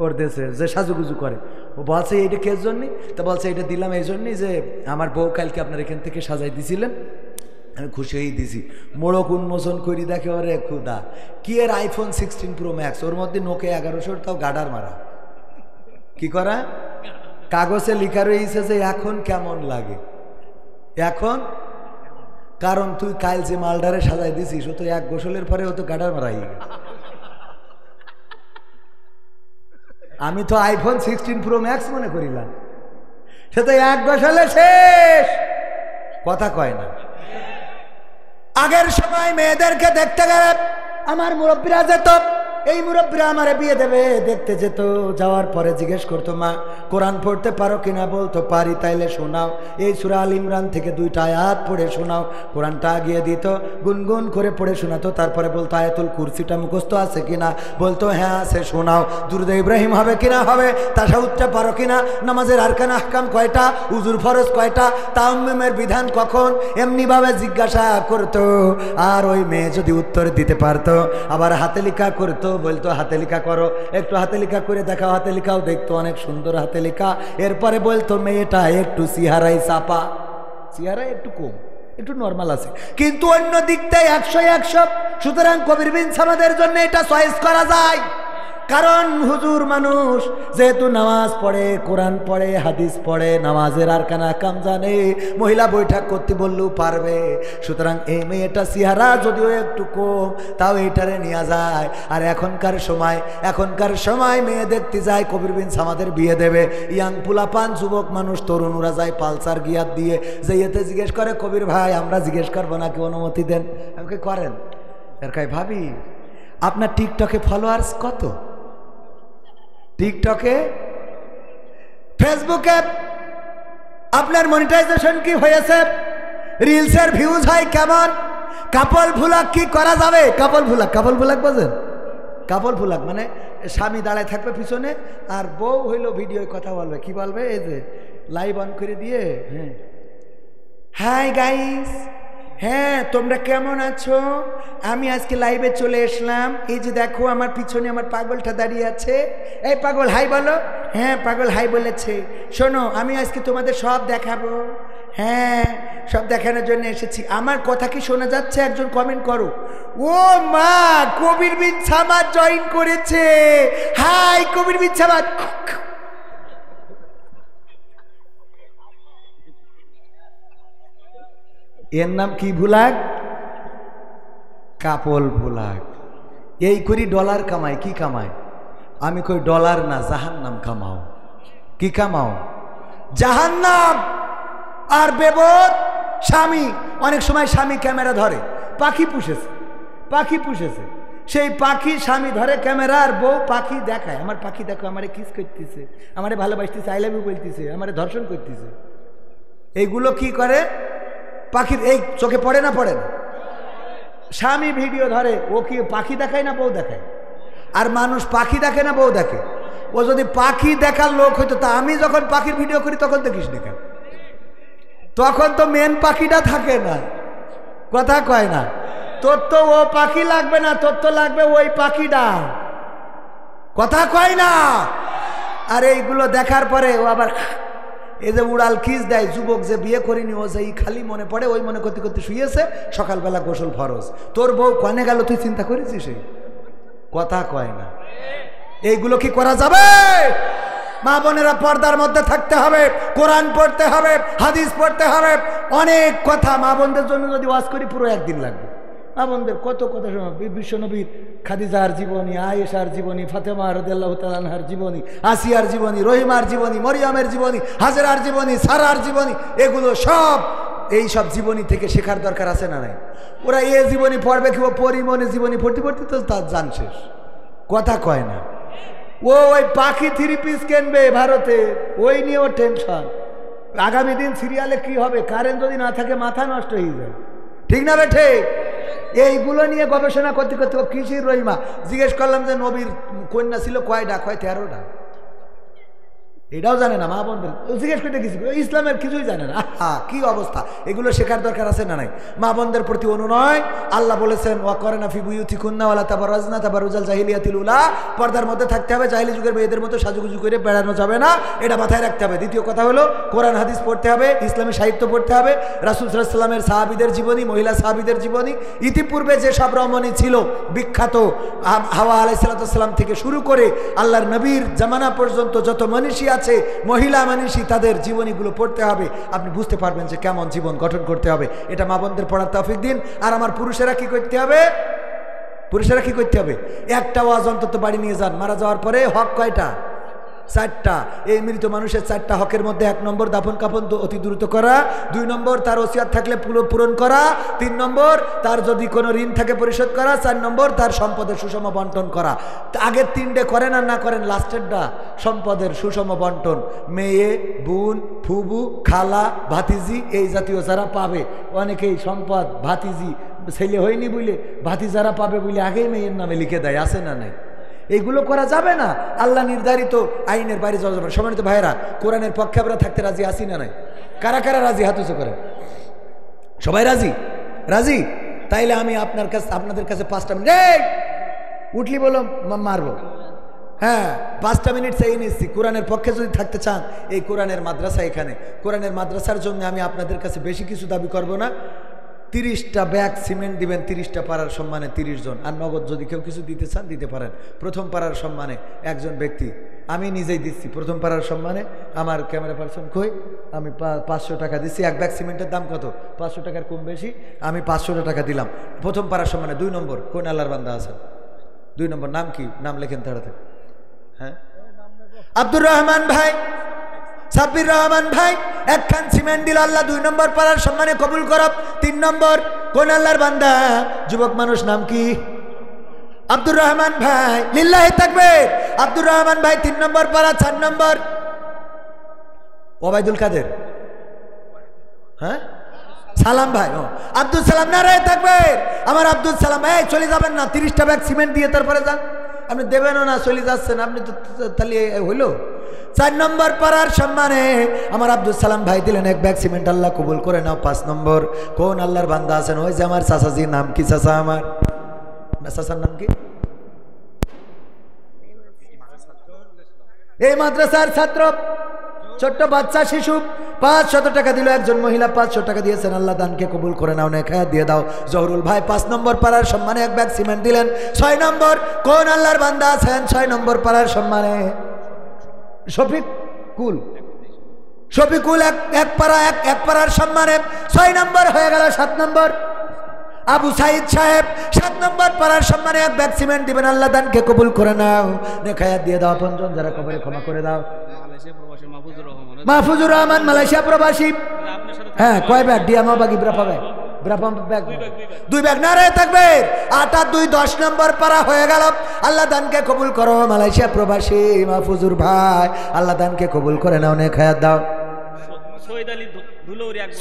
ওর দেশে যে সাজুগুজু করে, ও বলছে এইটা কের জন্যে? তো বলছে এটা দিলাম এই জন্যই যে আমার বউ কালকে আপনার এখান থেকে সাজাই দিছিলেন, আমি খুশি হয়েই দিছি। মোড়ক উন্মোচন করি দেখে ওরে খুদা কি এর আইফোন 16 প্রো ম্যাক্স, ওর মধ্যে নোকিয়া 1100, তাও গাডার মারা। কি করা? কাগজে লিখা রয়েছে যে এখন কেমন লাগে এখন, কারণ তুই কাল যে মালডারে সাজাই দিছিস ও তো এক গোসলের পরে ও তো গাডার মারা হয়ে গেল। আমি তো আইফোন 16 প্রো ম্যাক্স মনে করিলাম, সে তো এক গোসলে শেষ। কথা কয় না। আগের সময় মেয়েদেরকে দেখতে গেলে আমার মুরব্বীরা যেত, এই মুরব্বীরা আমারে বিয়ে দেবে দেখতে যেত, যাওয়ার পরে জিজ্ঞেস করতো মা কোরআন পড়তে পারো কিনা? বলতো পারি, তাইলে শোনাও, এই সূরা আল ইমরান থেকে 2টা আয়াত পড়ে শোনাও। কোরআনটা আগিয়ে দিত, গুনগুন করে পড়ে শোনাতো, তারপরে বলতো আয়াতুল কুরসিটা মুখস্থ আছে কিনা? বলতো হ্যাঁ আছে, শোনাও। দুরূদে ইব্রাহিম হবে কিনা? হবে। তাশাহুদটা পারো কিনা? নামাজের আরকান আহকাম কয়টা? উজুর ফরজ কয়টা? তায়াম্মুমের বিধান কখন? এমনিভাবে জিজ্ঞাসা করতো। আর ওই মেয়ে যদি উত্তর দিতে পারতো আবার হাতে লেখা করতো, বলতো হাতে লেখা করো, একটু হাতে লেখা করে দেখাও, হাতে লেখাও দেখতো অনেক সুন্দর হাতে লেখা। এরপরে বলতো মেয়েটা একটু চেহারাই চাপা, চেহারা একটু কম, একটু নর্মাল আছে, কিন্তু অন্য দিকটাই 100-100। সুতরাং কবির বিন সামাদের জন্য এটা চয়েস করা যায়, কারণ হুজুর মানুষ যেহেতু নামাজ পড়ে, কোরআন পড়ে, হাদিস পড়ে, নামাজের আরকান আহকাম জানে, মহিলা বৈঠক করতে বললেও পারবে। সুতরাং এই মেয়েটা চেহারা যদিও একটু কম, তাও এটারে নিয়ে যায়। আর এখনকার সময় মেয়ে দেখতে যায়, কবির বিন সামাদের বিয়ে দেবে, ইয়াং পুলাপান যুবক মানুষ তরুণরা যায় পালসার গিয়ার দিয়ে, যে এতে জিজ্ঞেস করে কবির ভাই আমরা জিজ্ঞেস করবো নাকি, অনুমতি দেন? আমাকে করেন। এর কাই ভাবি আপনার টিকটকে ফলোয়ার্স কত? টিকটকে, ফেসবুকে আপনার মনিটাইজেশন কি হয়েছে? রিলসের ভিউজ হয় কেমন? কাপল ভুলাক কি করা যাবে? কাপল ভুলাক বোঝেন? কাপল ভুলাক মানে স্বামী দাঁড়ায় থাকবে পিছনে আর বউ হইলো ভিডিও কথা বলবে। কি বলবে? এই যে লাইভ অন করে দিয়ে, হ্যাঁ হাই গাইস, হ্যাঁ তোমরা কেমন আছো? আমি আজকে লাইভে চলে এসলাম, এই যে দেখো আমার পিছনে আমার পাগলটা দাঁড়িয়ে আছে। এই পাগল হাই বলো। হ্যাঁ পাগল হাই বলেছে। শোনো আমি আজকে তোমাদের সব দেখাবো, হ্যাঁ সব দেখানোর জন্য এসেছি। আমার কথা কি শোনা যাচ্ছে? একজন কমেন্ট করো। ও মা, কবির বিন সামাদ জয়েন করেছে। হাই কবির বিন সামাদ। এর নাম কি ভুলাক? কাপল ভুলাক। এই করি ডলার কামাই। কি কামাই? আমি কই ডলার না, জাহান্নাম কামাও। কি কামাও? জাহান্নাম। আর বেবদ স্বামী, অনেক সময় স্বামী ক্যামেরা ধরে, পাখি পুষেছে, সেই পাখি স্বামী ধরে ক্যামেরা, আর বউ পাখি দেখায়, আমার পাখি দেখো, আমারে কিস করতেছে, আমারে ভালোবাসতেছে, আই লাভ ইউ বলতেছে, আমারে ধর্ষণ করতেছে। এইগুলো কি করে? পাখির এই চোখে পড়ে না? পড়ে না? স্বামী ভিডিও ধরে, ও কি পাখি দেখায় না বউ দেখায়? আর মানুষ পাখি দেখে না বউ দেখে? ও যদি পাখি দেখার লোক হইতো, তা আমি যখন পাখির ভিডিও করি তখন দেখিস না কেন? তখন তো মেন পাখিটা থাকে না। কথা কয় না? তোর তো ও পাখি লাগবে না, তোর তো লাগবে ওই পাখিটা। কথা কয় না? আর এইগুলো দেখার পরে ও আবার এই যে উড়াল কিস দেয়। যুবক যে বিয়ে করিনি ও সেই খালি মনে পড়ে, ওই মনে করতে করতে শুয়েছে, সকালবেলা গোসল ফরজ। তোর বউ কনে গেল তুই চিন্তা করেছিস? কথা কয় না। এইগুলো কি করা যাবে? মা বোনেরা পর্দার মধ্যে থাকতে হবে, কোরআন পড়তে হবে, হাদিস পড়তে হবে, অনেক কথা। মা বোনদের জন্য যদি ওয়াজ করি পুরো একদিন লাগবে। মা বোনদের কত কথা শোনা। বিশ্বনবীর খাদিজার জীবনী, আয়েশার জীবনী, ফাতেমা রাদিয়াল্লাহু তাআলা আনহার জীবনী, আসিয়ার জীবনী, রহিমার জীবনী, মরিয়মের জীবনী, হাজেরার জীবনী, সারার জীবনী, এগুলো সব এই সব জীবনী থেকে শেখার দরকার আছে না নাই? ওরা এ জীবনী পড়বে কি? ও পরিমনে জীবনী পড়তে পড়তে তো তার জান শেষ, কথা কয় না। ও ওই পাখি 3 পিস কিনবে ভারতে, ওই নিয়ে ওর টেনশন। আগামী দিন সিরিয়ালে কি হবে, কারেন্ট যদি না থাকে মাথা নষ্ট হয়ে যায়, ঠিক না বেঠে? এইগুলো নিয়ে গবেষণা করতে করতে ও কৃষির রহিমা জিজ্ঞেস করলাম যে নবীর কন্যা ছিল কয়টা? কয় 13টা। এটাও জানে না, মা বোনদের জিজ্ঞেস করতে গেছি, ইসলামের কিছুই জানে না। কি অবস্থা! এগুলো শেখার দরকার আছে না নাই? মা বোনদের প্রতি অনুনয়। আল্লাহ বলেছেন ওয়াকরানা ফি বুয়ুতিকুন্না ওয়ালা তাবাররাজনা তাবাররুজাল জাহিলিয়াতিল উলা, পর্দার মধ্যে থাকতে হবে, জাহিলি যুগের মেয়েদের মতো সাজুগুজু করে বেড়ানো যাবে না, এটা মাথায় রাখতে হবে। দ্বিতীয় কথা হলো কোরআন হাদিস পড়তে হবে, ইসলামী সাহিত্য পড়তে হবে, রাসূল সাল্লাল্লাহু আলাইহি সাল্লামের সাহাবীদের জীবনী, মহিলা সাহাবীদের জীবনী, ইতিপূর্বে যে সব রমণী ছিল বিখ্যাত, হাওয়া আলাইহিস সালাম থেকে শুরু করে আল্লাহর নবীর জামানা পর্যন্ত যত মনীষী আছে, মহিলা মনীষী, তাদের জীবনীগুলো পড়তে হবে। আপনি বুঝতে পারবেন যে কেমন জীবন গঠন করতে হবে। এটা মা বোনদের পড়ার তৌফিক দিন। আর আমার পুরুষেরা কি করতে হবে? পুরুষেরা কি করতে হবে? একটা ওয়াজ অন্তত বাড়ি নিয়ে যান। মারা যাওয়ার পরে হক কয়টা? 4টা। এই মৃত মানুষের 4টা হকের মধ্যে 1 নম্বর দাফন কাফন অতি দ্রুত করা, 2 নম্বর তার ওসিয়াত থাকলে পূরণ করা, 3 নম্বর তার যদি কোনো ঋণ থাকে পরিশোধ করা, 4 নম্বর তার সম্পদের সুষম বন্টন করা। আগের 3টে করেন আর না করেন, লাস্টেরটা সম্পদের সুষম বন্টন। মেয়ে, বোন, ফুবু, খালা, ভাতিজি, এই জাতীয় যারা পাবে, অনেকেই সম্পদ ভাতিজি ছেলে হয়নি বলে ভাতিজারা পাবে বলে আগেই মেয়ের নামে লিখে দেয়, আছে না নাই? এইগুলো করা যাবে না। আল্লাহ নির্ধারিত আইনের বাইরে যাওয়া যাবে না। সম্মানিত ভাইয়েরা, কোরআনের পক্ষে আমরা থাকতে রাজি আছি না নাই? কারা কারা রাজি? হাত উঁচু করেন। সবাই রাজি? রাজি? তাইলে আমি আপনাদের কাছে 5টা মিনিট, উঠলি বলো মারবো। হ্যাঁ, 5টা মিনিট চাই নিচ্ছি। কোরআনের পক্ষে যদি থাকতে চান, এই কোরআনের মাদ্রাসা, এখানে কোরআনের মাদ্রাসার জন্য আমি আপনাদের কাছে বেশি কিছু দাবি করব না। 30টা ব্যাগ সিমেন্ট দিবেন, 30টা পাড়ার সম্মানে 30 জন। আর নগদ যদি কেউ কিছু দিতে চান দিতে পারেন। প্রথম পাড়ার সম্মানে একজন ব্যক্তি, আমি নিজেই দিচ্ছি প্রথম পাড়ার সম্মানে। আমার ক্যামেরা পার্সন কই, আমি 500 টাকা দিচ্ছি। 1 ব্যাগ সিমেন্টের দাম কত? 500 টাকার কম বেশি, আমি 500 টাকা দিলাম প্রথম পাড়ার সম্মানে। 2 নম্বর কোন আল্লাহর বান্দা আছেন? 2 নম্বর নাম কি? নাম লেখেন তাড়াতাড়ি। হ্যাঁ, আব্দুর রহমান ভাই, সাব্বির রহমান ভাই, 1 খান সিমেন্ট দিল আল্লাহ। 2 নম্বর পাড়ার সম্মানে কবুল করব। 3 নম্বর কোন আল্লাহর বান্দা? যুবক মানুষ, নাম কি? আব্দুর রহমান ভাই। লিল্লাহি তাকবীর। আব্দুর রহমান ভাই 3 নম্বর পাড়া। 4 নম্বর ওবায়দুল কাদের। হ্যাঁ, সালাম ভাই। আব্দুল সালাম। নারায়ে তাকবীর। আমার আব্দুল সালাম। এই চলে যাবেন না, 30টা ব্যাগ সিমেন্ট দিয়ে তারপরে যান। আপনি দেবেনও না, চলে যাচ্ছেন আপনি তো, তাহলে হইল। 4 নম্বর পাড়ার সম্মানে আমার আব্দুল সালাম ভাই দিলেন 1 ব্যাগ সিমেন্ট। আল্লাহ কবুল করে নাও। 5 নম্বর কোন আল্লাহর বান্দা আছেন? ওই যে আমার চাচাজির নাম কি? চাচা আমার, চাচার নাম কি? এই মাদ্রাসার ছাত্র, ছোট্ট বাচ্চা শিশু, 500 টাকা দিল। একজন মহিলা 500 টাকা দিয়েছেন। আল্লাহ দানকে কবুল করে নাও, নেখায়াত দিয়ে দাও। জহরুল ভাই 5 নম্বর পাড়ার সম্মানে 1 ব্যাগ সিমেন্ট দিলেন। 6 নম্বর কোন আল্লাহর বান্দা আছেন? 6 নম্বর পাড়ার সম্মানে শফিকুল। শফিকুল এক পাড়ার সম্মানে 6 নম্বর হয়ে গেল। 7 নম্বর আবু সাইদ সাহেব, 7 নম্বর পাড়ার সম্মানে 1 ব্যাগ সিমেন্ট দিবেন। আল্লাহ দানকে কবুল করে নাও, নেখায়াত দিয়ে দাও। আপনজন যারা কবরে ক্ষমা করে দাও। মাহফুজুর রহমান, মালয়েশিয়া প্রবাসী। হ্যাঁ, কয় ব্যাগ? ডিয়ামা বাগি ব্রাফা ব্যাগ, ব্রাফা ব্যাগ 2 ব্যাগ। নারায়ে তাকবীর। 8 আর 2 10 নম্বর পারা হয়ে গেল। আল্লাহ দানকে কবুল করো। মালয়েশিয়া প্রবাসী মাহফুজুর ভাই, আল্লাহ দানকে কবুল করে নাও, নেখায়াত দাও।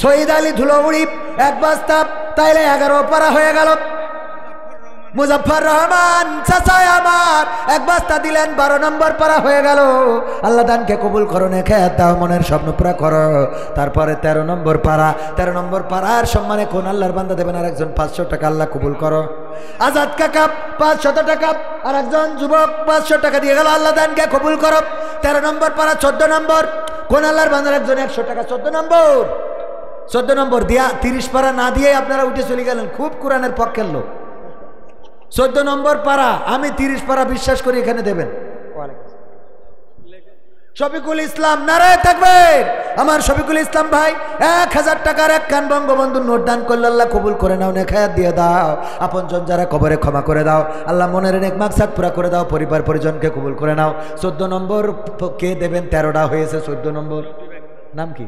শহীদ আলী ধুলোউড়ি 1 বস্তা। তাইলে 11 পারা হয়ে গেল। মুজফর রহমান চাচা আমার 1 বস্তা দিলেন। 12 নম্বর পারা হয়ে গেল। আল্লাহ দানকে কবুল করো, নেখায়াত দাও, মনের স্বপ্ন পুরা করো। তারপরে 13 নম্বর পারা। 13 নম্বর পাড়ার সম্মানে কোন আল্লাহর বান্দা দেবেন? আর একজন 500 টাকা। আল্লাহ কবুল করো। আজাদ কাকা 500 টাকা। আর একজন যুবক 500 টাকা দিয়ে গেল। আল্লাহ দানকে কবুল করো। 13 নম্বর পারা। 14 নম্বর কোন আল্লাহর বান্দার? একজন 100 টাকা। 14 নম্বর দিয়া 30 পারা না দিয়ে আপনারা উঠে চলে গেলেন। খুব কোরআনের পক্ষের লোক। 14 নম্বর পারা, আমি 30 পারা বিশ্বাস করি এখানে দেবেন। শফিকুল ইসলাম। নারায়ে তাকবীর। আমার শফিকুল ইসলাম ভাই 1000 টাকার এক কান বঙ্গবন্ধু নোট দান করলে আল্লাহ কবুল করে নাও, নেখায়াত দিয়ে দাও। আপনজন যারা কবরে ক্ষমা করে দাও আল্লাহ, মনের নেক মাকসাদ পুরা করে দাও, পরিবার পরিজনকে কবুল করে নাও। 14 নম্বর কে দেবেন? 13টা হয়েছে। 14 নম্বর নাম কি?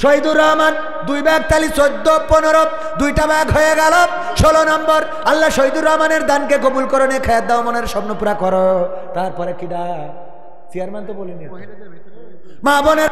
শহীদুর রহমান। 2 ব্যাগ তালি 14 15, 2টা ব্যাগ হয়ে গেল 16 নম্বর। আল্লাহ শহীদুর রহমানের দানকে কবুল করো, নেখায়াত দাও, মনের স্বপ্ন পুরা করো। তারপরে কিডা? চেয়ারম্যান তো বলিনি। মা বোনের